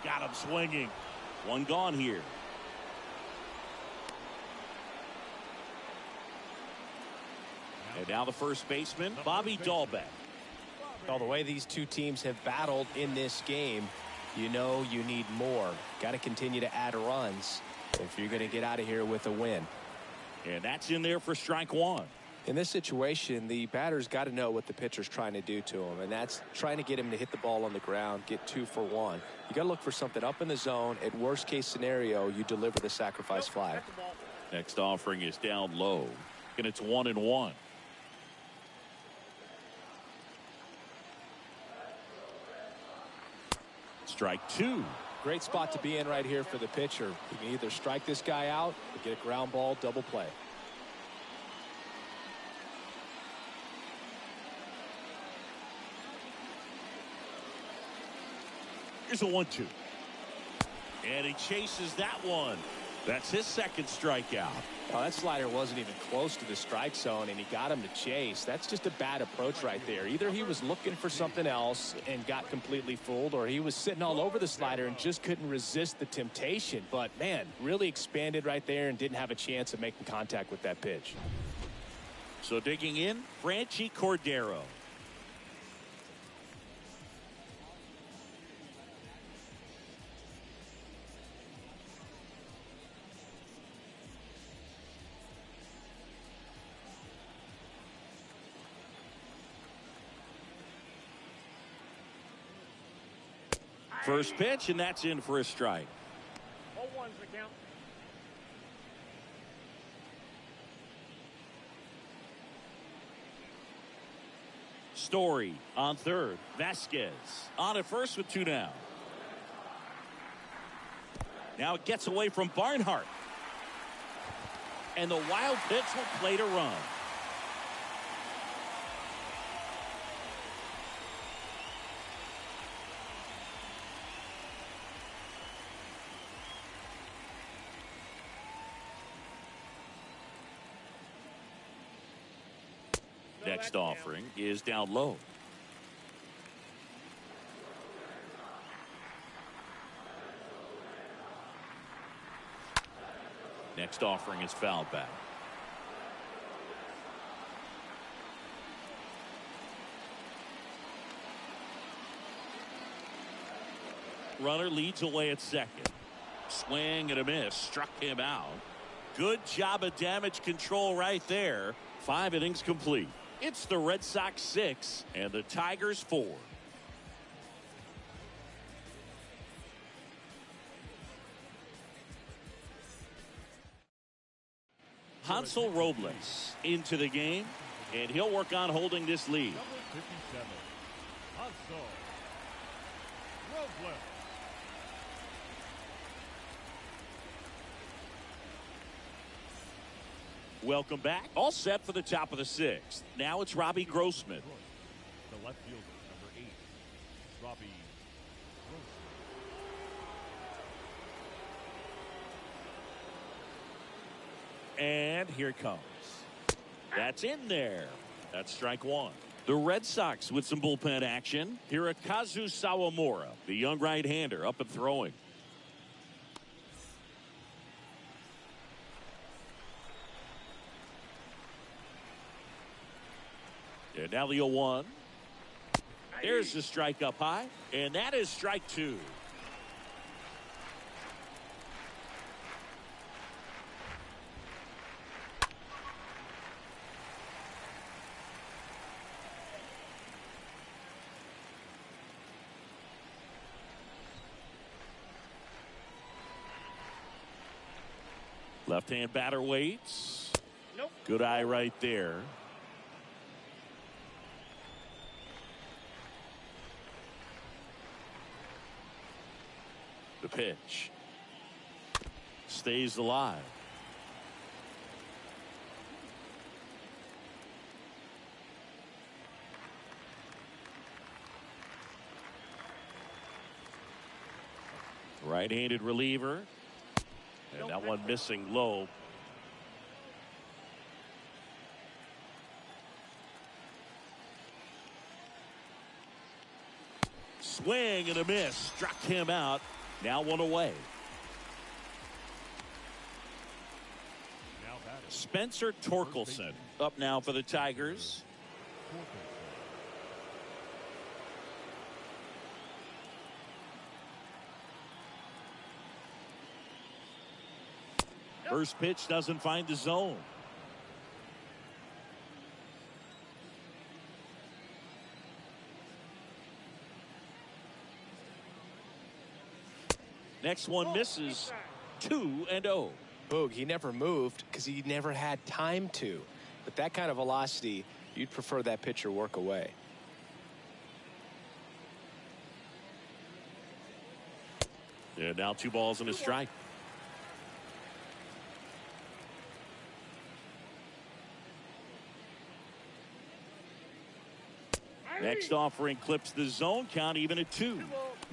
Got him swinging. One gone here. And now the first baseman, Bobby Dahlbeck. Well, the way these two teams have battled in this game, you need more. Got to continue to add runs if you're going to get out of here with a win. And that's in there for strike one. In this situation, the batter's got to know what the pitcher's trying to do to him, and that's trying to get him to hit the ball on the ground, get 2 for 1. You got to look for something up in the zone. At worst case scenario, you deliver the sacrifice fly. Next offering is down low, and it's 1-1. Strike two. Great spot to be in right here for the pitcher. You can either strike this guy out or get a ground ball double play. Here's a 1-2. And he chases that one. That's his second strikeout. Oh, that slider wasn't even close to the strike zone, and he got him to chase. That's just a bad approach right there. Either he was looking for something else and got completely fooled, or he was sitting all over the slider and just couldn't resist the temptation. But, man, really expanded right there and didn't have a chance of making contact with that pitch. So digging in, Franchi Cordero. First pitch, and that's in for a strike. 0-1's the count. Story on third. Vasquez on at first with 2 down. Now it gets away from Barnhart. And the wild pitch will play to run. Next offering is down low. Next offering is fouled back. Runner leads away at second. Swing and a miss. Struck him out. Good job of damage control right there. 5 innings complete. It's the Red Sox 6 and the Tigers 4. Hansel Robles into the game, and he'll work on holding this lead. Number 57, Hansel Robles. Welcome back. All set for the top of the 6th. Now it's Robbie Grossman. The left fielder, number 8, Robbie Grossman. And here it comes. That's in there. That's strike 1. The Red Sox with some bullpen action. Hirokazu Sawamura, the young right-hander, up and throwing. And now the 0-1. There's the strike up high, and that is strike 2. Left-hand batter waits. Nope. Good eye right there. The pitch. Stays alive. Right-handed reliever. And that one missing low. Swing and a miss. Struck him out. Now 1 away. Now batting. Spencer Torkelson up now for the Tigers. First pitch doesn't find the zone. Next one misses. 2-0. Boog, he never moved because he never had time to. With that kind of velocity, you'd prefer that pitcher work away. And now 2 balls and a strike. Next offering clips the zone count even at 2.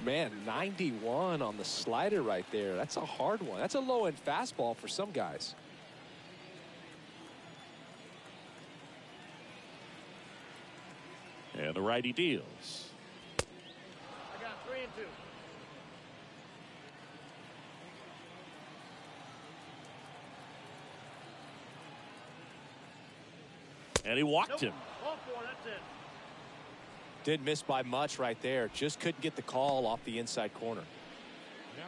Man, 91 on the slider right there. That's a hard one. That's a low-end fastball for some guys. And the righty deals. I got 3 and 2. And he walked him. Ball 4, that's it. Didn't miss by much right there. Just couldn't get the call off the inside corner. Now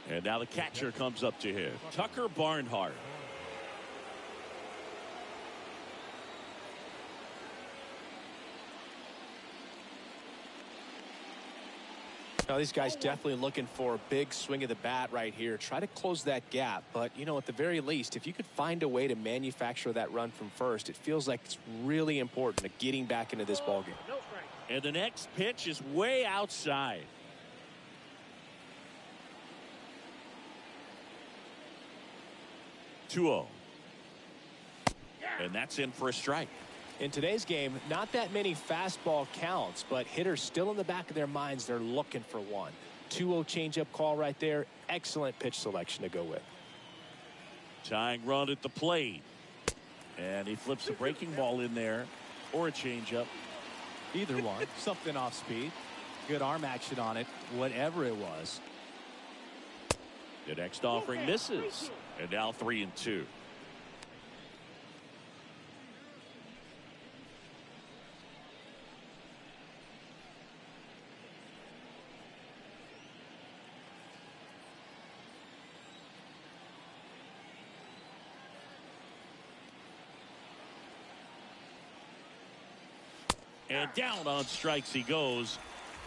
batting. And now the catcher comes up to him. Tucker Barnhart. Now, these guys definitely looking for a big swing of the bat right here. Try to close that gap. But, you know, at the very least, if you could find a way to manufacture that run from first, it feels like it's really important to getting back into this ballgame. No strike. And the next pitch is way outside. Two-0. And that's in for a strike. In today's game, not that many fastball counts, but hitters still in the back of their minds, they're looking for one. 2-0 changeup call right there. Excellent pitch selection to go with. Tying run at the plate. And he flips a breaking ball in there, or a changeup. Either one. Something off speed. Good arm action on it, whatever it was. The next offering misses. And now 3-2. And down on strikes he goes.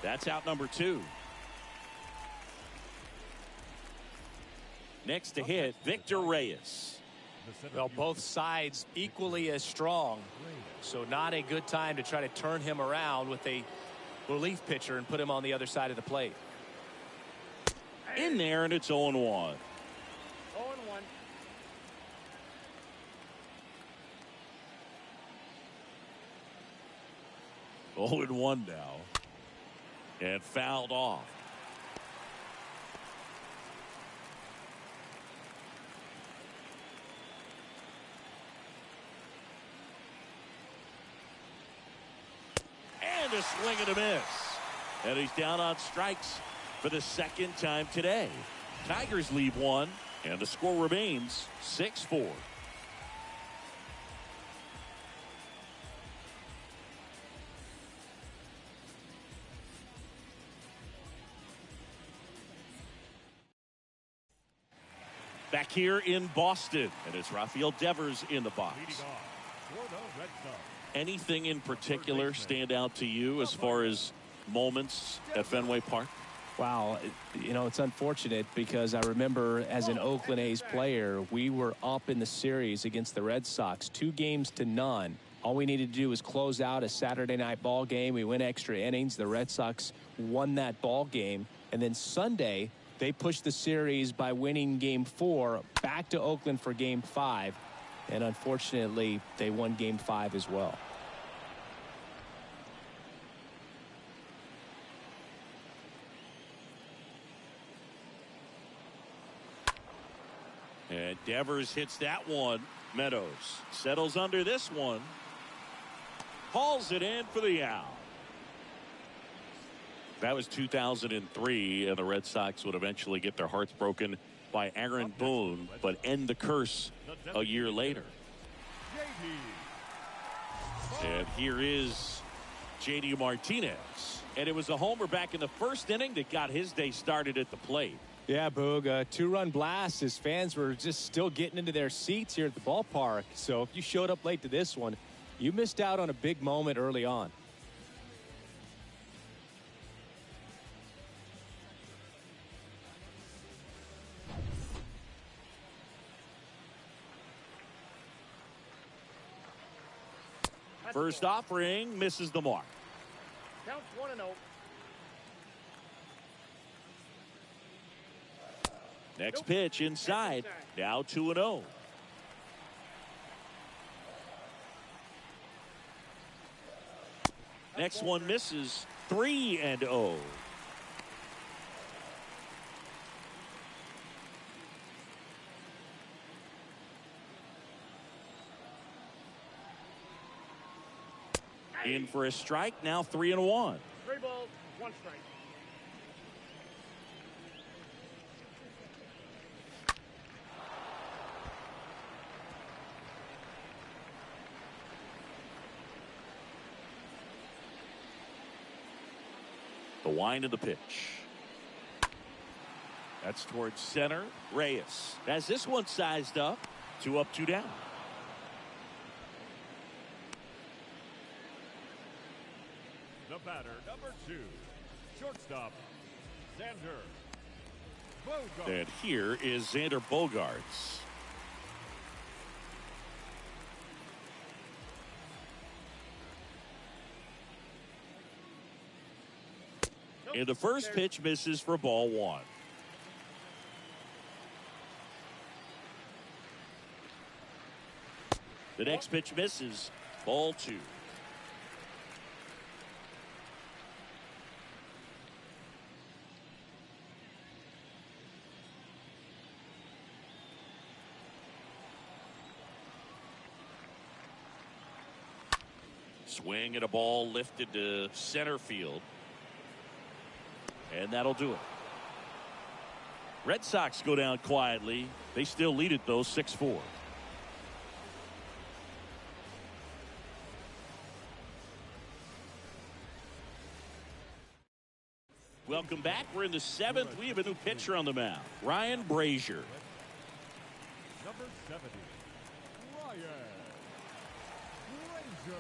That's out number 2. Next to hit, Victor Reyes. Well, both sides equally as strong. So not a good time to try to turn him around with a relief pitcher and put him on the other side of the plate. In there, and it's 0-1. 0-1. 0-1 now. And fouled off. And a swing and a miss. And he's down on strikes for the second time today. Tigers leave 1, and the score remains 6-4. Back here in Boston, and it's Rafael Devers in the box. Leading off for the Red Sox. Anything in particular stand out to you as far as moments at Fenway Park? Wow, you know, it's unfortunate because I remember as an Oakland A's player, we were up in the series against the Red Sox, 2-0. All we needed to do was close out a Saturday night ball game. We went extra innings. The Red Sox won that ball game. And then Sunday, they pushed the series by winning Game 4 back to Oakland for Game 5. And unfortunately, they won Game 5 as well. And Devers hits that one. Meadows settles under this one. Hauls it in for the out. That was 2003, and the Red Sox would eventually get their hearts broken by Aaron Boone, but end the curse a year later. And here is J.D. Martinez. And it was a homer back in the first inning that got his day started at the plate. Yeah, Boog, a 2-run blast. His fans were just still getting into their seats here at the ballpark. So if you showed up late to this one, you missed out on a big moment early on. First offering misses the mark. Counts 1-0. Next pitch inside. Now 2-0. Next one misses. 3-0. In for a strike. Now 3-1. 3 balls, 1 strike. The wind of the pitch. That's towards center. Reyes has this one sized up. 2 up, 2 down. The batter, number 2, shortstop, Xander Bogaerts. And here is Xander Bogaerts. And the first pitch misses for ball one. The next pitch misses, ball two. Swing and a ball lifted to center field. And that'll do it. Red Sox go down quietly. They still lead it, though, 6-4. Welcome back. We're in the seventh. We have a new pitcher on the mound, Ryan Brazier. Number 70, Ryan Brazier.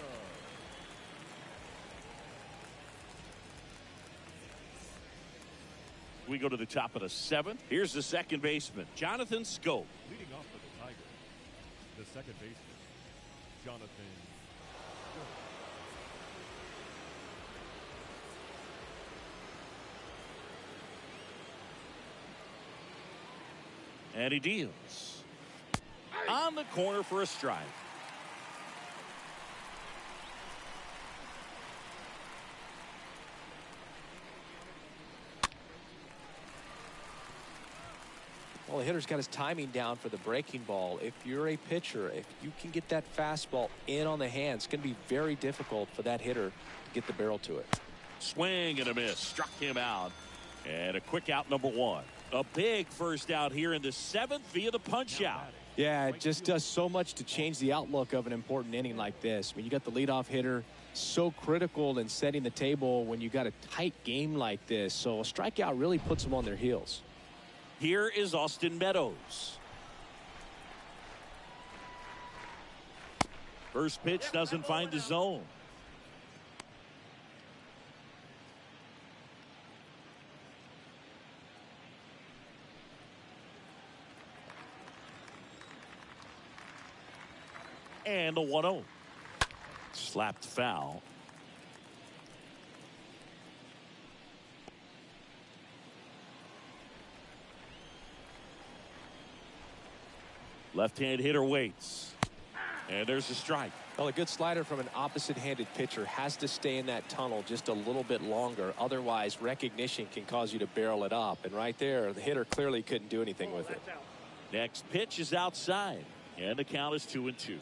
We go to the top of the seventh. Here's the second baseman, Jonathan Scope. Leading off for the Tigers, the second baseman, Jonathan Scope. And he deals on the corner for a strike. Well, the hitter's got his timing down for the breaking ball. If you're a pitcher, if you can get that fastball in on the hands, it's going to be very difficult for that hitter to get the barrel to it. Swing and a miss. Struck him out. And a quick out, number one. A big first out here in the seventh via the punch out. Yeah, it just does so much to change the outlook of an important inning like this. When you got the leadoff hitter, so critical in setting the table when you got a tight game like this. So a strikeout really puts them on their heels. Here is Austin Meadows. First pitch doesn't find the zone. And a 1-0. Slapped foul. Left-hand hitter waits. And there's a strike. Well, a good slider from an opposite-handed pitcher has to stay in that tunnel just a little bit longer. Otherwise, recognition can cause you to barrel it up. And right there, the hitter clearly couldn't do anything with it. Next pitch is outside. And the count is 2-2.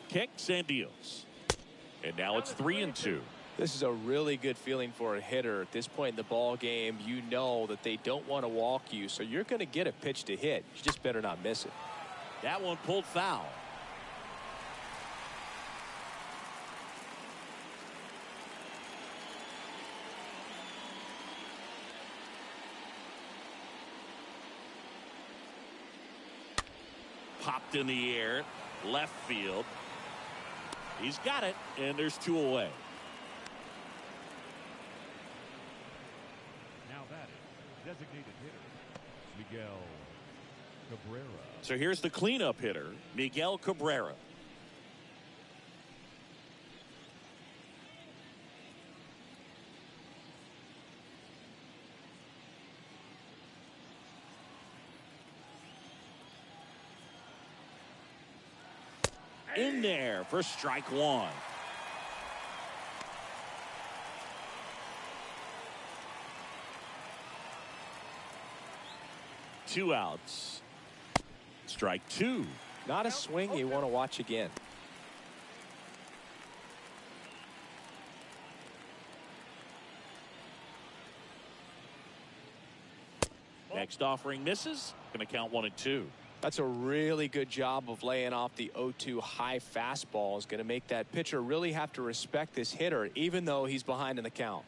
Kicks and deals. And now it's 3-2. This is a really good feeling for a hitter. At this point in the ball game, you know that they don't want to walk you, so you're going to get a pitch to hit. You just better not miss it. That one pulled foul. Popped in the air, left field. He's got it, and there's two away. Now batting, designated hitter, Miguel Cabrera. So here's the cleanup hitter, Miguel Cabrera. In there for strike one. Two outs. Strike two. Not a swing you want to watch again. Next offering misses. Going to count 1-2. That's a really good job of laying off the 0-2 high fastball. Is going to make that pitcher really have to respect this hitter, even though he's behind in the count.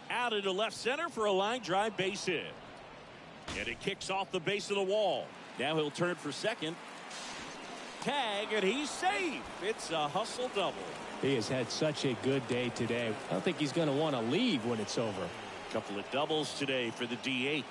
Out into left center for a line drive base hit. And it kicks off the base of the wall. Now he'll turn for second. Tag, and he's safe. It's a hustle double. He has had such a good day today. I don't think he's going to want to leave when it's over. Couple of doubles today for the DH.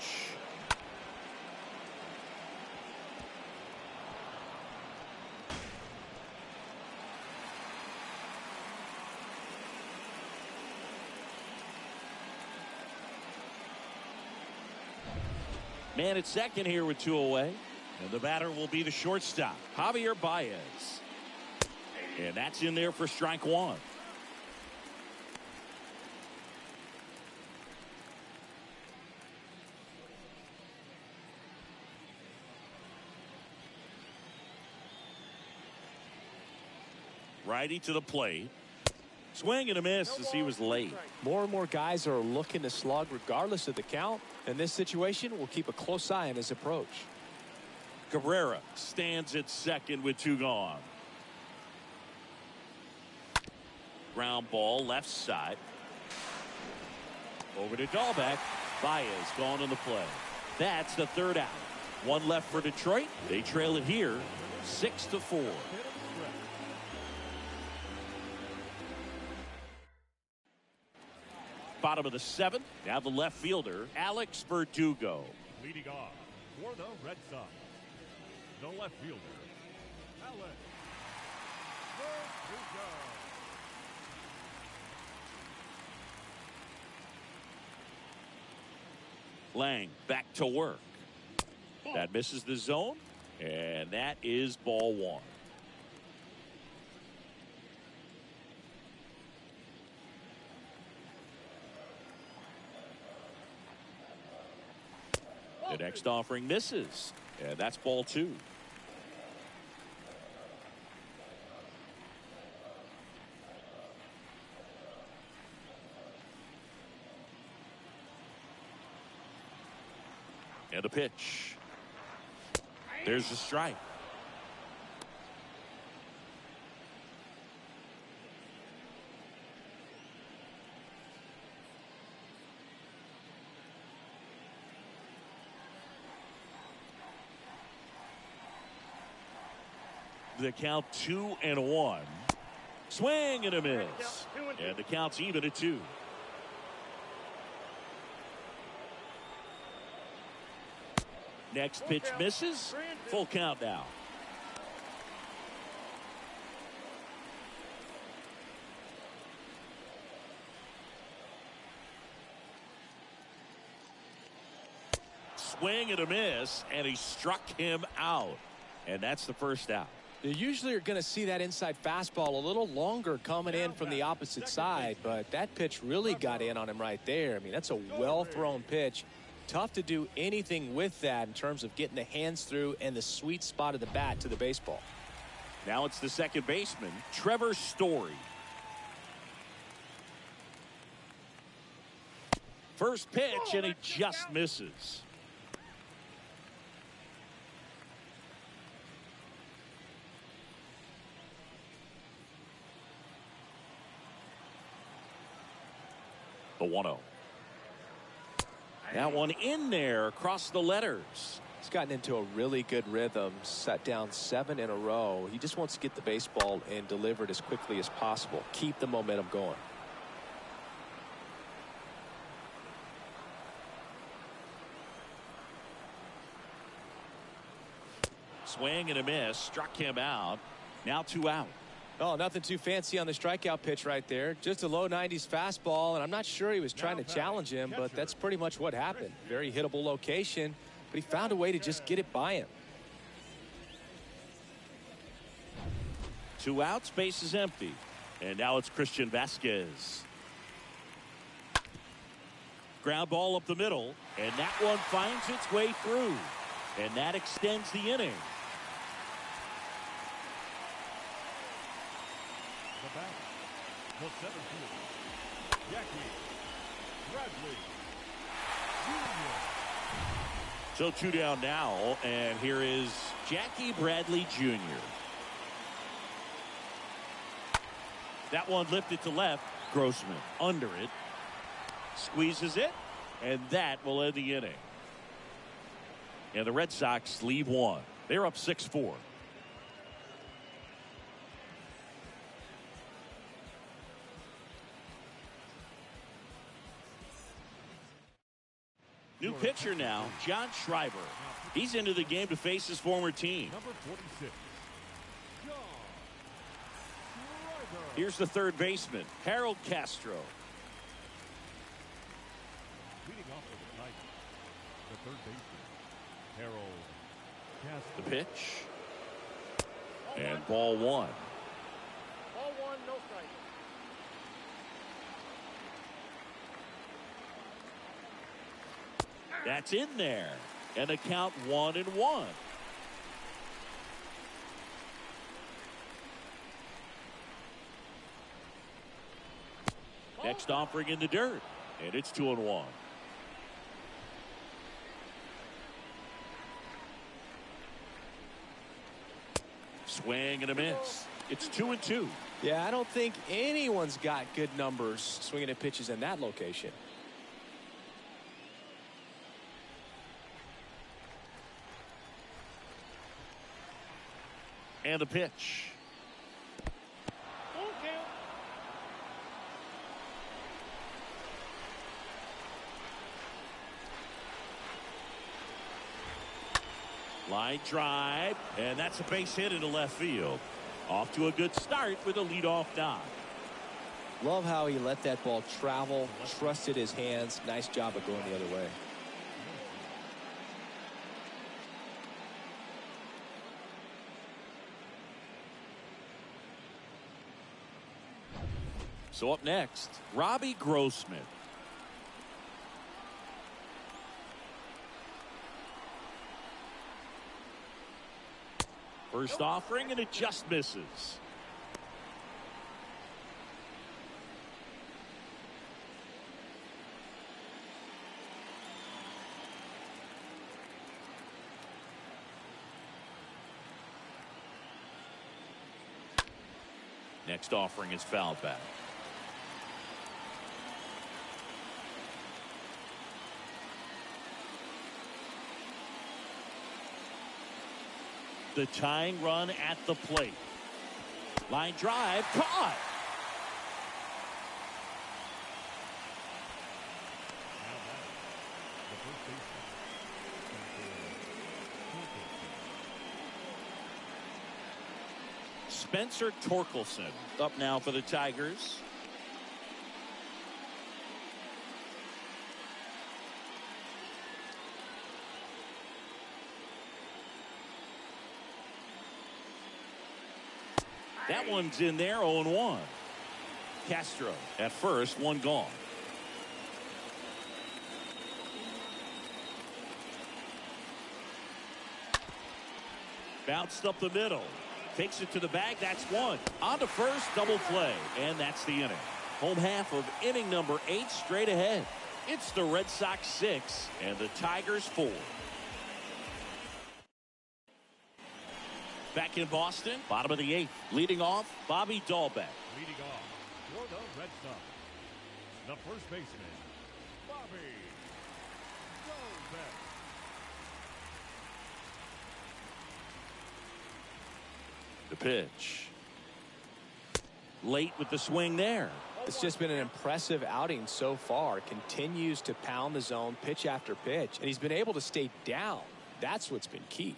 Man at second here with 2 away. And the batter will be the shortstop, Javier Baez. And that's in there for strike 1. Righty to the plate. Swing and a miss as he was late. More and more guys are looking to slug regardless of the count. In this situation, we'll keep a close eye on his approach. Cabrera stands at second with 2 gone. Ground ball left side. Over to Dahlbeck. Baez gone on the play. That's the 3rd out. 1 left for Detroit. They trail it here 6-4. Bottom of the 7th. Now the left fielder, Alex Verdugo. Leading off for the Red Sox, the left fielder, Alex Verdugo. Lang back to work. That misses the zone, and that is ball 1. The next offering misses, and that's ball 2. And a pitch. There's the strike. The count 2-1. Swing and a miss. And the count's even at 2. Next pitch misses. Full count now. Swing and a miss, and he struck him out. And that's the 1st out. You usually are going to see that inside fastball a little longer coming in from the opposite side, but that pitch really got in on him right there. I mean, that's a well-thrown pitch. Tough to do anything with that in terms of getting the hands through and the sweet spot of the bat to the baseball. Now it's the second baseman, Trevor Story. First pitch, and he just misses. The 1-0. That one in there across the letters. He's gotten into a really good rhythm, set down 7 in a row. He just wants to get the baseball and deliver it as quickly as possible. Keep the momentum going. Swing and a miss, struck him out. Now 2 out. Oh, nothing too fancy on the strikeout pitch right there. Just a low 90s fastball, and I'm not sure he was trying to challenge him, but that's pretty much what happened. Very hittable location, but he found a way to just get it by him. 2 outs, base is empty. And now it's Christian Vasquez. Ground ball up the middle, and that one finds its way through. And that extends the inning. The batter, the 7th fielder, Jackie Bradley Jr. So 2 down now, and here is Jackie Bradley Jr. That one lifted to left. Grossman under it. Squeezes it, and that will end the inning. And the Red Sox leave one. They're up 6-4. New pitcher now, John Schreiber. He's into the game to face his former team. Number 46, John Schreiber. Here's the third baseman, Harold Castro. Leading off for the Tigers, the third baseman, Harold Castro. The pitch. And ball one. Ball one, no strike. That's in there. And the count 1-1. Next offering in the dirt. And it's 2-1. Swing and a miss. It's 2-2. Yeah, I don't think anyone's got good numbers swinging at pitches in that location. And the pitch. Full count. Line drive, and that's a base hit into left field. Off to a good start with a leadoff knock. Love how he let that ball travel, trusted his hands. Nice job of going the other way. So up next, Robbie Grossman. First offering, and it just misses. Next offering is fouled back. The tying run at the plate. Line drive, caught. Spencer Torkelson up now for the Tigers. That one's in there, 0-1. Castro at first, one gone. Bounced up the middle. Takes it to the bag. That's one. On to first, double play. And that's the inning. Home half of inning number 8 straight ahead. It's the Red Sox 6 and the Tigers 4. Back in Boston, bottom of the 8th. Leading off, Bobby Dahlbeck. Leading off for the Red Sox, the first baseman, Bobby Dahlbeck. The pitch. Late with the swing there. It's just been an impressive outing so far. Continues to pound the zone pitch after pitch, and he's been able to stay down. That's what's been key.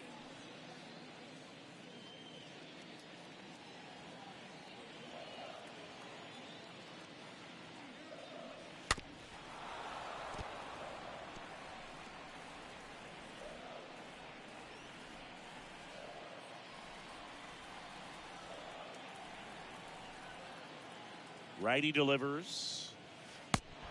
Righty delivers.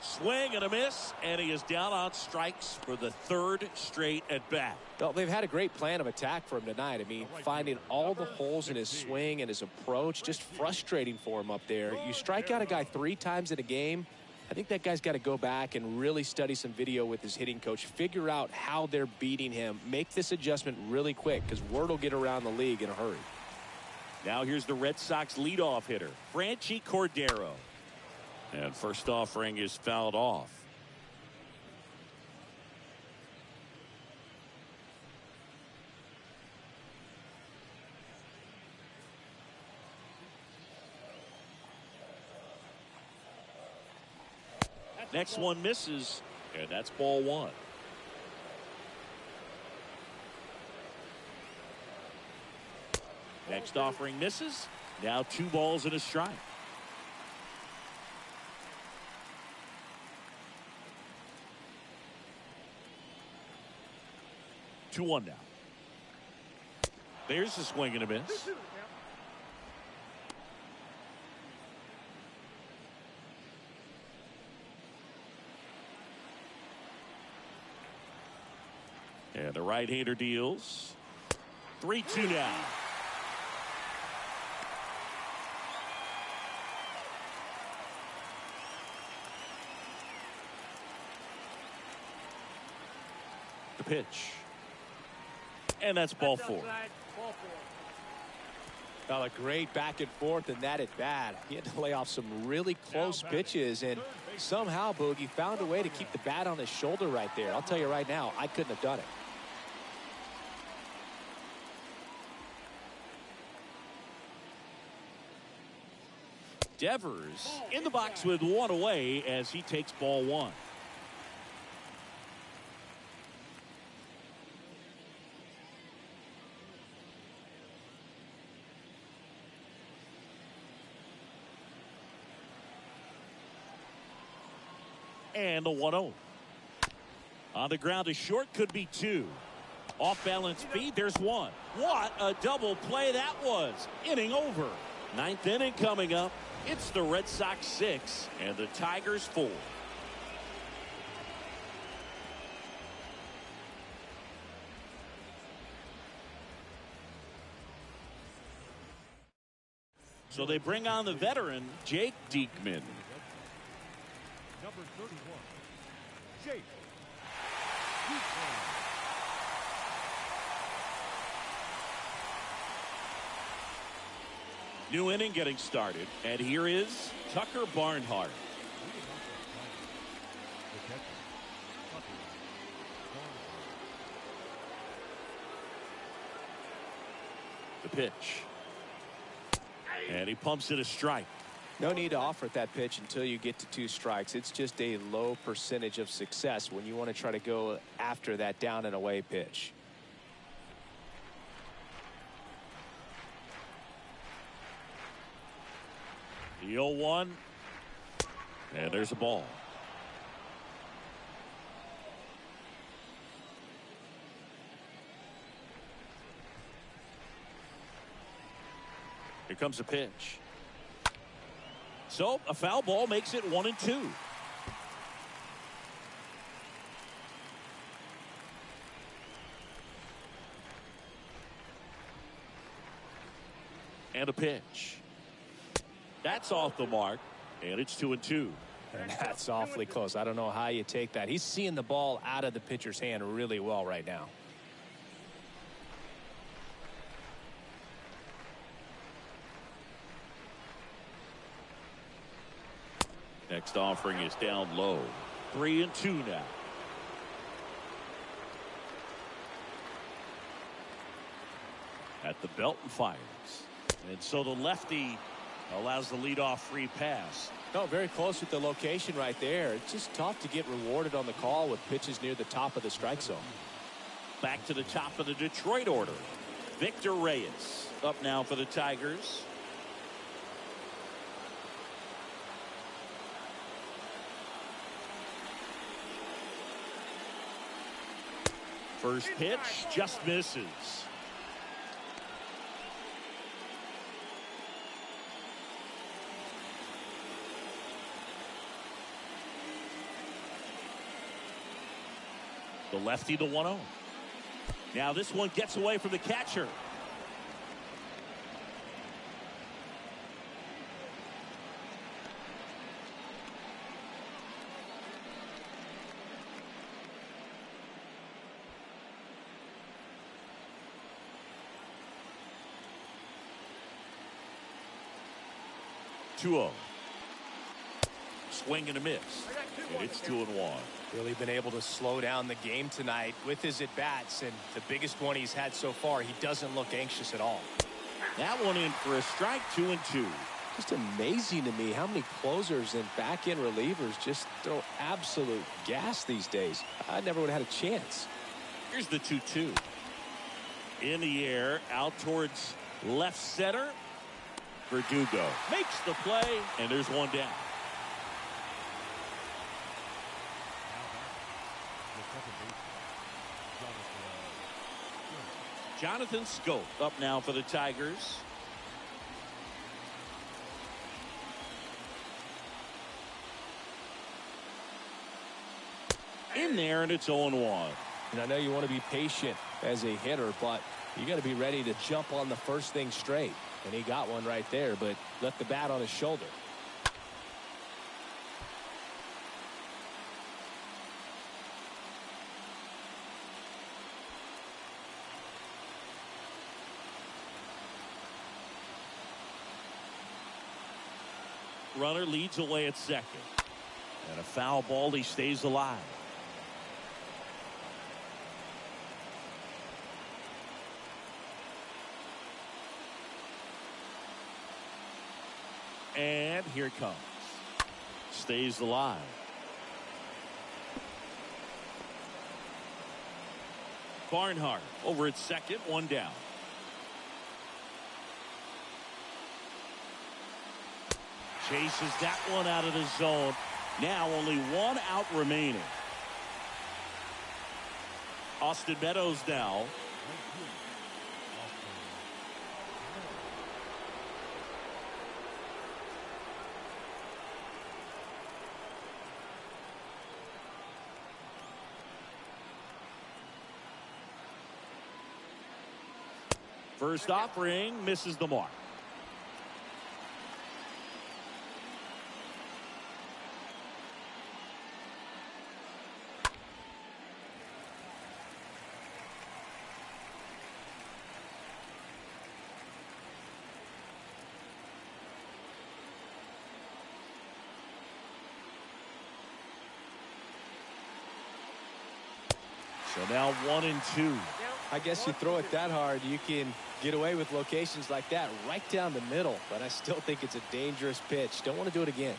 Swing and a miss, and he is down on strikes for the 3rd straight at bat. Well, they've had a great plan of attack for him tonight. I mean, finding all the holes in his swing and his approach, just frustrating for him up there. You strike out a guy 3 times in a game, I think that guy's got to go back and really study some video with his hitting coach, figure out how they're beating him, make this adjustment really quick, because word will get around the league in a hurry. Now here's the Red Sox leadoff hitter, Franchi Cordero. And first offering is fouled off. Next one misses, and that's ball one. Next offering misses. Now 2 balls and a strike. Two one now. There's the swing and a miss. And the right-hander deals. 3-2 now. The pitch. And that's ball 4. Well, a great back and forth in that at bat. He had to lay off some really close pitches, and somehow Boogie found a way to keep the bat on his shoulder right there. I'll tell you right now, I couldn't have done it. Devers in the box with 1 away as he takes ball 1. And the 1-0. On the ground to short, could be 2. Off balance feed, there's 1. What a double play that was. Inning over. 9th inning coming up. It's the Red Sox 6 and the Tigers 4. So they bring on the veteran, Jake Diekman. Number 31, Jake. New inning getting started, and here is Tucker Barnhart. The pitch. And he pumps it a strike. No need to offer at that pitch until you get to 2 strikes. It's just a low percentage of success when you want to try to go after that down and away pitch. The 0-1. And there's a ball. Here comes a pitch. So a foul ball makes it 1-2. And a pitch. That's off the mark, and it's 2-2. And that's awfully close. I don't know how you take that. He's seeing the ball out of the pitcher's hand really well right now. Next offering is down low. 3-2 now. At the belt and fires. And so the lefty allows the leadoff free pass. No, very close with the location right there. It's just tough to get rewarded on the call with pitches near the top of the strike zone. Back to the top of the Detroit order. Victor Reyes up now for the Tigers. First pitch just misses. The lefty, the 1-0. Now this one gets away from the catcher. Swing and a miss. And it's 2-1. Really been able to slow down the game tonight with his at-bats, and the biggest one he's had so far, he doesn't look anxious at all. That one in for a strike. 2-2. Just amazing to me how many closers and back-end relievers just throw absolute gas these days. I never would have had a chance. Here's the 2-2. In the air, out towards left center. Verdugo makes the play, and there's one down. Jonathan Scope up now for the Tigers. In there, and it's 0-1. And I know you want to be patient as a hitter, but you got to be ready to jump on the first thing straight. And he got one right there, but left the bat on his shoulder. Runner leads away at second. And a foul ball, he stays alive. And here it comes. Stays alive. Barnhart over at second, one down. Chases that one out of the zone. Now only one out remaining. Austin Meadows now. First offering misses the mark. So now 1-2. I guess you throw it that hard, you can get away with locations like that right down the middle. But I still think it's a dangerous pitch. Don't want to do it again.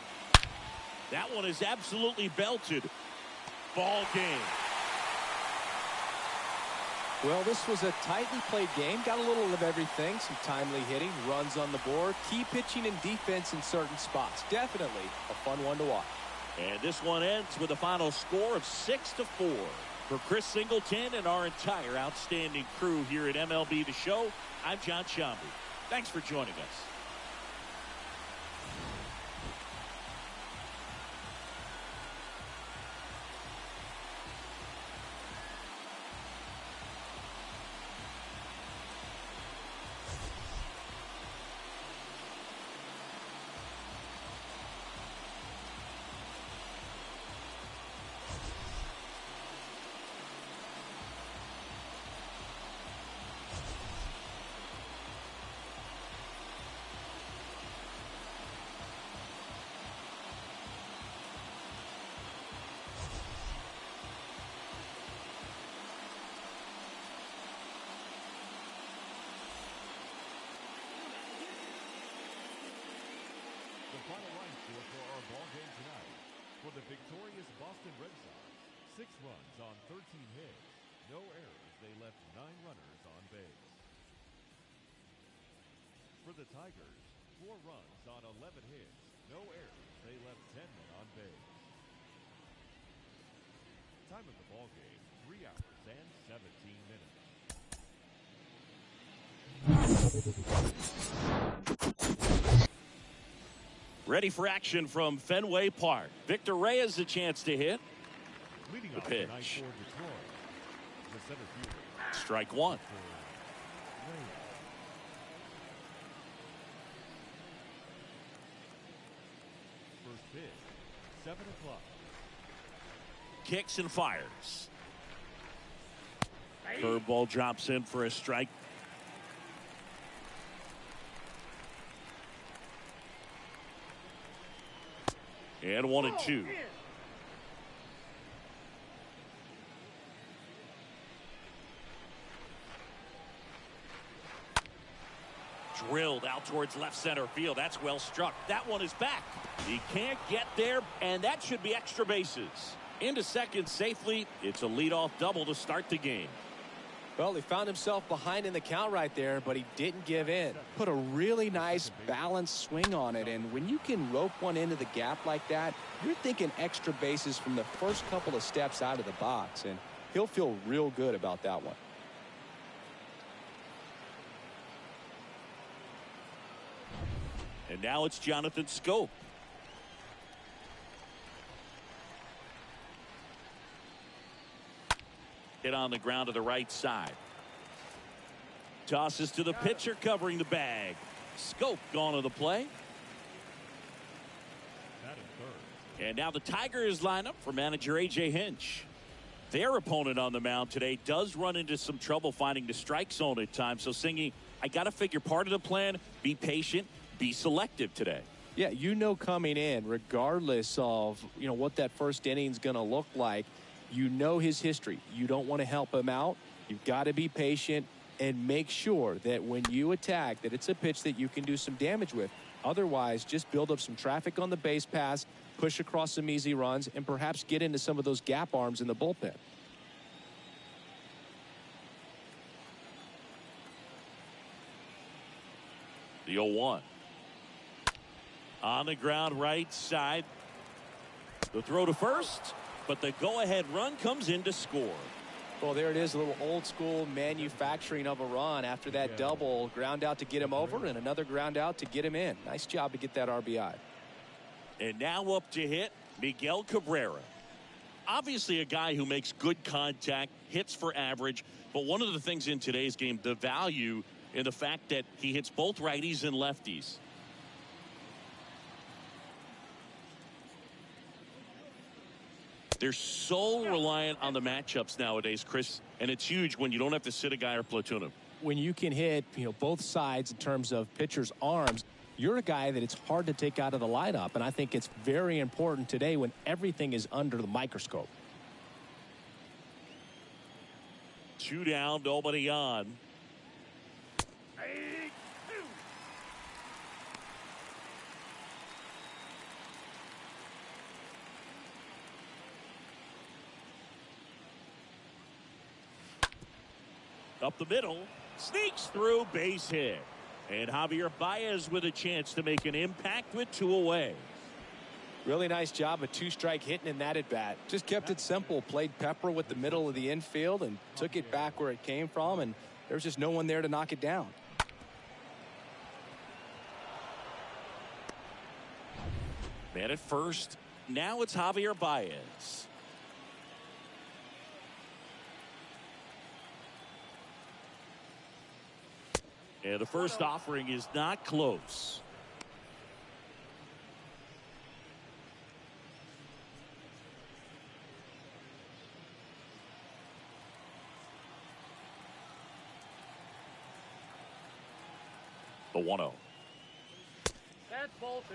That one is absolutely belted. Ball game. Well, this was a tightly played game. Got a little of everything. Some timely hitting, runs on the board, key pitching and defense in certain spots. Definitely a fun one to watch. And this one ends with a final score of 6-4. For Chris Singleton and our entire outstanding crew here at MLB The Show, I'm John Shambi. Thanks for joining us. Final line score for our ball game tonight. For the victorious Boston Red Sox, 6 runs on 13 hits. No errors. They left 9 runners on base. For the Tigers, 4 runs on 11 hits. No errors. They left 10 men on base. Time of the ball game, 3 hours and 17 minutes. Ready for action from Fenway Park. Victor Reyes a chance to hit. Leading The off pitch. tonight for Detroit, the center fielder. Strike one. First pitch, 7 o'clock. Kicks and fires. Curveball drops in for a strike. And 1-2. drilled out towards left center field. That's well struck. That one is back. He can't get there, and that should be extra bases. Into second safely. It's a leadoff double to start the game. Well, he found himself behind in the count right there, but he didn't give in. Put a really nice balanced swing on it, and when you can rope one into the gap like that, you're thinking extra bases from the first couple of steps out of the box, and he'll feel real good about that one. And now it's Jonathan Scope. Hit on the ground to the right side. Tosses to the pitcher covering the bag. Scope gone to the play. And now the Tigers line up for manager A.J. Hinch. Their opponent on the mound today does run into some trouble finding the strike zone at times. So, Singy, I got to figure part of the plan, be patient, be selective today. Yeah, you know coming in, regardless of, what that first inning is going to look like, you know his history. You don't want to help him out. You've got to be patient and make sure that when you attack that it's a pitch that you can do some damage with. Otherwise, just build up some traffic on the base pass, push across some easy runs, and perhaps get into some of those gap arms in the bullpen. The 0-1. On the ground right side. The throw to first. But the go-ahead run comes in to score. Well, there it is, a little old-school manufacturing of a run after that double. Ground out to get him over and another ground out to get him in. Nice job to get that RBI. And now up to hit, Miguel Cabrera. Obviously a guy who makes good contact, hits for average. But one of the things in today's game, the value in the fact that he hits both righties and lefties. They're so reliant on the matchups nowadays, Chris, and it's huge when you don't have to sit a guy or platoon him. When you can hit, both sides in terms of pitchers' arms, you're a guy that it's hard to take out of the lineup, and I think it's very important today when everything is under the microscope. 2 down, nobody on. Up the middle, sneaks through, base hit. And Javier Baez with a chance to make an impact with 2 away. Really nice job of 2-strike hitting in that at bat. Just kept it simple, played pepper with the middle of the infield and took it back where it came from, and there was just no one there to knock it down. Man at first, now it's Javier Baez. And the first offering is not close. The 1-0. That's ball 2.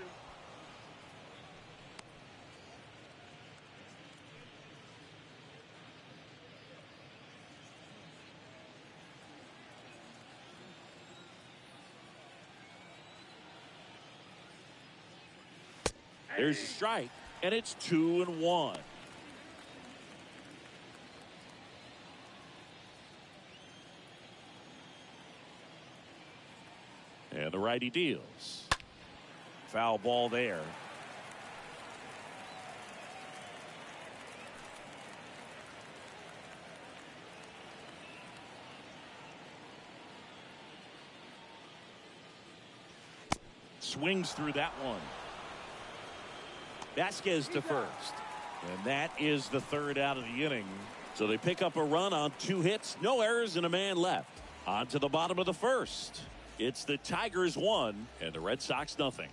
There's a strike, and it's 2-1. And the righty deals. Foul ball there. Swings through that one. Vasquez to first. And that is the 3rd out of the inning. So they pick up a run on 2 hits, no errors, and a man left. On to the bottom of the 1st. It's the Tigers 1 and the Red Sox nothing.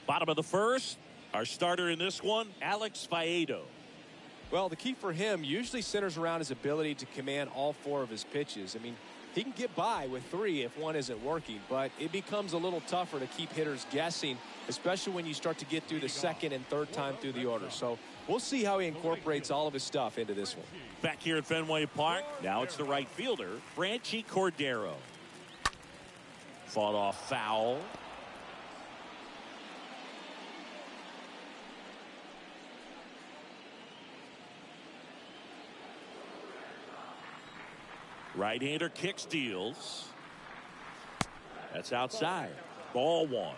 Bottom of the 1st. Our starter in this one, Alex Faedo. Well, the key for him usually centers around his ability to command all 4 of his pitches. I mean, He can get by with 3 if one isn't working, but it becomes a little tougher to keep hitters guessing, especially when you start to get through the second and third time through the order. So we'll see how he incorporates all of his stuff into this one. Back here at Fenway Park, now it's the right fielder, Franchi Cordero. Fought off foul. Right-hander kick steals. That's outside. Ball 1.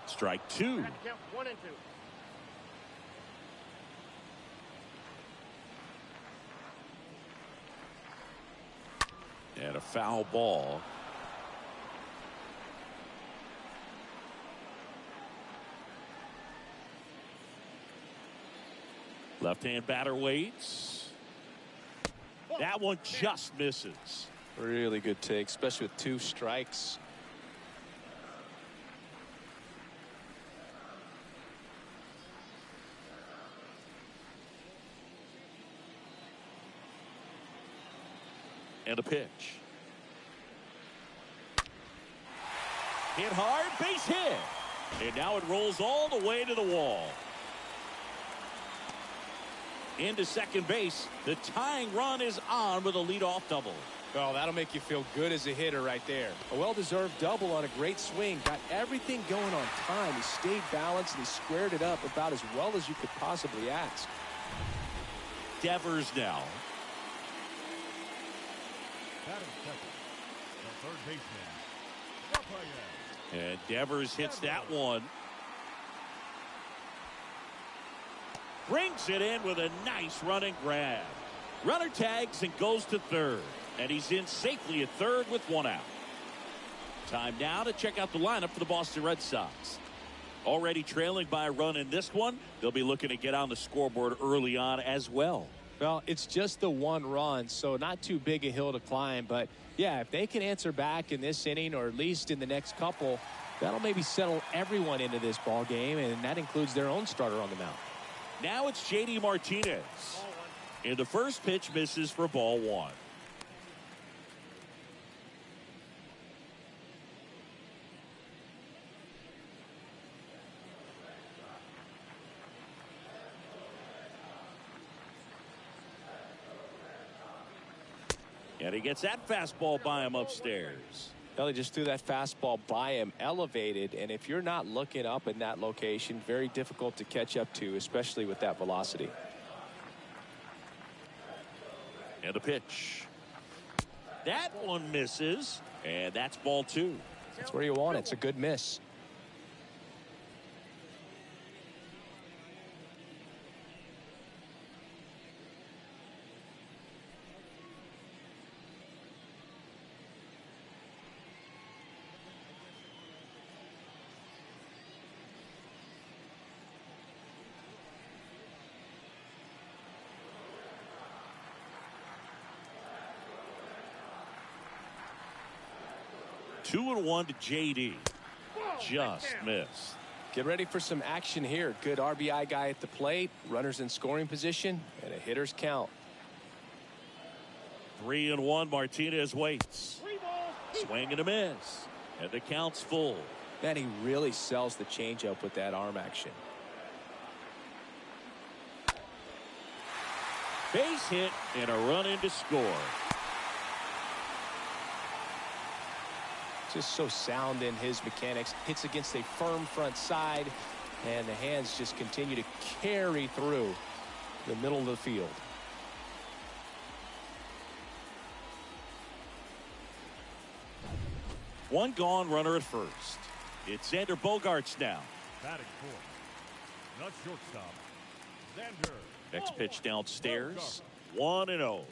Strike 2. Count 1 and 2. And a foul ball. Left-hand batter waits. That one just misses. Really good take, especially with 2 strikes. And a pitch. Hit hard, base hit. And now it rolls all the way to the wall. Into second base. The tying run is on with a leadoff double. Oh, that'll make you feel good as a hitter right there. A well-deserved double on a great swing. Got everything going on time. He stayed balanced and he squared it up about as well as you could possibly ask. Devers now. Batting second, the third baseman, Rafael. And Devers hits that one. Brings it in with a nice running grab. Runner tags and goes to third. And he's in safely at third with 1 out. Time now to check out the lineup for the Boston Red Sox. Already trailing by a run in this one. They'll be looking to get on the scoreboard early on as well. Well, it's just the 1 run, so not too big a hill to climb. But, yeah, if they can answer back in this inning or at least in the next couple, that'll maybe settle everyone into this ball game, and that includes their own starter on the mound. Now it's J.D. Martinez. And the first pitch misses for ball 1. And he gets that fastball by him upstairs. Well, he just threw that fastball by him, elevated, and if you're not looking up in that location, very difficult to catch up to, especially with that velocity. And a pitch. That one misses, and that's ball 2. That's where you want it. It's a good miss. Two and 1 to J.D. Just missed. Get ready for some action here. Good RBI guy at the plate. Runners in scoring position and a hitter's count. 3-1. Martinez waits. Swing and a miss. And the count's full. Man, he really sells the changeup with that arm action. Base hit and a run in to score. Just so sound in his mechanics. Hits against a firm front side, and the hands just continue to carry through the middle of the field. One gone, runner at first. It's Xander Bogaerts now. Batting fourth, not shortstop, Xander. Next pitch downstairs. 1-0.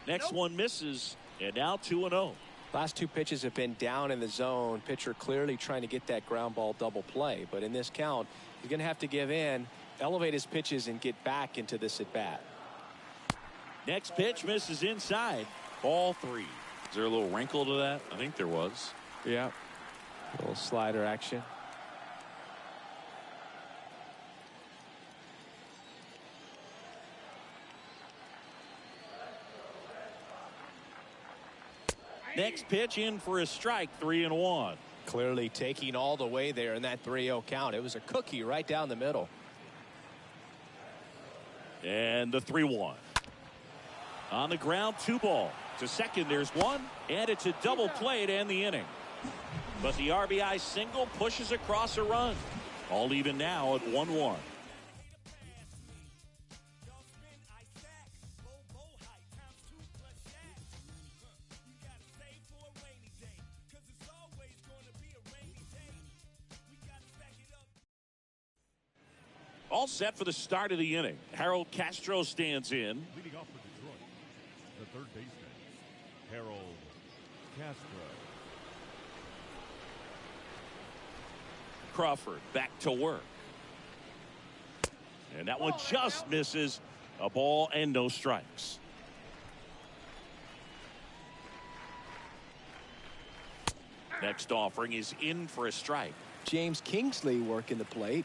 Next one misses, and now 2-0. Last 2 pitches have been down in the zone. Pitcher clearly trying to get that ground ball double play. But in this count, he's going to have to give in elevate his pitches and get back into this at bat. Next pitch misses inside. Ball 3. Is there a little wrinkle to that? I think there was. Yeah. A little slider action. Next pitch in for a strike. 3-1. Clearly taking all the way there in that 3-0 count. It was a cookie right down the middle. And the 3-1. On the ground, 2 ball. To second, there's 1. And it's a double play to end the inning. But the RBI single pushes across a run. All even now at 1-1. All set for the start of the inning. Harold Castro stands in. Leading off for Detroit, the third baseman, Harold Castro. Crawford back to work. And that one just misses. A ball and no strikes. Next offering is in for a strike. James Kingsley working the plate.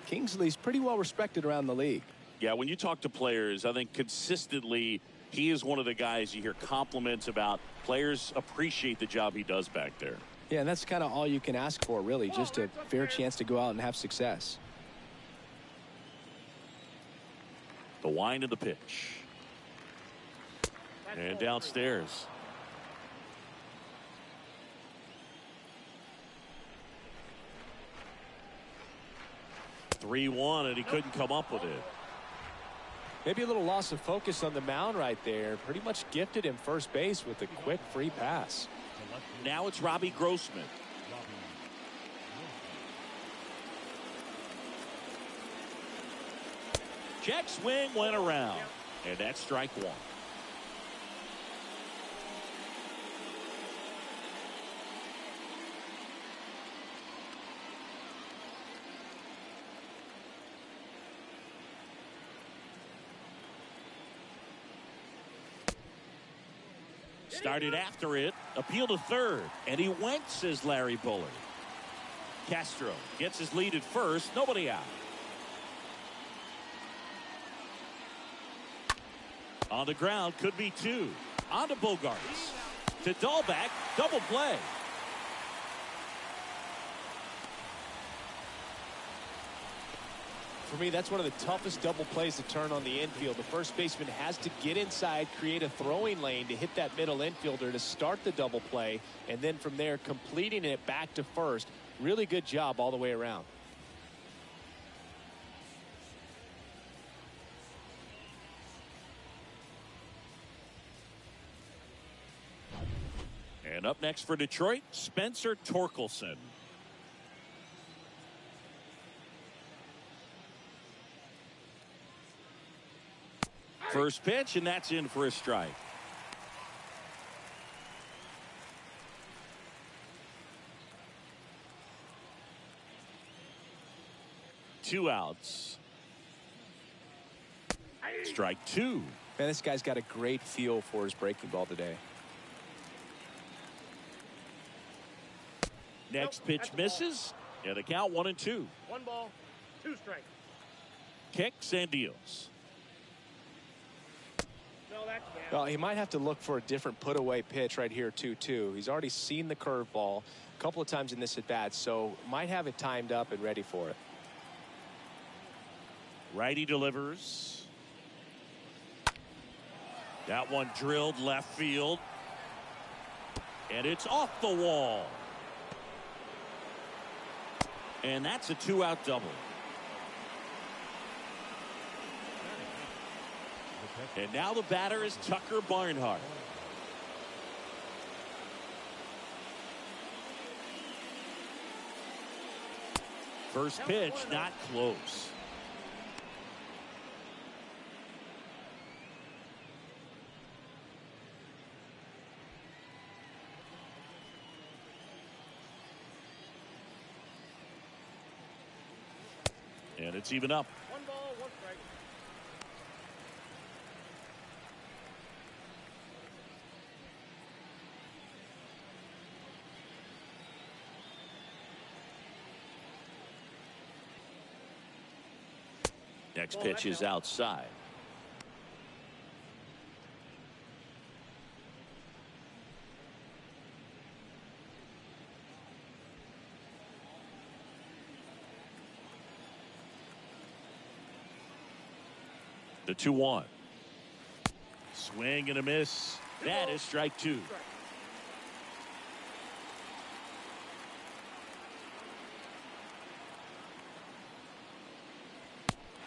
Kingsley's pretty well respected around the league. Yeah, when you talk to players, I think consistently he is one of the guys you hear compliments about. Players appreciate the job he does back there. Yeah, and that's kind of all you can ask for, really, just a fair chance to go out and have success. The wind of the pitch. And downstairs. (3-1) and he couldn't come up with it. Maybe a little loss of focus on the mound right there. Pretty much gifted him first base with a quick free pass. Now it's Robbie Grossman. Check swing went around. And that's strike 1. Started after it. Appeal to third. And he went, says Larry Bullard. Castro gets his lead at first. Nobody out. On the ground, could be 2. On to Bogarts. To Dahlback. Double play. For me, that's one of the toughest double plays to turn on the infield. The first baseman has to get inside, create a throwing lane to hit that middle infielder to start the double play, and then from there completing it back to first. Really good job all the way around. And up next for Detroit, Spencer Torkelson. First pitch, and that's in for a strike. Two outs. Strike 2. Man, this guy's got a great feel for his breaking ball today. Next pitch misses. And the count 1-2. 1 ball, 2 strikes. Kicks and deals. No, that's bad. Well, he might have to look for a different put-away pitch right here, 2-2. He's already seen the curveball a couple of times in this at-bat, so might have it timed up and ready for it. Righty delivers. That one drilled left field. And it's off the wall. And that's a 2-out double. And now the batter is Tucker Barnhart. First pitch not close. And it's even up. 1 ball, Next pitch is outside. The 2-1. Swing and a miss. That is strike 2.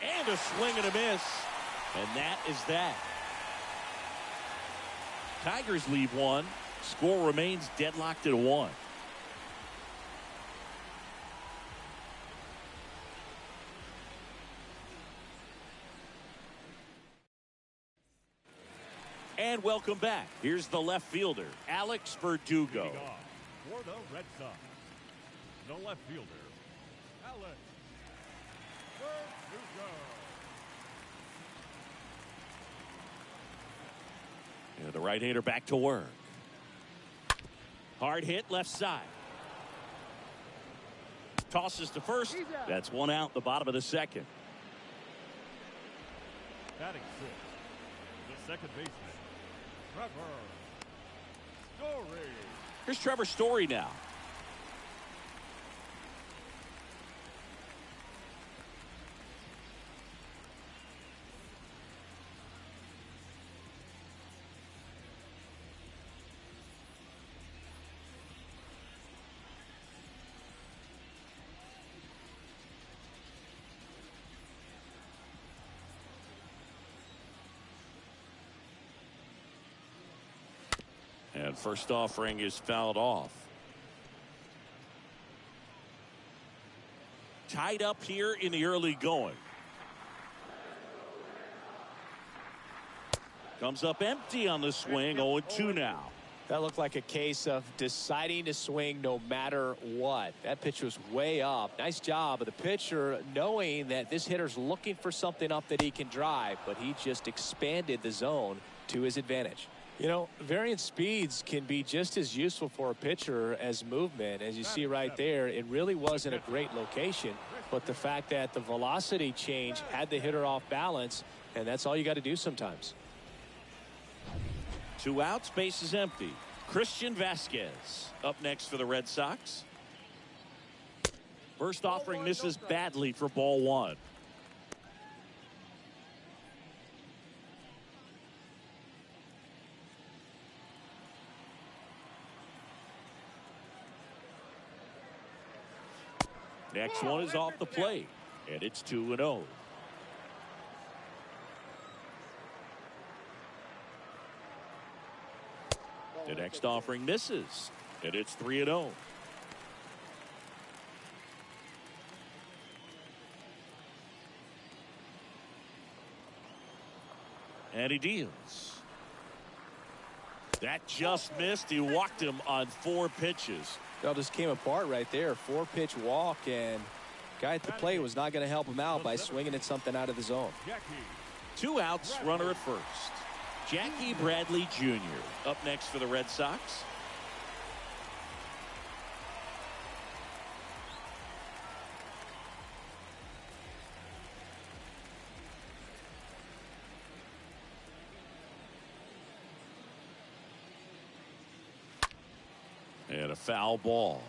And a swing and a miss. And that is that. Tigers lead 1. Score remains deadlocked at 1. And welcome back. Here's the left fielder, Alex Verdugo. For the Red Sox, the left fielder, Alex Verdugo. And the right-hander back to work. Hard hit left side. Tosses to first. That's one out, the bottom of the second. Batting sixth, the second baseman, Trevor Story. Here's Trevor Story now. And first offering is fouled off. Tied up here in the early going. Comes up empty on the swing. 0-2 now. That looked like a case of deciding to swing no matter what. That pitch was way up. Nice job of the pitcher knowing that this hitter's looking for something up that he can drive, but he just expanded the zone to his advantage. You know, varying speeds can be just as useful for a pitcher as movement. As you see right there, it really wasn't a great location, but the fact that the velocity change had the hitter off balance, and that's all you got to do sometimes. 2 outs, base is empty. Christian Vasquez up next for the Red Sox. First offering misses badly for ball 1. Next one is off the plate, and it's 2-0. The next offering misses, and it's 3-0. And he deals. That just missed. He walked him on 4 pitches. It all just came apart right there. 4-pitch walk, and guy at the plate was not going to help him out by swinging at something out of the zone. 2 outs, runner at first. Jackie Bradley Jr. up next for the Red Sox. And a foul ball.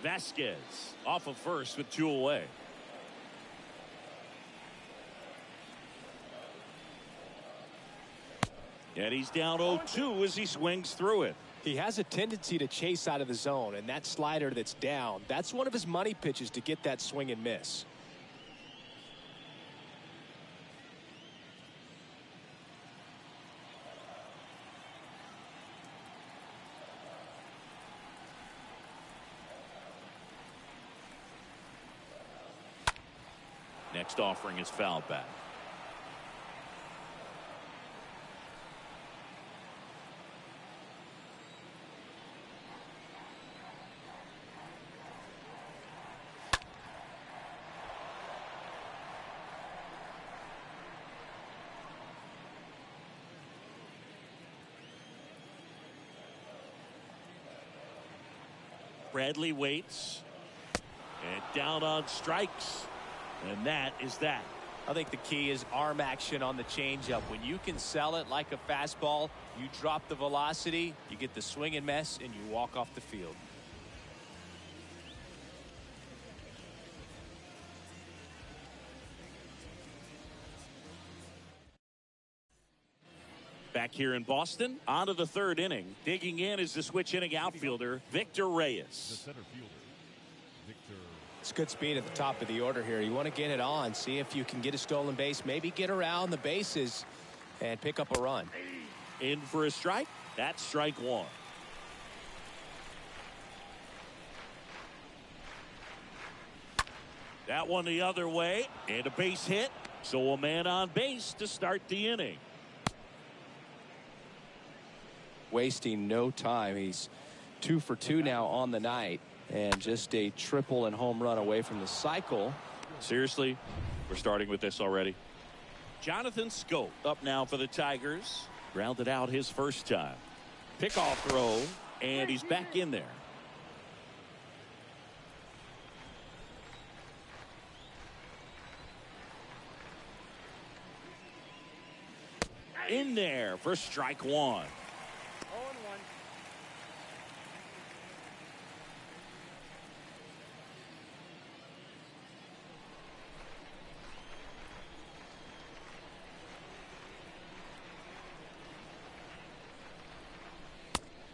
Vasquez off of first with 2 away. And he's down 0-2 as he swings through it. He has a tendency to chase out of the zone, and that slider that's down, that's one of his money pitches to get that swing and miss. Next offering is fouled back. Bradley waits. And down on strikes. And that is that. I think the key is arm action on the changeup. When you can sell it like a fastball, you drop the velocity, you get the swing and miss, and you walk off the field. Back here in Boston, on to the third inning. Digging in is the switch inning outfielder, Victor The Reyes. center fielder, Victor. It's good speed at the top of the order here. You want to get it on, see if you can get a stolen base, maybe get around the bases and pick up a run. In for a strike. That's strike one. That one the other way, and a base hit. So a man on base to start the inning. Wasting no time. He's 2 for 2 now on the night, and just a triple and home run away from the cycle. Seriously, we're starting with this already. Jonathan Scope up now for the Tigers. Grounded out his first time. Pickoff throw, and he's back in there. In there for strike one. 0-1.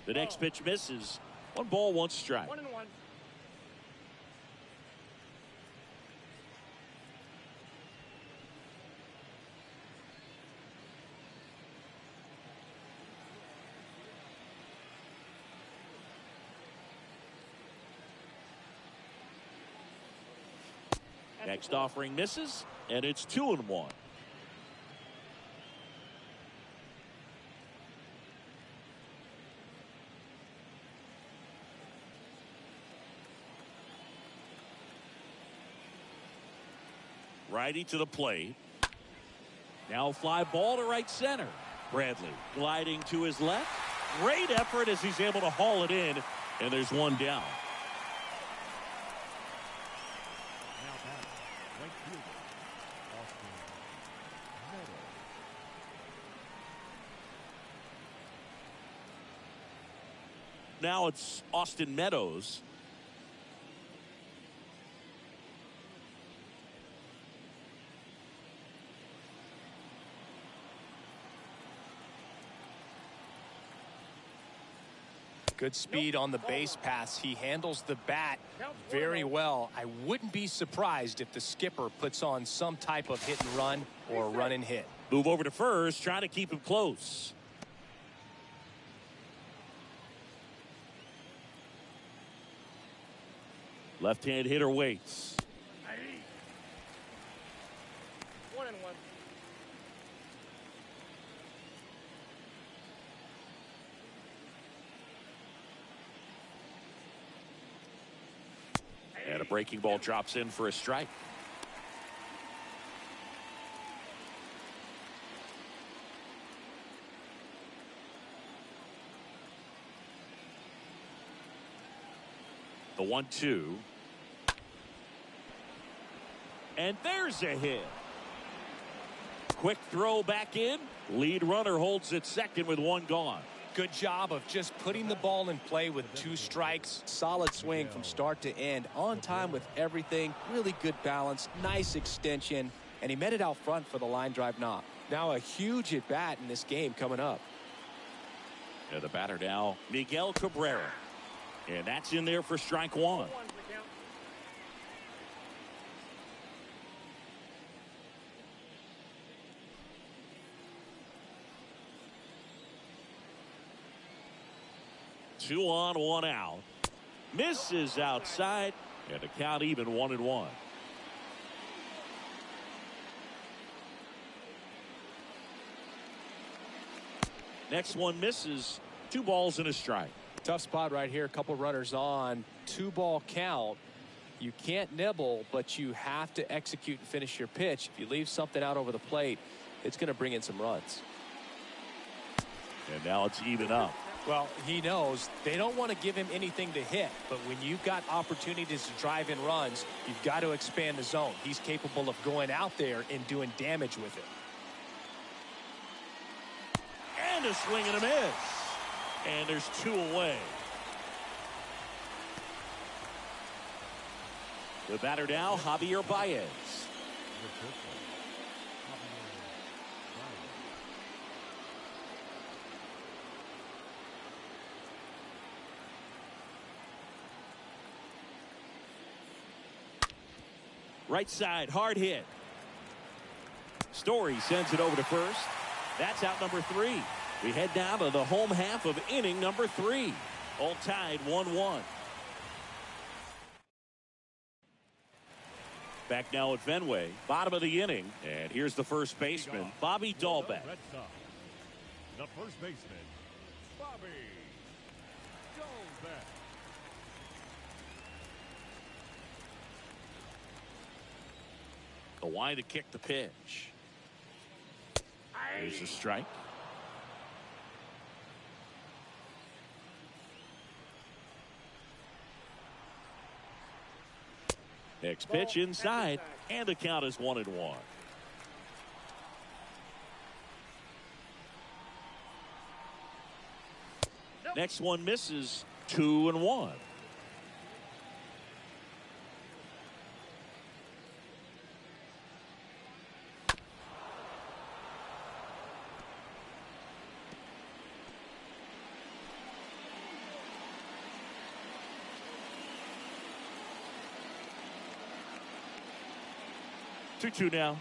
The next pitch misses. 1 ball, 1 strike. 1-1. Next offering misses, and it's 2-1. Righty to the plate. Now fly ball to right center. Bradley gliding to his left. Great effort as he's able to haul it in, and there's one down. Now back, right fielder, Austin Meadows. Now it's Austin Meadows. Good speed on the base pass. He handles the bat very well. I wouldn't be surprised if the skipper puts on some type of hit and run or run and hit. Move over to first, trying to keep him close. Left-hand hitter waits. 1-1. And a breaking ball drops in for a strike. The 1-2. And there's a hit. Quick throw back in. Lead runner holds at second with 1 gone. Good job of just putting the ball in play with 2 strikes. Solid swing from start to end, on time with everything, really good balance, nice extension, and he met it out front for the line drive knock. Now a huge at bat in this game coming up. And the batter now, Miguel Cabrera. And that's in there for strike 1. 1-1 the count. Two on, 1 out. Misses outside, and the count even 1-1. Next one misses. 2 balls and a strike. Tough spot right here. A couple runners on. 2-ball count. You can't nibble, but you have to execute and finish your pitch. If you leave something out over the plate, it's going to bring in some runs. And now it's even up. Well, he knows they don't want to give him anything to hit, but when you've got opportunities to drive in runs, you've got to expand the zone. He's capable of going out there and doing damage with it. And a swing and a miss. And there's 2 away. The batter now, Javier Baez. Right side, hard hit. Story sends it over to first. That's out number 3. We head now to the home half of inning number 3. All tied 1-1. Back now at Fenway, bottom of the inning. And here's the first baseman, Bobby Dahlbeck. The first baseman, Bobby Dahlbeck. The line to kick the pitch. There's a strike. Next pitch inside, and the count is 1-1. Next one misses, 2-1. Two now.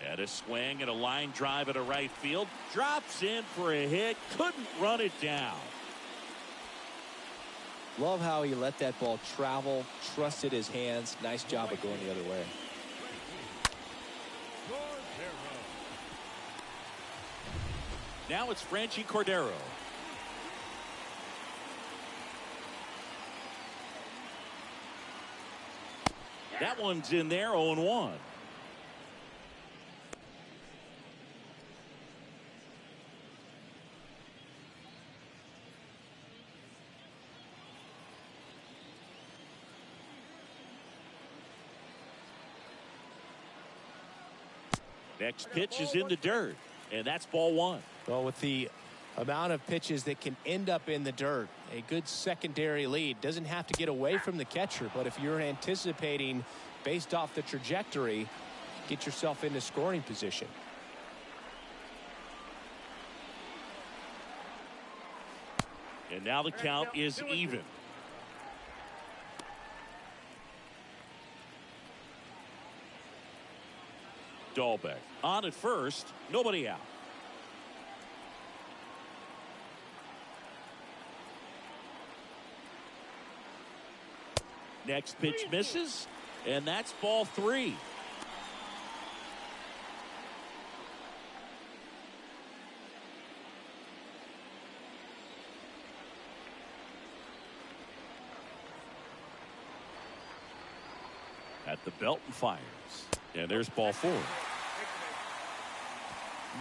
And a swing and a line drive at a right field. Drops in for a hit. Couldn't run it down. Love how he let that ball travel, trusted his hands. Nice job of going the other way. Now it's Franchi Cordero. That one's in there, 0-1. Next pitch is in the dirt, and that's ball 1. Well, with the amount of pitches that can end up in the dirt, a good secondary lead. Doesn't have to get away from the catcher, but if you're anticipating based off the trajectory, get yourself into scoring position. And now the count is even. Dahlbeck on at first, nobody out. Next pitch misses, and that's ball 3. At the belt and fires. And there's ball 4.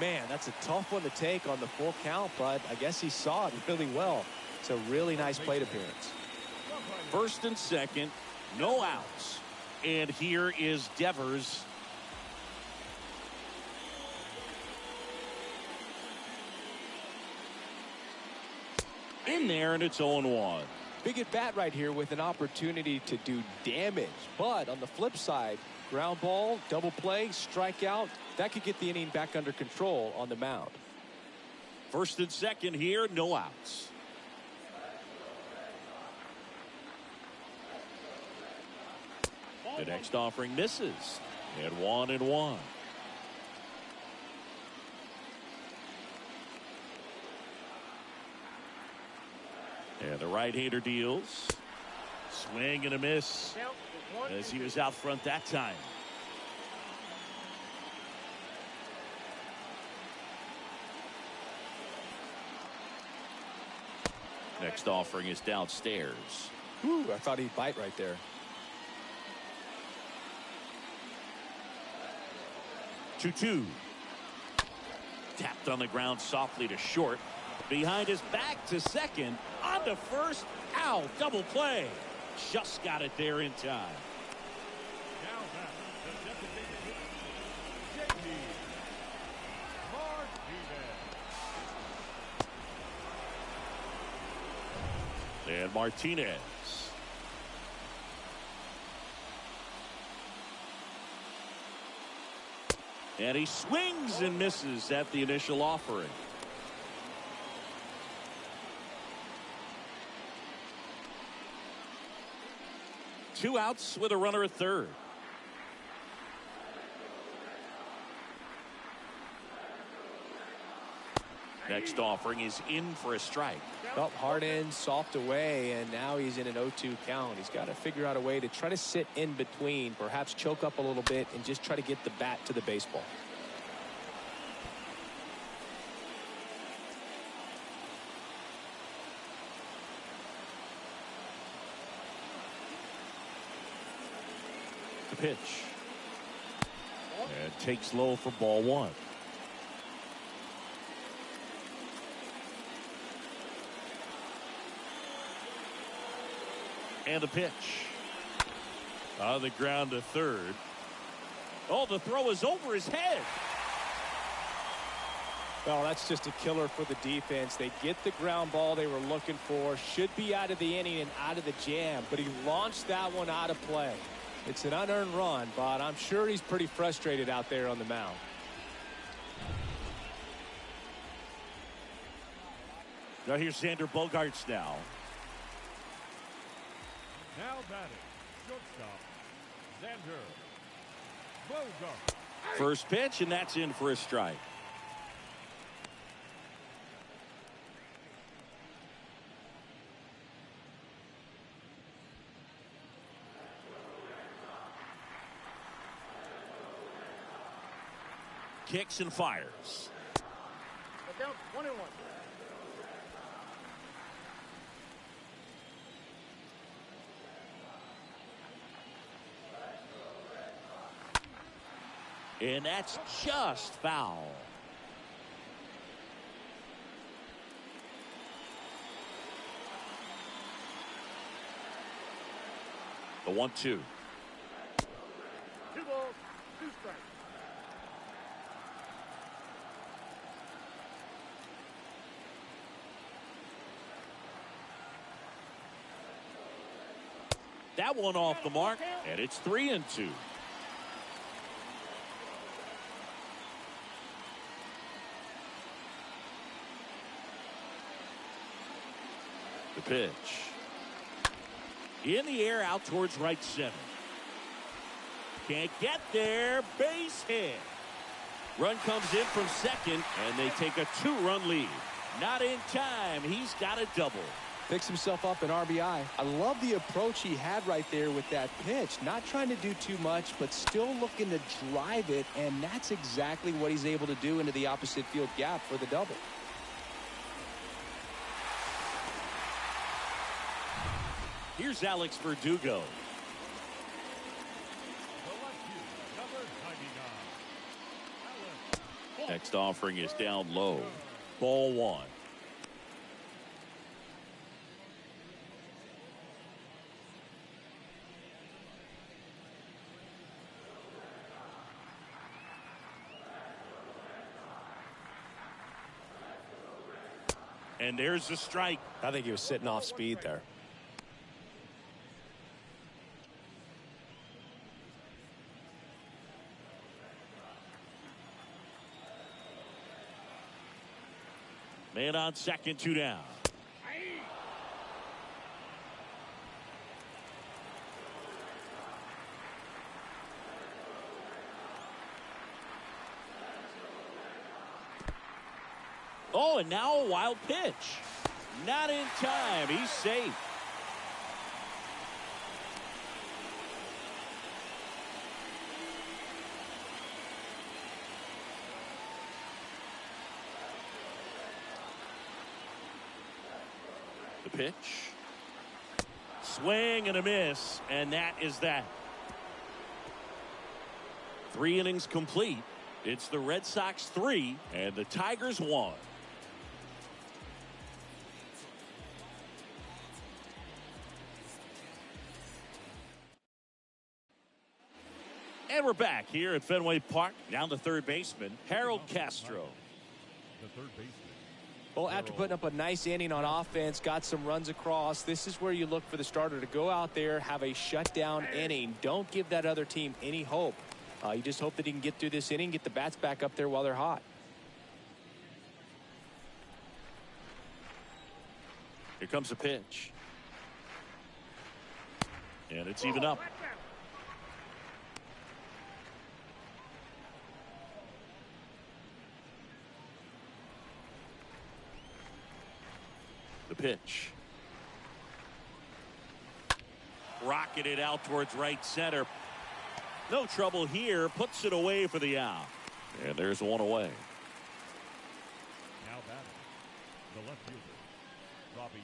Man, that's a tough one to take on the full count, but I guess he saw it really well. It's a really nice plate appearance. First and second, no outs. And here is Devers. In there, and it's 0-1. Big at bat right here with an opportunity to do damage. But on the flip side, ground ball, double play, strikeout, that could get the inning back under control on the mound. First and second here, no outs. The next offering misses. And 1-1. And the right-hander deals. Swing and a miss as he was out front that time. Next offering is downstairs. Whew, I thought he'd bite right there. 2-2. Tapped on the ground softly to short. Behind his back to second. On to first. Ow, double play. Just got it there in time. Now back, the designated hitter, JD Martinez. And Martinez. And he swings and misses at the initial offering. Two outs with a runner at third. Next offering is in for a strike. Well, hard in, soft away, and now he's in an 0-2 count. He's got to figure out a way to try to sit in between, perhaps choke up a little bit, and just try to get the bat to the baseball. The pitch. And takes low for ball one. And the pitch. On the ground to third. Oh, the throw is over his head. Well, that's just a killer for the defense. They get the ground ball they were looking for. Should be out of the inning and out of the jam, but he launched that one out of play. It's an unearned run, but I'm sure he's pretty frustrated out there on the mound. Now here's Xander Bogaerts now. Now batting, shortstop, Xander Bogaerts. First pitch, and that's in for a strike. Kicks and fires. But down 1-1. And that's just foul. The 1-2. 2 balls, 2 strikes. That one off the mark, and it's 3-2. The pitch. In the air out towards right center. Can't get there. Base hit. Run comes in from second, and they take a 2-run lead. Not in time. He's got a double. Picks himself up an RBI. I love the approach he had right there with that pitch. Not trying to do too much, but still looking to drive it, and that's exactly what he's able to do into the opposite field gap for the double. Here's Alex Verdugo. Next offering is down low. Ball one. And there's the strike. I think he was sitting off speed there. Man on second, 2 down. Oh, and now a wild pitch. Not in time. He's safe. The pitch. Swing and a miss, and that is that. 3 innings complete. It's the Red Sox 3 and the Tigers 1. And we're back here at Fenway Park. Down to third baseman, Harold Castro. The third baseman. Well, after putting up a nice inning on offense, got some runs across, this is where you look for the starter to go out there, have a shutdown inning. Don't give that other team any hope. You just hope that he can get through this inning, get the bats back up there while they're hot. Here comes a pitch. And it's even up. The pitch. Rocketed out towards right center. No trouble here. Puts it away for the out. And there's one away. Now batting, the left fielder, Robbie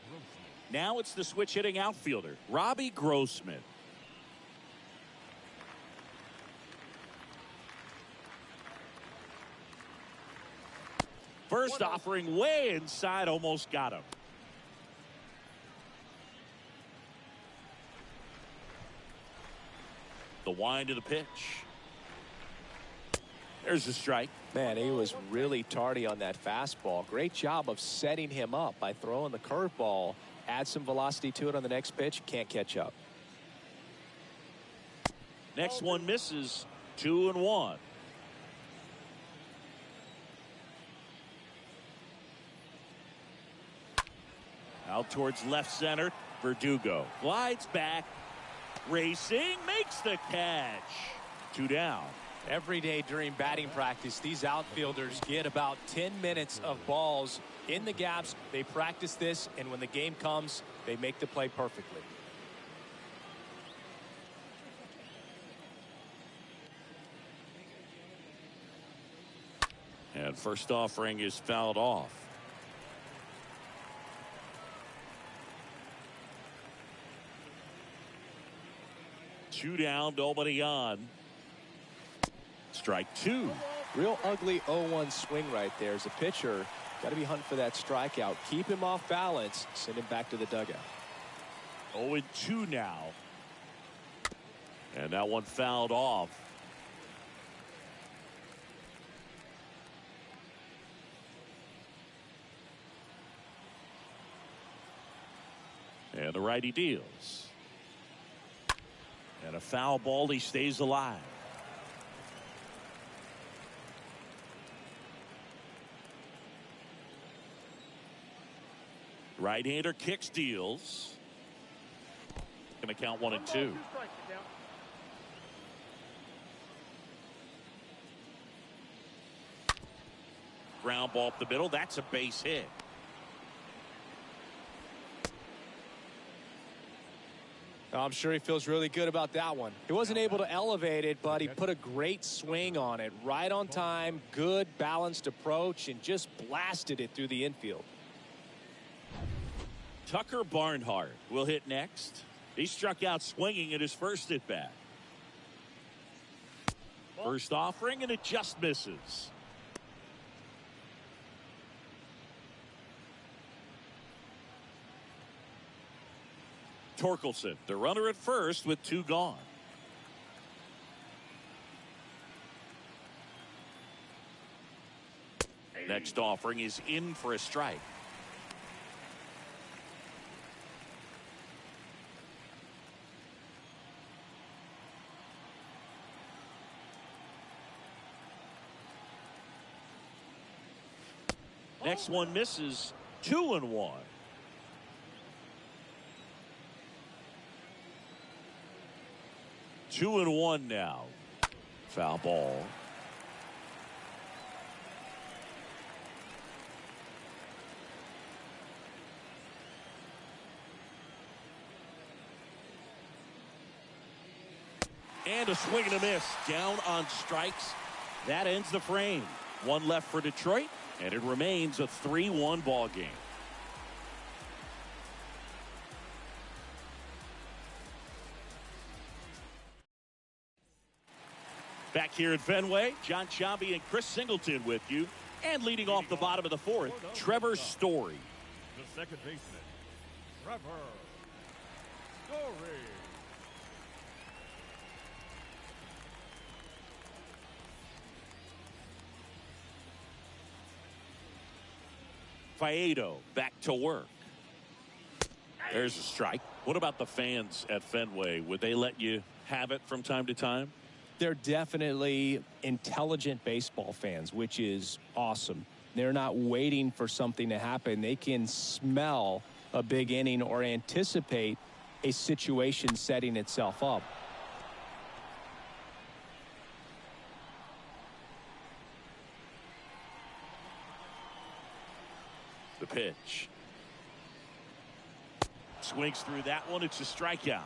Grossman. Now it's the switch hitting outfielder, Robbie Grossman. First offering way inside, almost got him. The wind of the pitch. There's a strike. Man, he was really tardy on that fastball. Great job of setting him up by throwing the curveball. Add some velocity to it on the next pitch. Can't catch up. Next one misses. 2-1. Out towards left center. Verdugo glides back. Racing, makes the catch. 2 down. Every day during batting practice, these outfielders get about 10 minutes of balls in the gaps. They practice this, and when the game comes, they make the play perfectly. And first offering is fouled off. Two down, nobody on. Strike 2. Real ugly 0-1 swing right there. As a pitcher, got to be hunting for that strikeout. Keep him off balance. Send him back to the dugout. 0-2 now. And that one fouled off. And the righty deals. And a foul ball, he stays alive. Right-hander kicks, deals. Going to count 1 and 2. Ground ball up the middle. That's a base hit. I'm sure he feels really good about that one. He wasn't able to elevate it, but he put a great swing on it. Right on time, good balanced approach, and just blasted it through the infield. Tucker Barnhart will hit next. He struck out swinging at his first at bat. First offering, and it just misses. Torkelson, the runner at first with 2 gone. Next offering is in for a strike. Next one misses. 2-1. Two and one now. Foul ball. And a swing and a miss. Down on strikes. That ends the frame. One left for Detroit, and it remains a 3-1 ball game. Back Back here at Fenway, John Sciambi and Chris Singleton with you. And leading off the bottom of the fourth, Trevor Story. The second baseman, Trevor Story. Faedo back to work. There's a strike. What about the fans at Fenway? Would they let you have it from time to time? They're definitely intelligent baseball fans, which is awesome. They're not waiting for something to happen. They can smell a big inning or anticipate a situation setting itself up. The pitch. Swings through that one. It's a strikeout.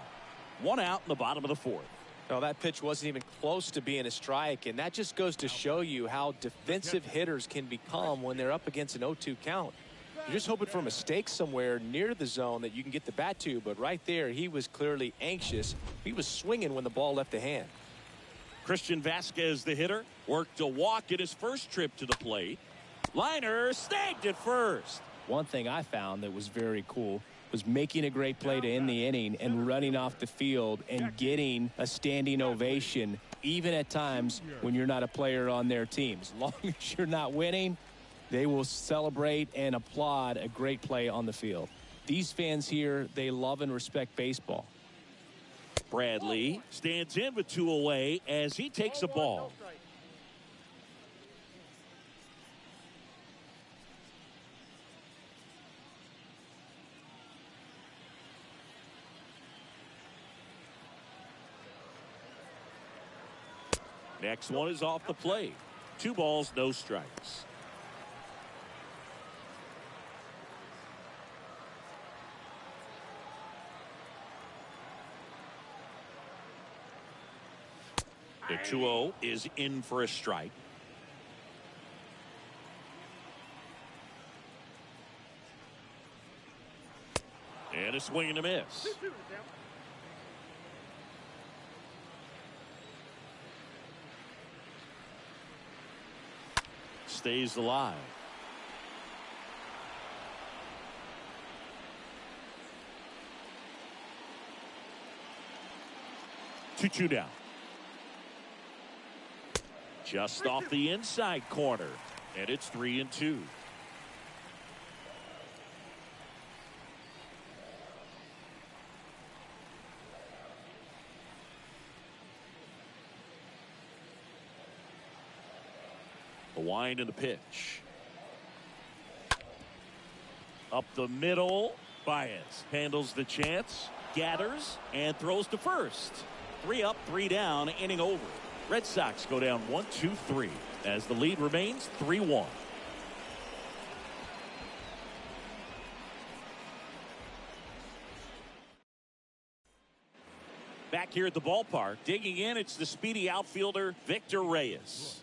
One out in the bottom of the fourth. No, that pitch wasn't even close to being a strike, and that just goes to show you how defensive hitters can become when they're up against an 0-2 count. You're just hoping for a mistake somewhere near the zone that you can get the bat to, but right there, he was clearly anxious. He was swinging when the ball left the hand. Christian Vasquez, the hitter, worked a walk in his first trip to the plate. Liner snagged it first. One thing I found that was very cool was making a great play to end the inning and running off the field and getting a standing ovation, even at times when you're not a player on their team. As long as you're not winning, they will celebrate and applaud a great play on the field. These fans here, they love and respect baseball. Bradley stands in with 2 away as he takes a ball. Next one is off the plate. 2 balls, no strikes. The 2-0 is in for a strike. And a swing and a miss. Stays alive. Two down. Just off the inside corner, and it's 3-2. The wind and the pitch. Up the middle. Baez handles the chance, gathers, and throws to first. 3 up, 3 down, inning over. Red Sox go down 1-2-3 as the lead remains 3-1. Back here at the ballpark, digging in, it's the speedy outfielder Victor Reyes.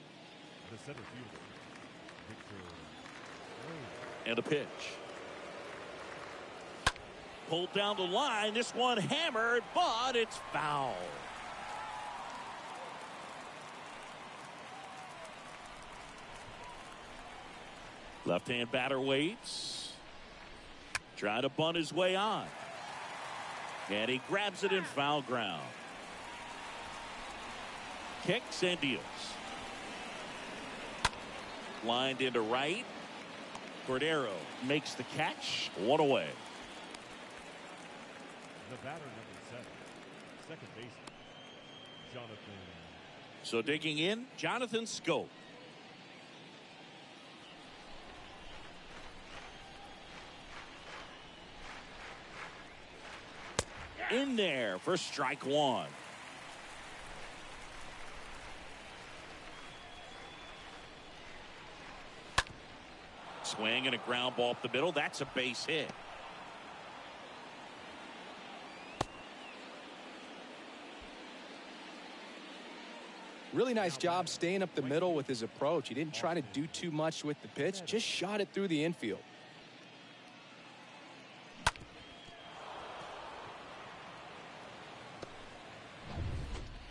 The center fielder, Victor Reyes. And a pitch. Pulled down the line. This one hammered, but it's foul. Left-hand batter waits. Trying to bunt his way on. And he grabs it in foul ground. Kicks and deals. Lined into right. Cordero makes the catch. 1 away. The batter, number 7, second baseman, Jonathan. So digging in, Jonathan Scope. In there for strike 1. Swing and a ground ball up the middle. That's a base hit. Really nice job staying up the middle with his approach. He didn't try to do too much with the pitch, just shot it through the infield.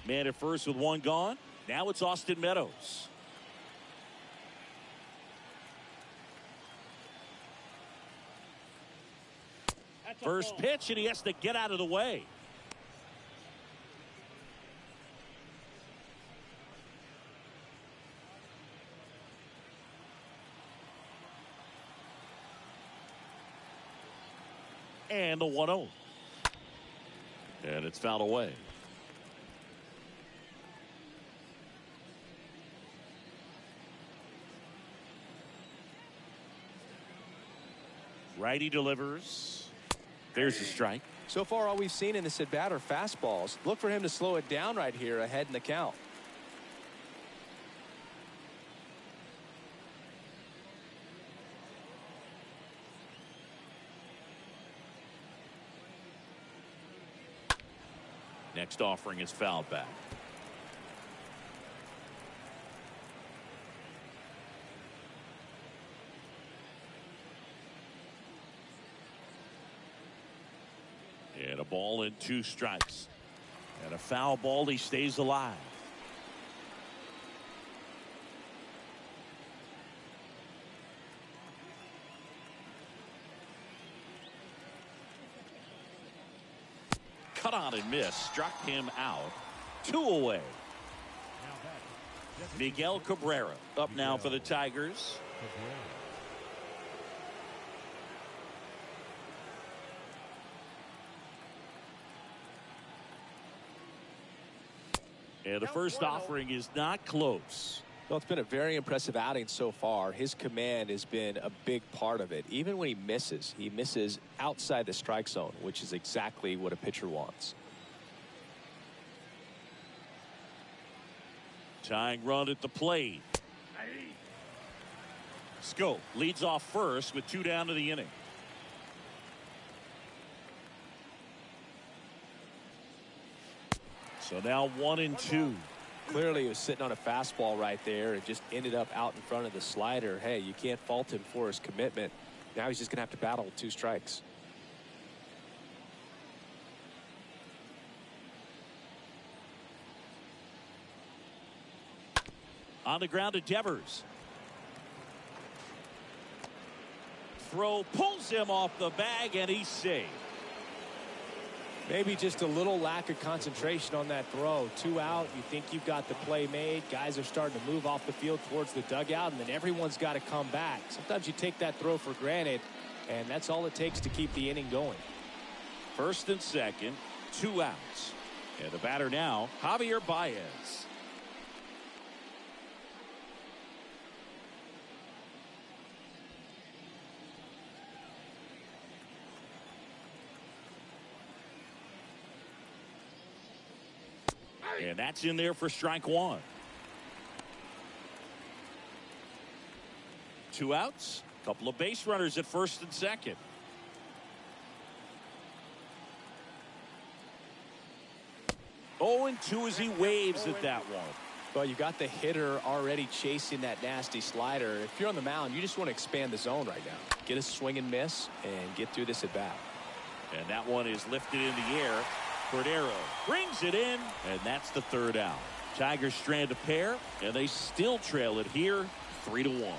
Man at first with 1 gone. Now it's Austin Meadows. First pitch, and he has to get out of the way. And the 1-0. And it's fouled away. Righty delivers. There's a strike. So far, all we've seen in this at-bat are fastballs. Look for him to slow it down right here ahead in the count. Next offering is fouled back. And a ball and 2 strikes. And a foul ball. He stays alive. Cut on and miss. Struck him out. 2 away. Miguel Cabrera up now for the Tigers. And the first offering is not close. Well, it's been a very impressive outing so far. His command has been a big part of it. Even when he misses outside the strike zone, which is exactly what a pitcher wants. Tying run at the plate. Scope leads off first with 2 down to the inning. So now 1-2. Clearly he was sitting on a fastball right there and just ended up out in front of the slider. Hey, you can't fault him for his commitment. Now he's just going to have to battle with 2 strikes. On the ground to Devers. Throw pulls him off the bag, and he's safe. Maybe just a little lack of concentration on that throw. 2 out. You think you've got the play made. Guys are starting to move off the field towards the dugout, and then everyone's got to come back. Sometimes you take that throw for granted, and that's all it takes to keep the inning going. First and second, 2 outs. And the batter now, Javier Baez. And that's in there for strike 1. 2 outs. Couple of base runners at first and second. Oh, and 2 as he waves at that one. Well, you got the hitter already chasing that nasty slider. If you're on the mound, you just want to expand the zone right now. Get a swing and miss and get through this at bat. And that one is lifted in the air. Cordero brings it in, and that's the 3rd out. Tigers strand a pair, and they still trail it here 3-1.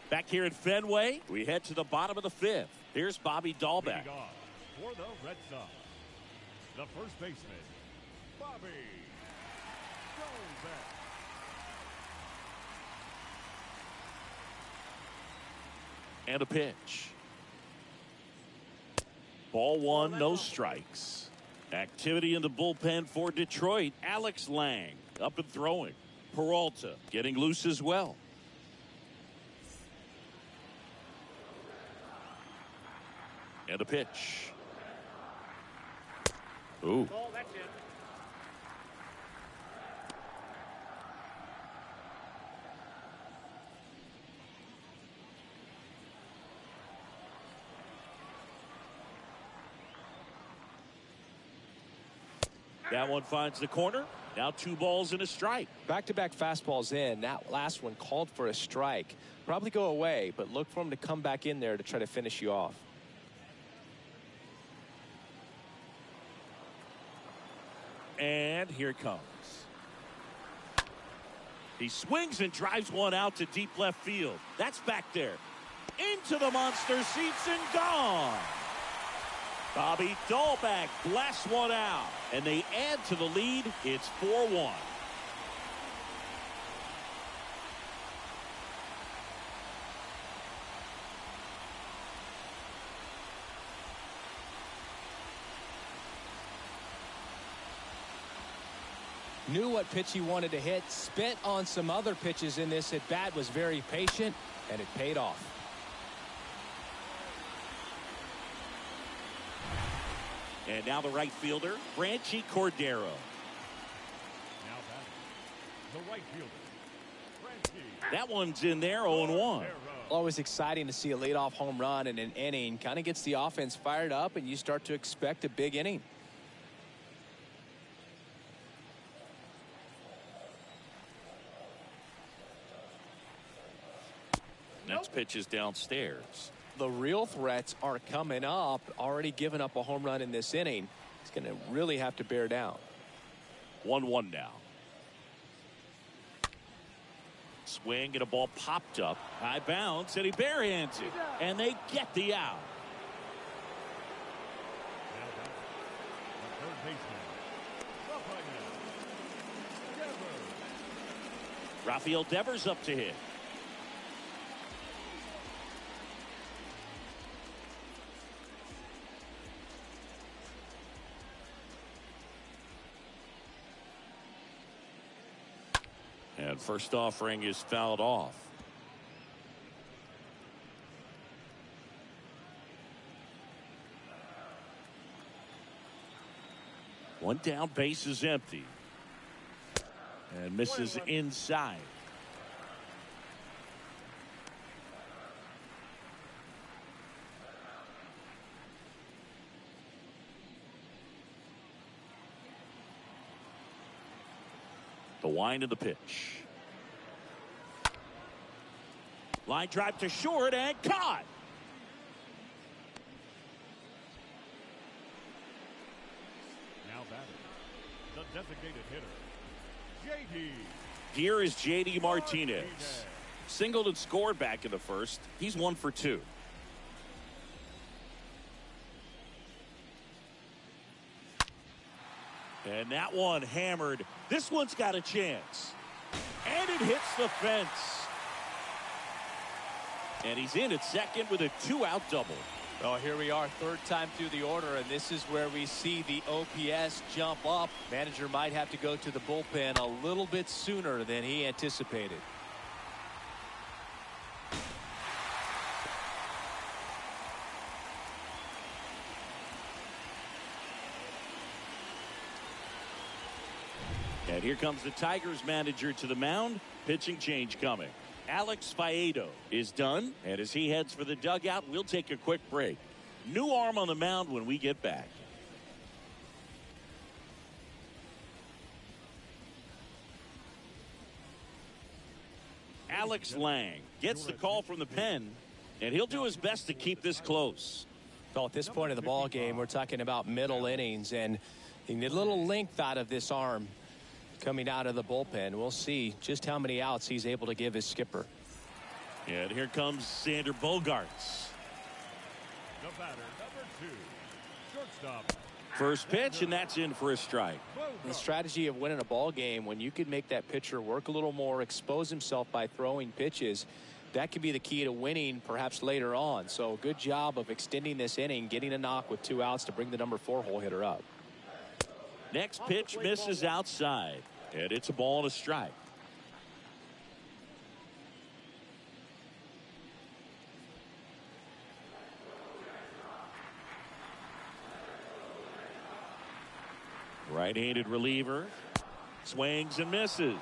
Back here at Fenway, we head to the bottom of the 5th. Here's Bobby Dahlbeck. For the Red Sox, the first baseman, Bobby Dahlbeck. And a pitch. Ball 1, no strikes. Activity in the bullpen for Detroit. Alex Lang up and throwing. Peralta getting loose as well. And a pitch. Ooh. Ball, that's it. That one finds the corner. Now 2 balls and a strike. Back-to-back fastballs in. That last one called for a strike. Probably go away, but look for him to come back in there to try to finish you off. And here it comes. He swings and drives one out to deep left field. That's back there. Into the monster seats and gone. Bobby Dahlback blasts one out. And they add to the lead. It's 4-1. Knew what pitch he wanted to hit, spent on some other pitches in this at bat, was very patient, and it paid off. And now the right fielder, Franchi Cordero. Now batting, the right fielder, Franchi. That one's in there, 0-1. Always exciting to see a leadoff home run in an inning. Kind of gets the offense fired up, and you start to expect a big inning. Next pitch is downstairs. The real threats are coming up. Already given up a home run in this inning. He's going to really have to bear down. 1-1 now. Swing and a ball popped up. High bounce and he barehands it. And they get the out. Now batting, the third baseman, Rafael Devers up to hit. And first offering is fouled off. One down, base is empty. And misses inside. The wind of the pitch. Line drive to short and caught. now batting, the designated hitter, J.D. Here is J.D. Martinez. Singled and scored back in the first. He's 1 for 2. And that one hammered. This one's got a chance. And it hits the fence. And he's in at second with a 2-out double. Oh, here we are, third time through the order, and this is where we see the OPS jump up. Manager might have to go to the bullpen a little bit sooner than he anticipated. And here comes the Tigers manager to the mound. Pitching change coming. Alex Faedo is done. And as he heads for the dugout, we'll take a quick break. New arm on the mound when we get back. Alex Lang gets the call from the pen. And he'll do his best to keep this close. Well, at this point in the ball game, we're talking about middle innings. And you need a little length out of this arm coming out of the bullpen. We'll see just how many outs he's able to give his skipper. And here comes Sander Bogarts. The batter, number 2, shortstop. First pitch, and that's in for a strike. The strategy of winning a ball game, when you can make that pitcher work a little more, expose himself by throwing pitches, that could be the key to winning perhaps later on. So good job of extending this inning, getting a knock with 2 outs to bring the number 4 hole hitter up. Next pitch misses outside, and it's a ball and a strike. Right-handed reliever swings and misses.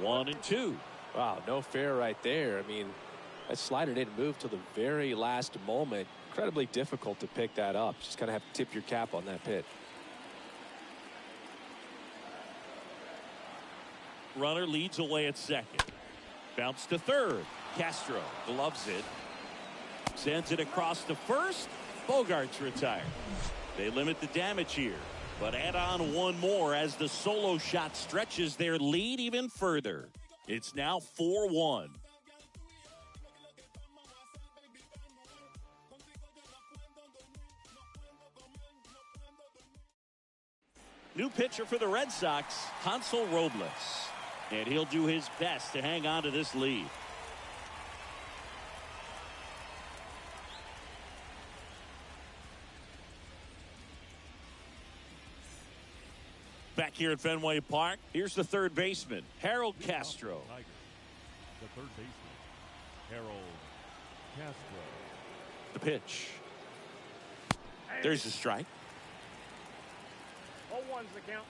1-2. Wow, no fair right there. I mean, that slider didn't move till the very last moment. Incredibly difficult to pick that up. Just kind of have to tip your cap on that pitch. Runner leads away at second. Bounce to third. Castro gloves it. Sends it across to first. Bogarts retired. They limit the damage here. But add on one more as the solo shot stretches their lead even further. It's now 4-1. New pitcher for the Red Sox, Hansel Robles. And he'll do his best to hang on to this lead. Back here at Fenway Park, here's the third baseman, Harold Castro. The third baseman, Harold Castro. The pitch. There's the strike. 0-1's the count.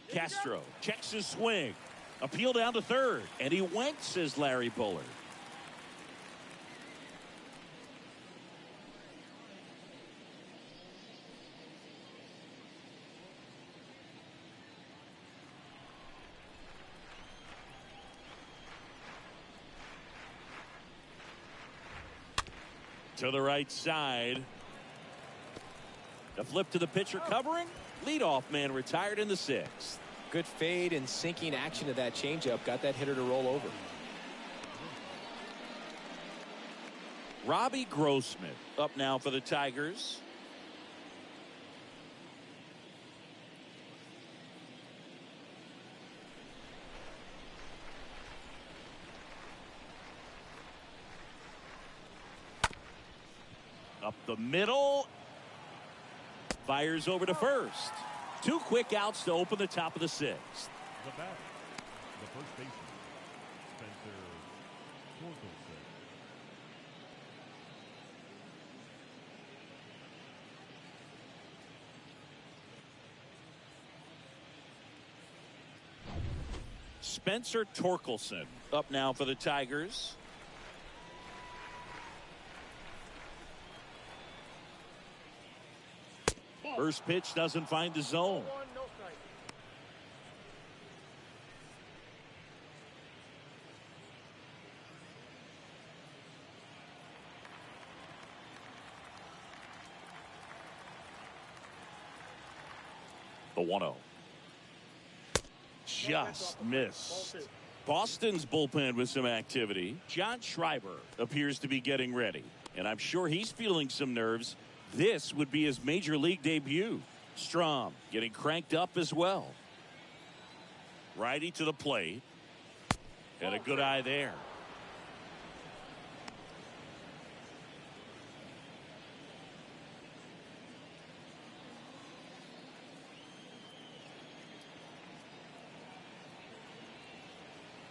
Castro checks his swing. Appeal down to third. And he went, says Larry Bullard. To the right side. The flip to the pitcher covering. Leadoff man retired in the sixth. Good fade and sinking action to that changeup. Got that hitter to roll over. Robbie Grossman up now for the Tigers. Up the middle. Fires over to first. 2 quick outs to open the top of the sixth. The batter, the first baseman, Spencer Torkelson. Spencer Torkelson up now for the Tigers. First pitch doesn't find the zone. 1, no strike. The 1-0. Just missed. Boston's bullpen with some activity. John Schreiber appears to be getting ready. And I'm sure he's feeling some nerves. This would be his major league debut. Strom getting cranked up as well. Righty to the plate. And a good eye there.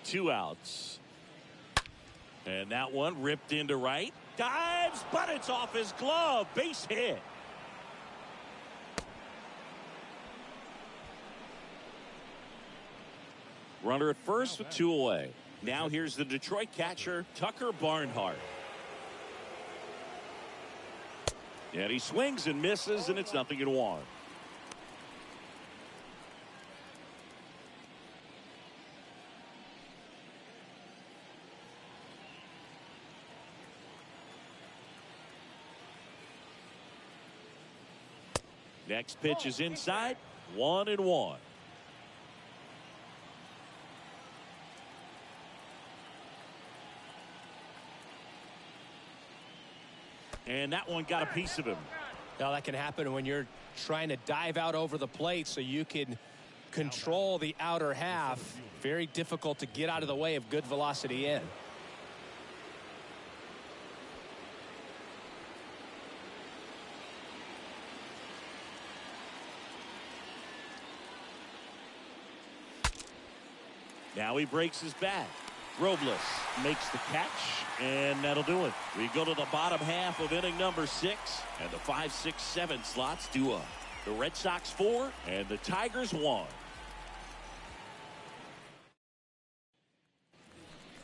Two outs. And that one ripped into right. Dives, but it's off his glove. Base hit. Runner at first with 2 away. Now here's the Detroit catcher, Tucker Barnhart. And he swings and misses, and it's 0-1. Next pitch is inside. 1-1. And that one got a piece of him. Now that can happen when you're trying to dive out over the plate so you can control the outer half. Very difficult to get out of the way of good velocity in. Now he breaks his bat. Robles makes the catch, and that'll do it. We go to the bottom half of inning number 6, and the 5, 6, 7 slots do up. The Red Sox 4 and the Tigers 1.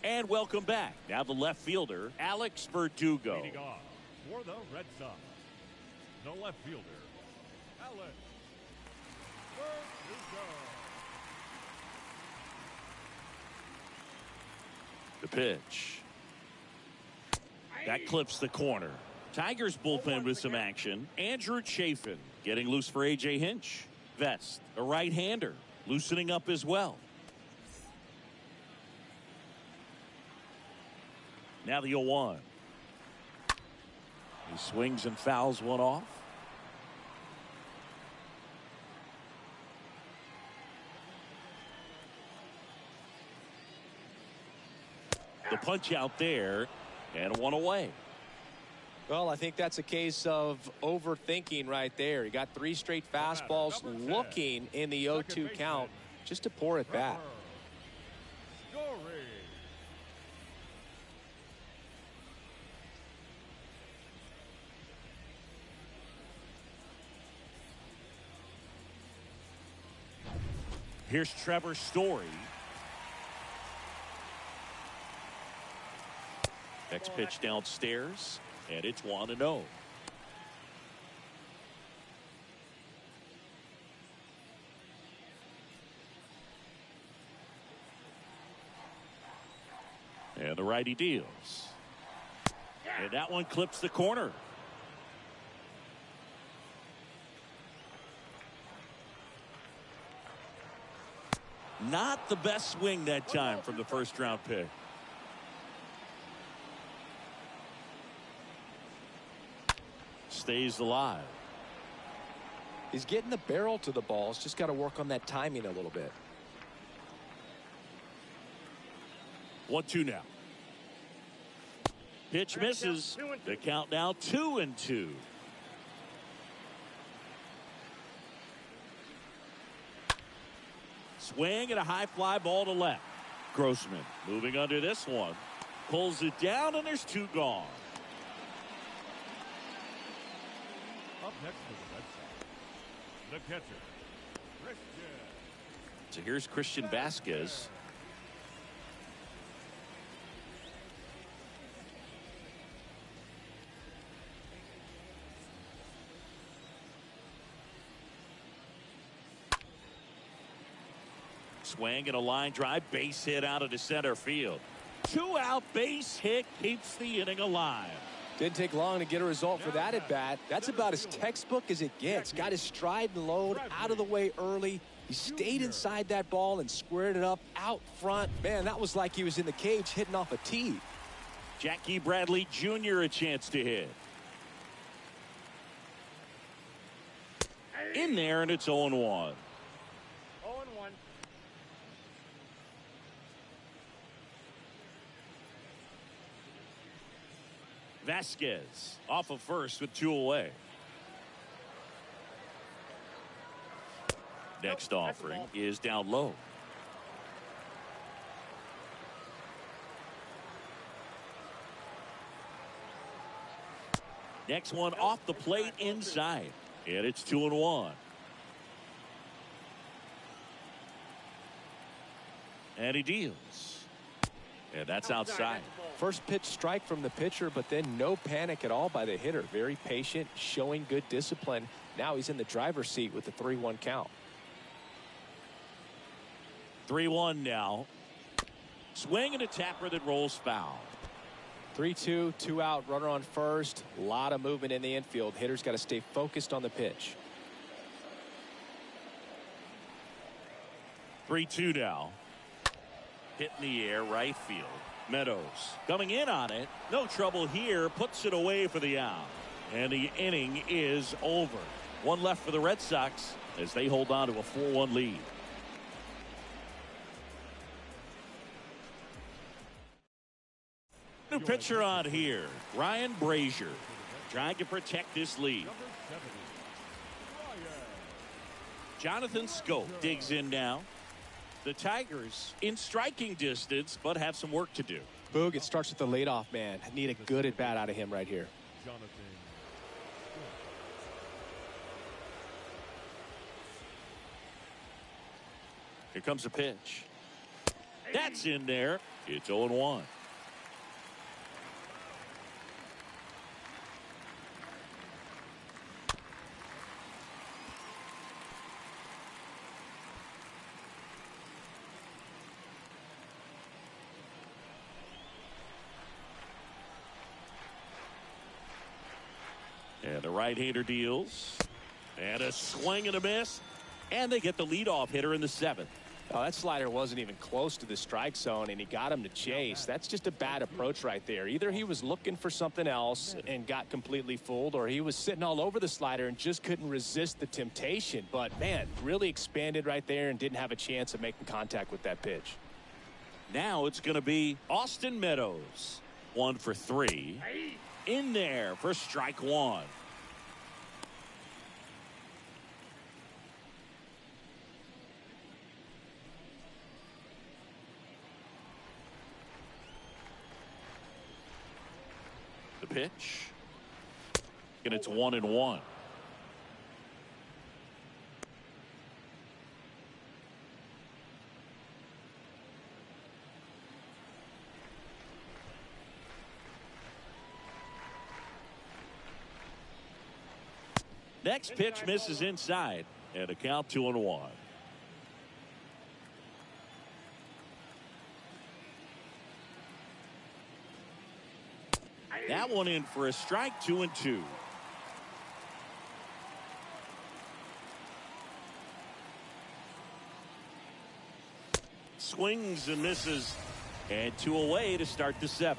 And welcome back. Now the left fielder, Alex Verdugo. Leading off for the Red Sox, the left fielder, Alex Verdugo. The pitch. That clips the corner. Tigers bullpen with some action. Andrew Chafin getting loose for A.J. Hinch. Vest, a right-hander, loosening up as well. Now the 0-1. He swings and fouls one off. The punch out there, and one away. Well, I think that's a case of overthinking right there. He got 3 straight fastballs looking in the 0-2 count just to pour it back. Here's Trevor Story. Next pitch downstairs, and it's 1-0. And the righty deals. And that one clips the corner. Not the best swing that time from the first round pick. Stays alive. He's getting the barrel to the ball. He's just got to work on that timing a little bit. 1-2 now. Pitch misses. The count now 2-2. Swing and a high fly ball to left. Grossman moving under this one. Pulls it down, and there's 2 gone. Up next for the Red Sox, the catcher, Christian. So here's Christian Vasquez. Swing and a line drive, base hit out of the center field. 2-out base hit keeps the inning alive. Didn't take long to get a result for that at bat. That's about as textbook as it gets. Got his stride and load out of the way early. He stayed inside that ball and squared it up out front. Man, that was like he was in the cage hitting off a tee. Jackie Bradley Jr. a chance to hit. In there, and it's 0-1. 0-1. Vasquez off of first with 2 away. Next offering is down low. Next one off the plate inside, and it's 2-1. And he deals, and that's outside. First pitch strike from the pitcher, but then no panic at all by the hitter. Very patient, showing good discipline. Now he's in the driver's seat with the 3-1 count. 3-1 now. Swing and a tapper that rolls foul. 3-2, 2 out, runner on first. A lot of movement in the infield. Hitter's got to stay focused on the pitch. 3-2 now. Hit in the air, right field. Meadows coming in on it. No trouble here. Puts it away for the out. And the inning is over. 1 left for the Red Sox as they hold on to a 4-1 lead. New pitcher on here. Ryan Brazier trying to protect this lead. Jonathan Scope digs in now. The Tigers in striking distance, but have some work to do. Boog, it starts with the leadoff man. Need a good at bat out of him right here. Here comes a pitch. That's in there. It's 0-1. And the right-hander deals. And a swing and a miss. And they get the leadoff hitter in the 7th. Oh, that slider wasn't even close to the strike zone, and he got him to chase. That's just a bad approach right there. Either he was looking for something else and got completely fooled, or he was sitting all over the slider and just couldn't resist the temptation. But, man, really expanded right there and didn't have a chance of making contact with that pitch. Now it's going to be Austin Meadows. 1 for 3. In there for strike 1. The pitch. And it's 1-1. Next pitch misses inside, and a count 2-1. That one in for a strike, 2-2. Swings and misses, and 2 away to start the 7th.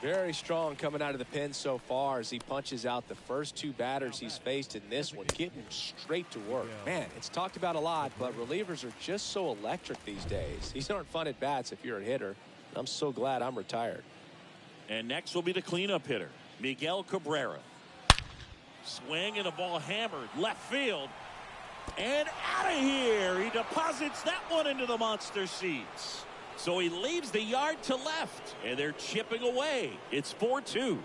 Very strong coming out of the pen so far as he punches out the first 2 batters he's faced in this one, getting straight to work. Man, it's talked about a lot, but relievers are just so electric these days. These aren't fun at bats if you're a hitter. I'm so glad I'm retired. And next will be the cleanup hitter, Miguel Cabrera. Swing and a ball hammered left field. And out of here. He deposits that one into the monster seats. So he leaves the yard to left, and they're chipping away. It's 4-2.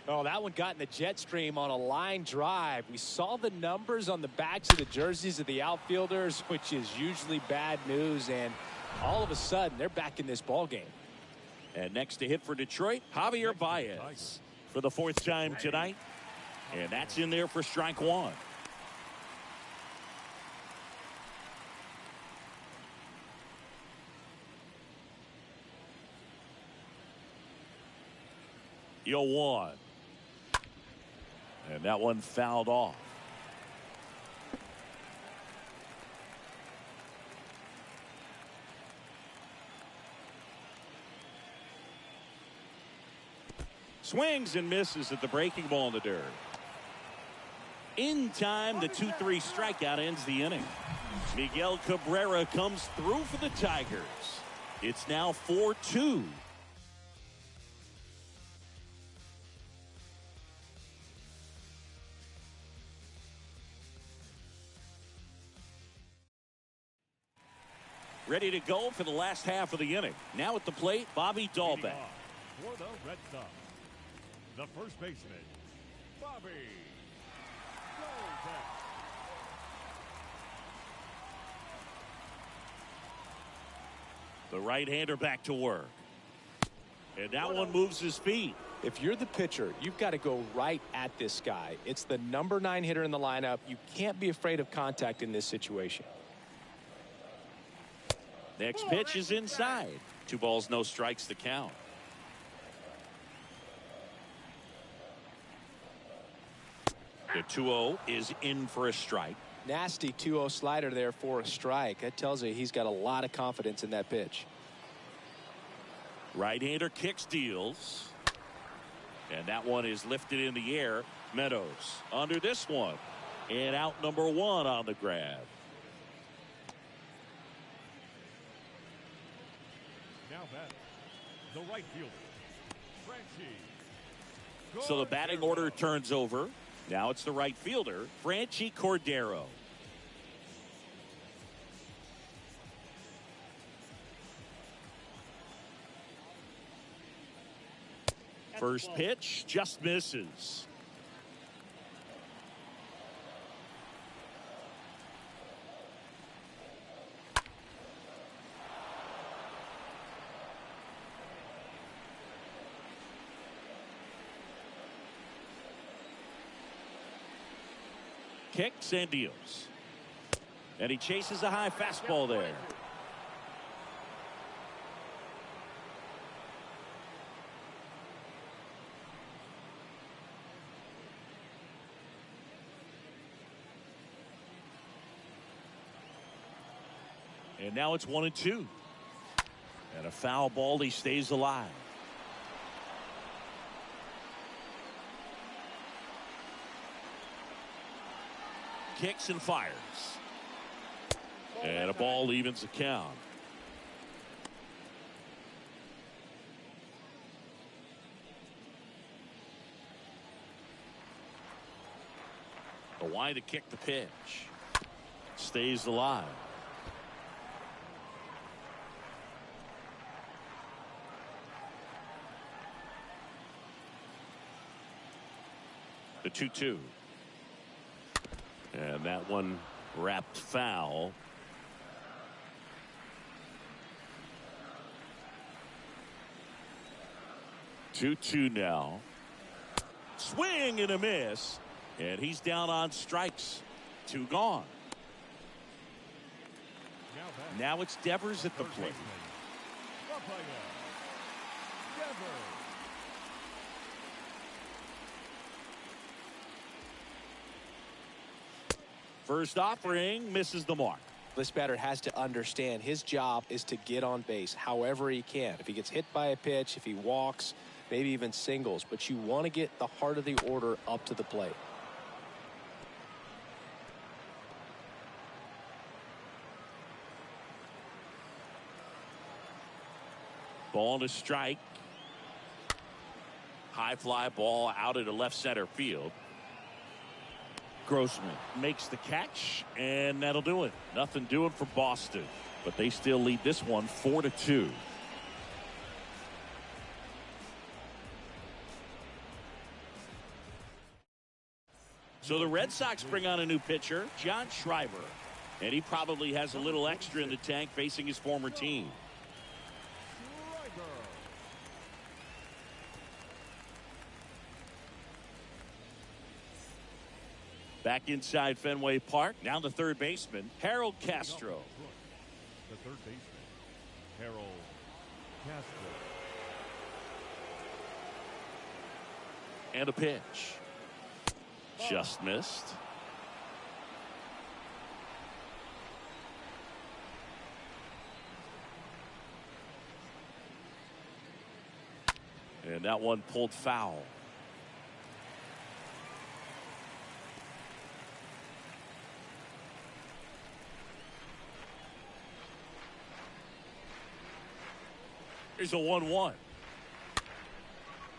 Oh, that one got in the jet stream on a line drive. We saw the numbers on the backs of the jerseys of the outfielders, which is usually bad news, and all of a sudden they're back in this ball game. And next to hit for Detroit, Javier Baez for the 4th time tonight. And that's in there for strike 1. Yo 1. And that one fouled off. Swings and misses at the breaking ball in the dirt. In time, the 2-3 strikeout ends the inning. Miguel Cabrera comes through for the Tigers. It's now 4-2. Ready to go for the last half of the inning. Now at the plate, Bobby Dahlbeck. For the Red Sox, the first baseman, Bobby Dahlbeck. The right-hander back to work. And that one moves his feet. If you're the pitcher, you've got to go right at this guy. It's the number 9 hitter in the lineup. You can't be afraid of contact in this situation. Next pitch is inside. 2 balls, no strikes to count. The 2-0 is in for a strike. Nasty 2-0 slider there for a strike. That tells you he's got a lot of confidence in that pitch. Right-hander kicks, deals. And that one is lifted in the air. Meadows under this one. And out number 1 on the grab. Now batting, the right fielder, Franchi. So the batting order turns over. Now it's the right fielder, Franchi Cordero. First pitch just misses. kicks and deals. And he chases a high fastball there. And now it's 1-2. And a foul ball. He stays alive. Kicks and fires. And a ball evens the count. Why to kick the pitch. Stays alive. The 2-2. And that one wrapped foul. Two now. Swing and a miss. And he's down on strikes. 2 gone. Now it's Devers at the plate. First offering misses the mark. This batter has to understand his job is to get on base however he can. If he gets hit by a pitch, if he walks, maybe even singles, but you want to get the heart of the order up to the plate. Ball to strike. High fly ball out into left center field. Grossman makes the catch, and that'll do it. Nothing doing for Boston, but they still lead this one 4-2. So the Red Sox bring on a new pitcher, John Schreiber, and he probably has a little extra in the tank facing his former team. Back inside Fenway Park. Now the third baseman, Harold Castro. The third baseman, Harold Castro. And a pitch. Just missed. And that one pulled foul. Here's a 1-1.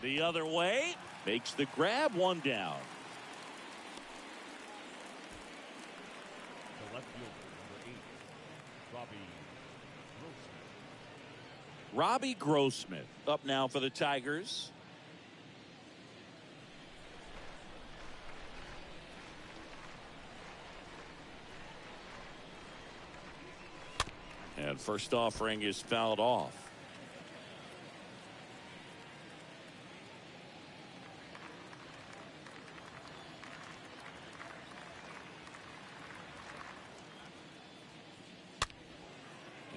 The other way. Makes the grab. 1 down. The left fielder, number 8, Robbie Grossman up now for the Tigers. And first offering is fouled off.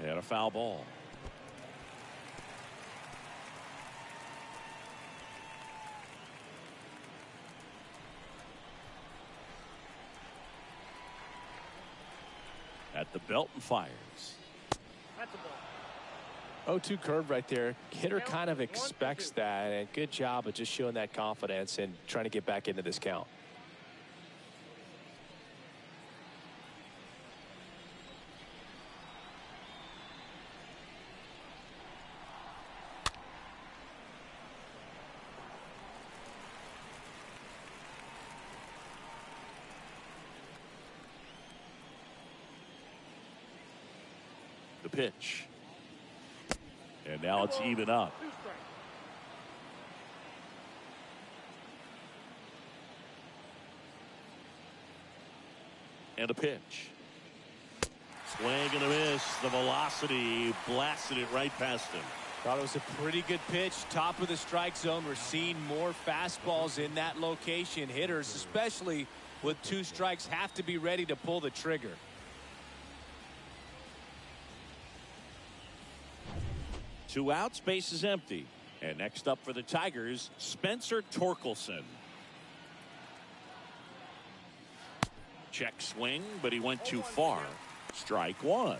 And a foul ball. At the belt and fires. That's a ball. 0-2 curve right there. Hitter kind of expects that, and good job of just showing that confidence and trying to get back into this count. The pitch. And now it's even up. 2 strikes. And a pitch. Swing and a miss. The velocity blasted it right past him. Thought it was a pretty good pitch. Top of the strike zone. We're seeing more fastballs in that location. Hitters, especially with 2 strikes, have to be ready to pull the trigger. Two outs, base is empty. And next up for the Tigers, Spencer Torkelson. Check swing, but he went too far. Strike one.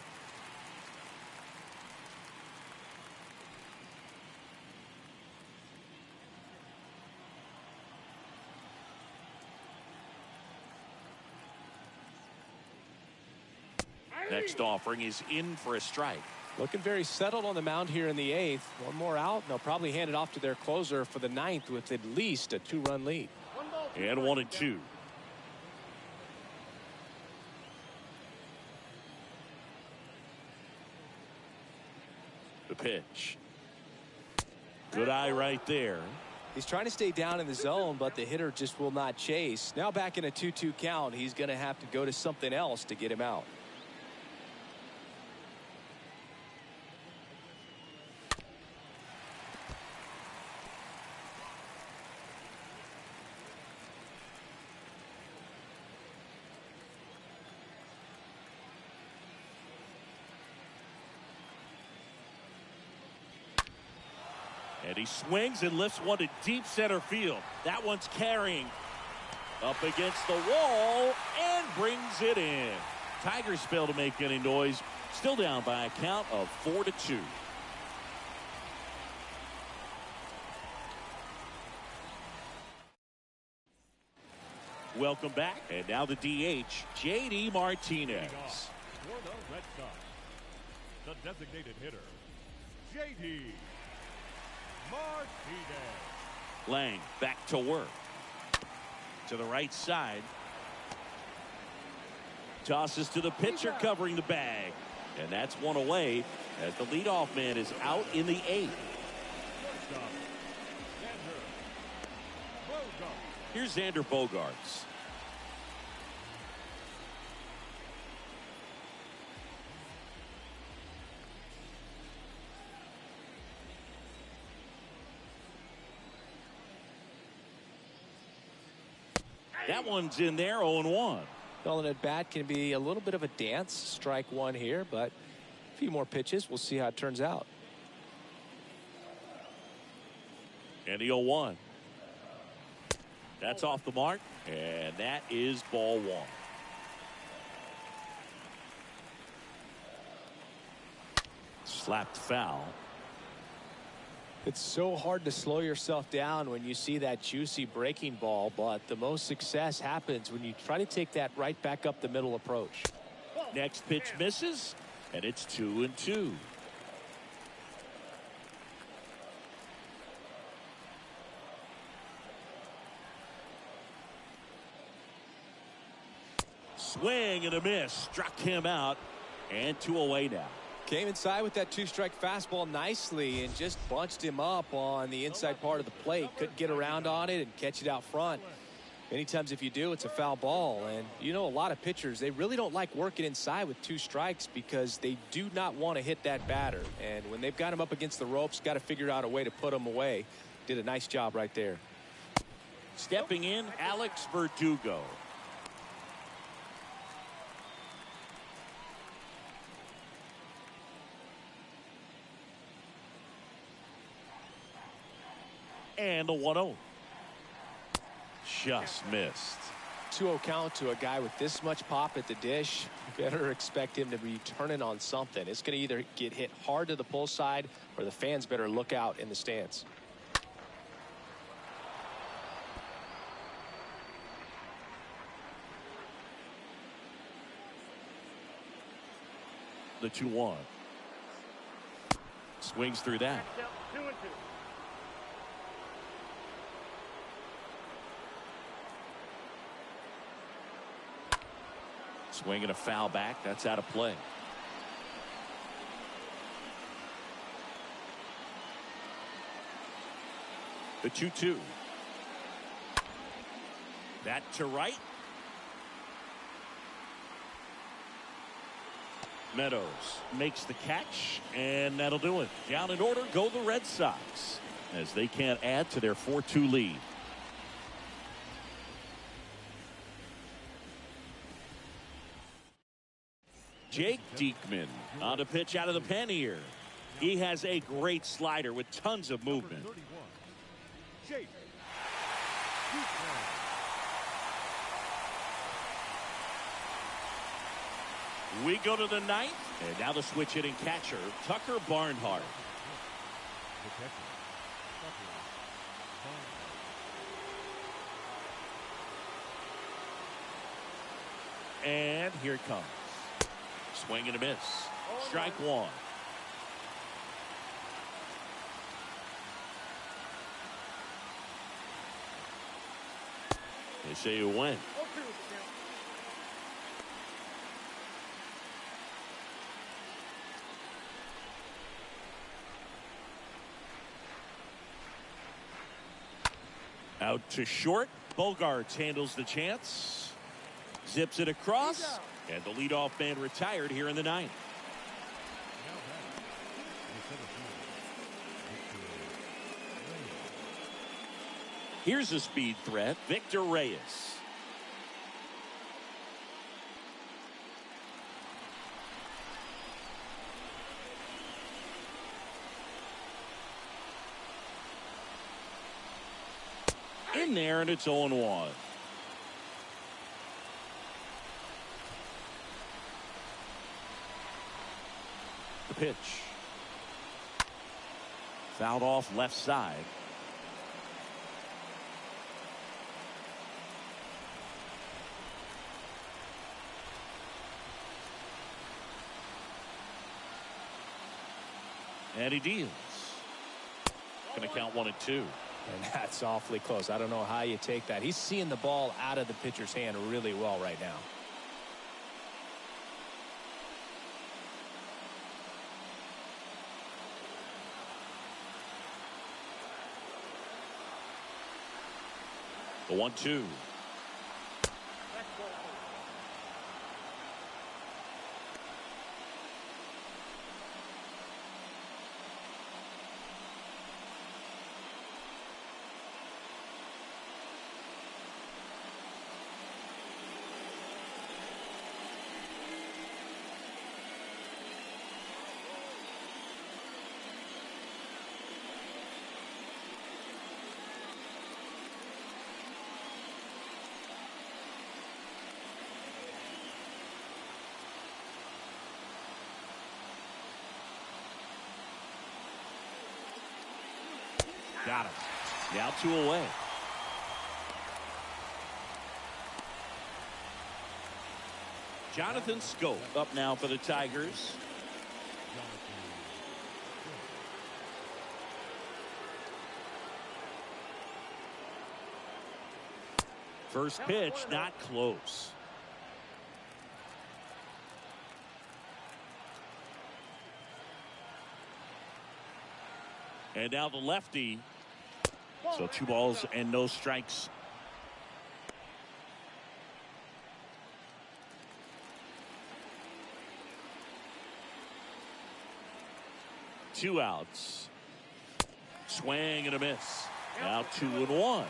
Next offering is in for a strike. Looking very settled on the mound here in the 8th. One more out, and they'll probably hand it off to their closer for the 9th with at least a 2-run lead. And 1-2. The pitch. Good eye right there. He's trying to stay down in the zone, but the hitter just will not chase. Now back in a 2-2 count, he's going to have to go to something else to get him out. And he swings and lifts one to deep center field. That one's carrying up against the wall and brings it in. Tigers fail to make any noise. Still down by a count of 4-2. Welcome back. And now the DH, J.D. Martinez. For the Red Sox, the designated hitter, J.D. Martinez. Lang back to work. To the right side. Tosses to the pitcher covering the bag. And that's one away as the leadoff man is out in the 8th. Here's Xander Bogaerts. That one's in there, 0-1. Well, an at-bat can be a little bit of a dance. Strike one here, but a few more pitches. We'll see how it turns out. And the 0-1. That's off the mark, and that is ball one. Slapped foul. It's so hard to slow yourself down when you see that juicy breaking ball, but the most success happens when you try to take that right back up the middle approach. Next pitch misses, and it's 2-2. Swing and a miss. Struck him out, and 2 away now. Came inside with that 2-strike fastball nicely and just bunched him up on the inside part of the plate. Couldn't get around on it and catch it out front. Many times if you do, it's a foul ball. And you know, a lot of pitchers, they really don't like working inside with 2 strikes because they do not want to hit that batter. And when they've got him up against the ropes, got to figure out a way to put him away. Did a nice job right there. Stepping in, Alex Verdugo. And the 1-0. Just missed. 2-0 count to a guy with this much pop at the dish. Better expect him to be turning on something. It's going to either get hit hard to the pull side or the fans better look out in the stands. The 2-1. Swings through that. 2-2. Swing and a foul back. That's out of play. The 2-2. That to right. Meadows makes the catch, and that'll do it. Down in order go the Red Sox as they can't add to their 4-2 lead. Jake Diekman on a pitch out of the pen here. He has a great slider with tons of movement. Jake. We go to the ninth, and now the switch hitting catcher, Tucker Barnhart. The catcher, Tucker Barnhart. And here it comes. Swing and a miss. Strike one. They say you win. Out to short. Bogarts handles the chance. Zips it across. And the leadoff man retired here in the ninth. Here's a speed threat, Victor Reyes. In there, and it's 0-1. The pitch. Fouled off left side. And he deals. Going to count 1-2. And that's awfully close. I don't know how you take that. He's seeing the ball out of the pitcher's hand really well right now. The 1-2. Got him. Now 2 away. Jonathan Scope up now for the Tigers. First pitch, not close. And now the lefty. So 2 balls and no strikes. Two outs. Swing and a miss. Now 2-1.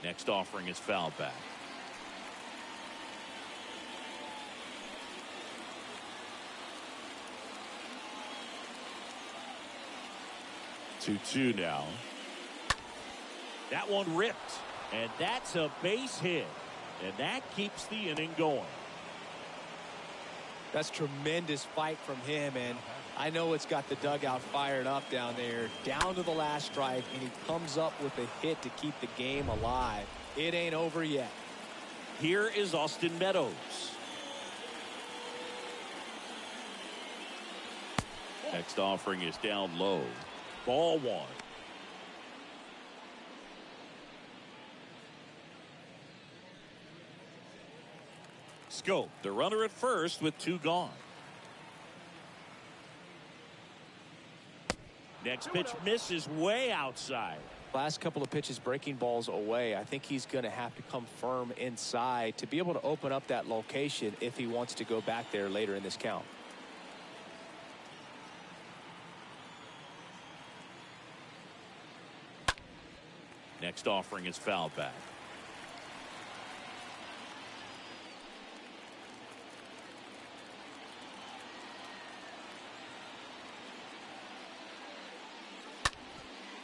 Next offering is fouled back. Two now. That one ripped, and that's a base hit, and that keeps the inning going. That's tremendous fight from him, and I know it's got the dugout fired up down there, down to the last strike, and he comes up with a hit to keep the game alive. It ain't over yet. Here is Austin Meadows. Next offering is down low. Ball 1. Scope, the runner at first with 2 gone. Next pitch misses way outside. Last couple of pitches breaking balls away. I think he's going to have to come firm inside to be able to open up that location if he wants to go back there later in this count. Next offering is fouled back.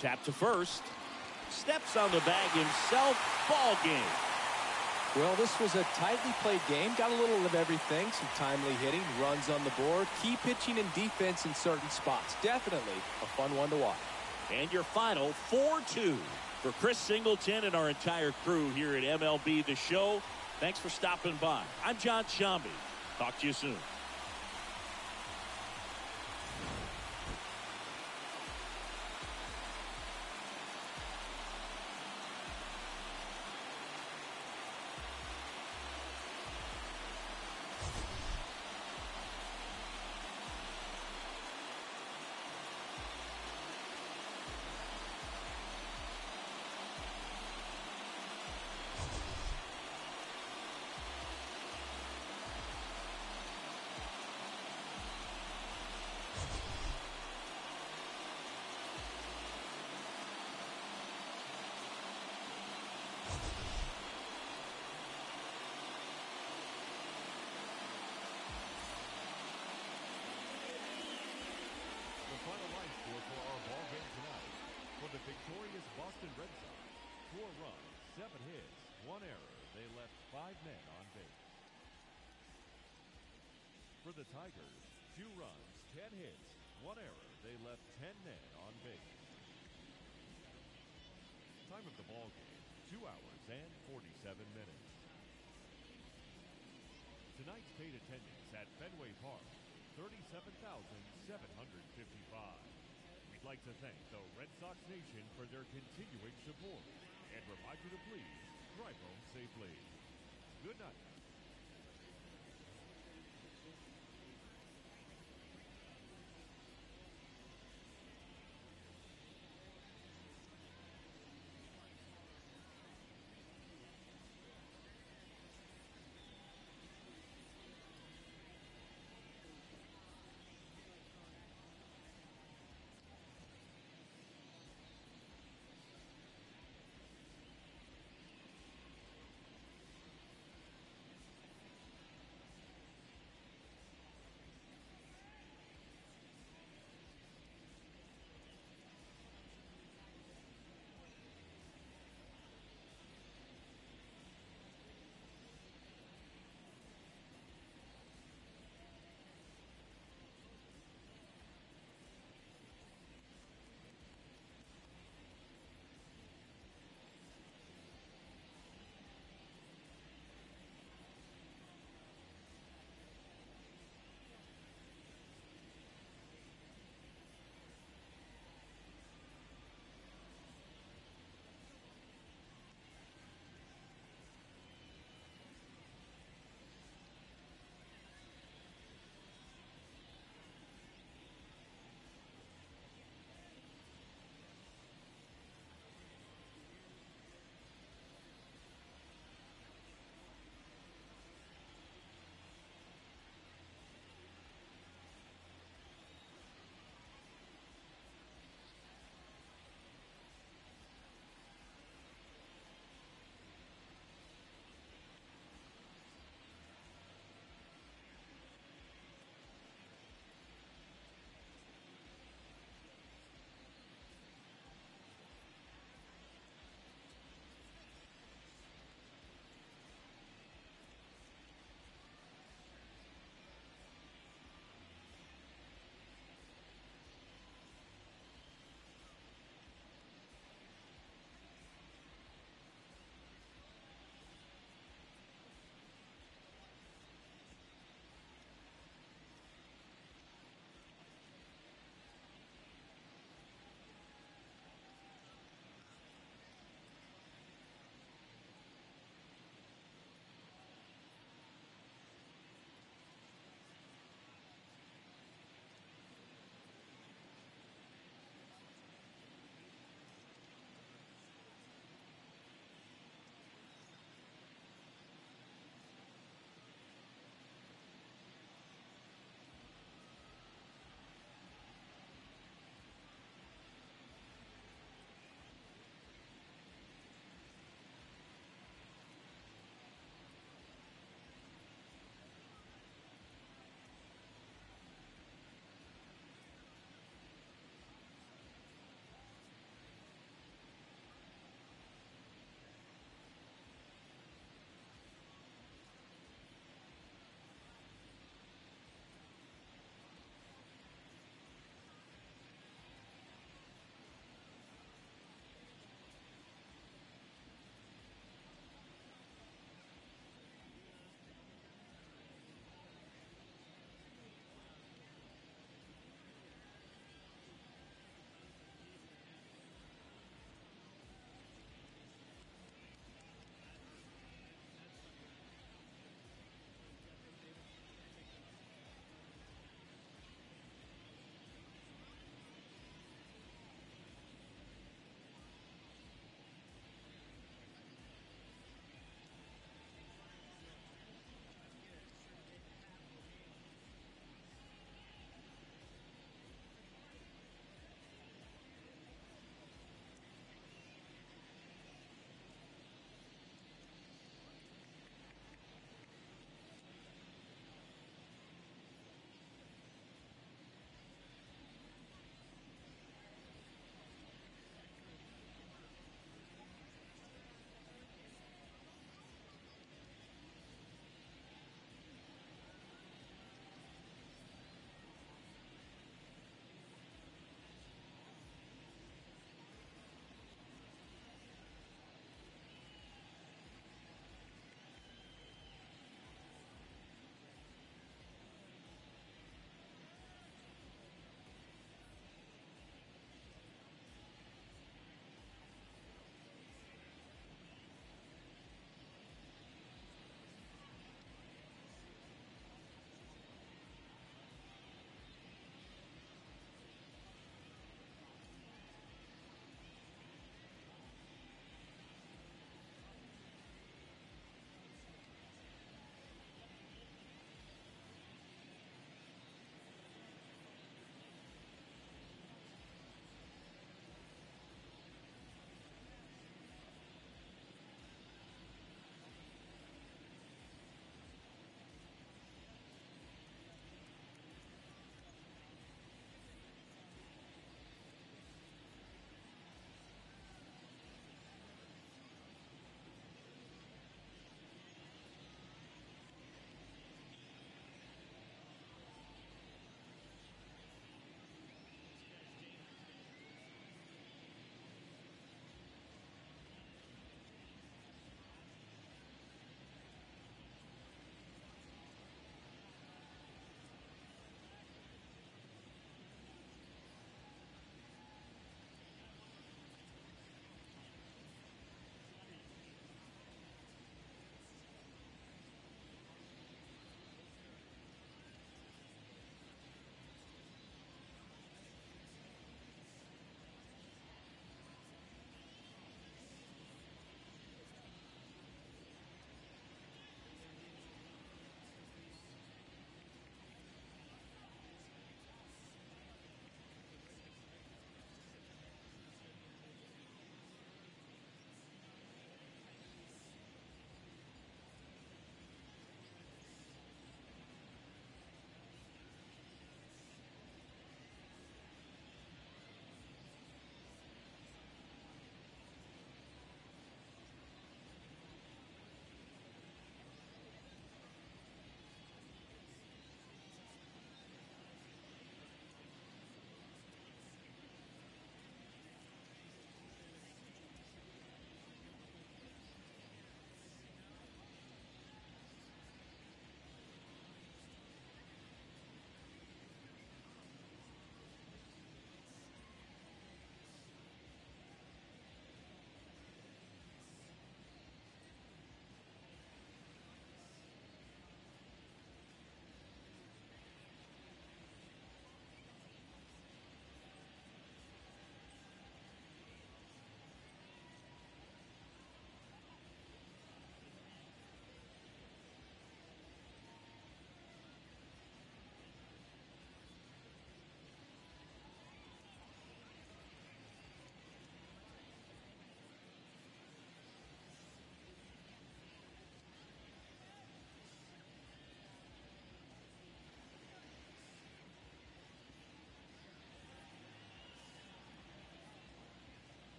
Tap to first. Steps on the bag himself. Ball game. Well, this was a tightly played game. Got a little of everything. Some timely hitting, runs on the board, key pitching and defense in certain spots. Definitely a fun one to watch. And your final 4-2. For Chris Singleton and our entire crew here at MLB The Show, thanks for stopping by. I'm John Shambi. Talk to you soon. Final line score for our ball game tonight. For the victorious Boston Red Sox, 4 runs, 7 hits, 1 error. They left 5 men on base. For the Tigers, 2 runs, 10 hits, 1 error. They left 10 men on base. Time of the ball game, 2 hours and 47 minutes. Tonight's paid attendance at Fenway Park, 37,755. We'd like to thank the Red Sox Nation for their continuing support and remind you to please drive home safely. Good night.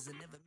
'cause I never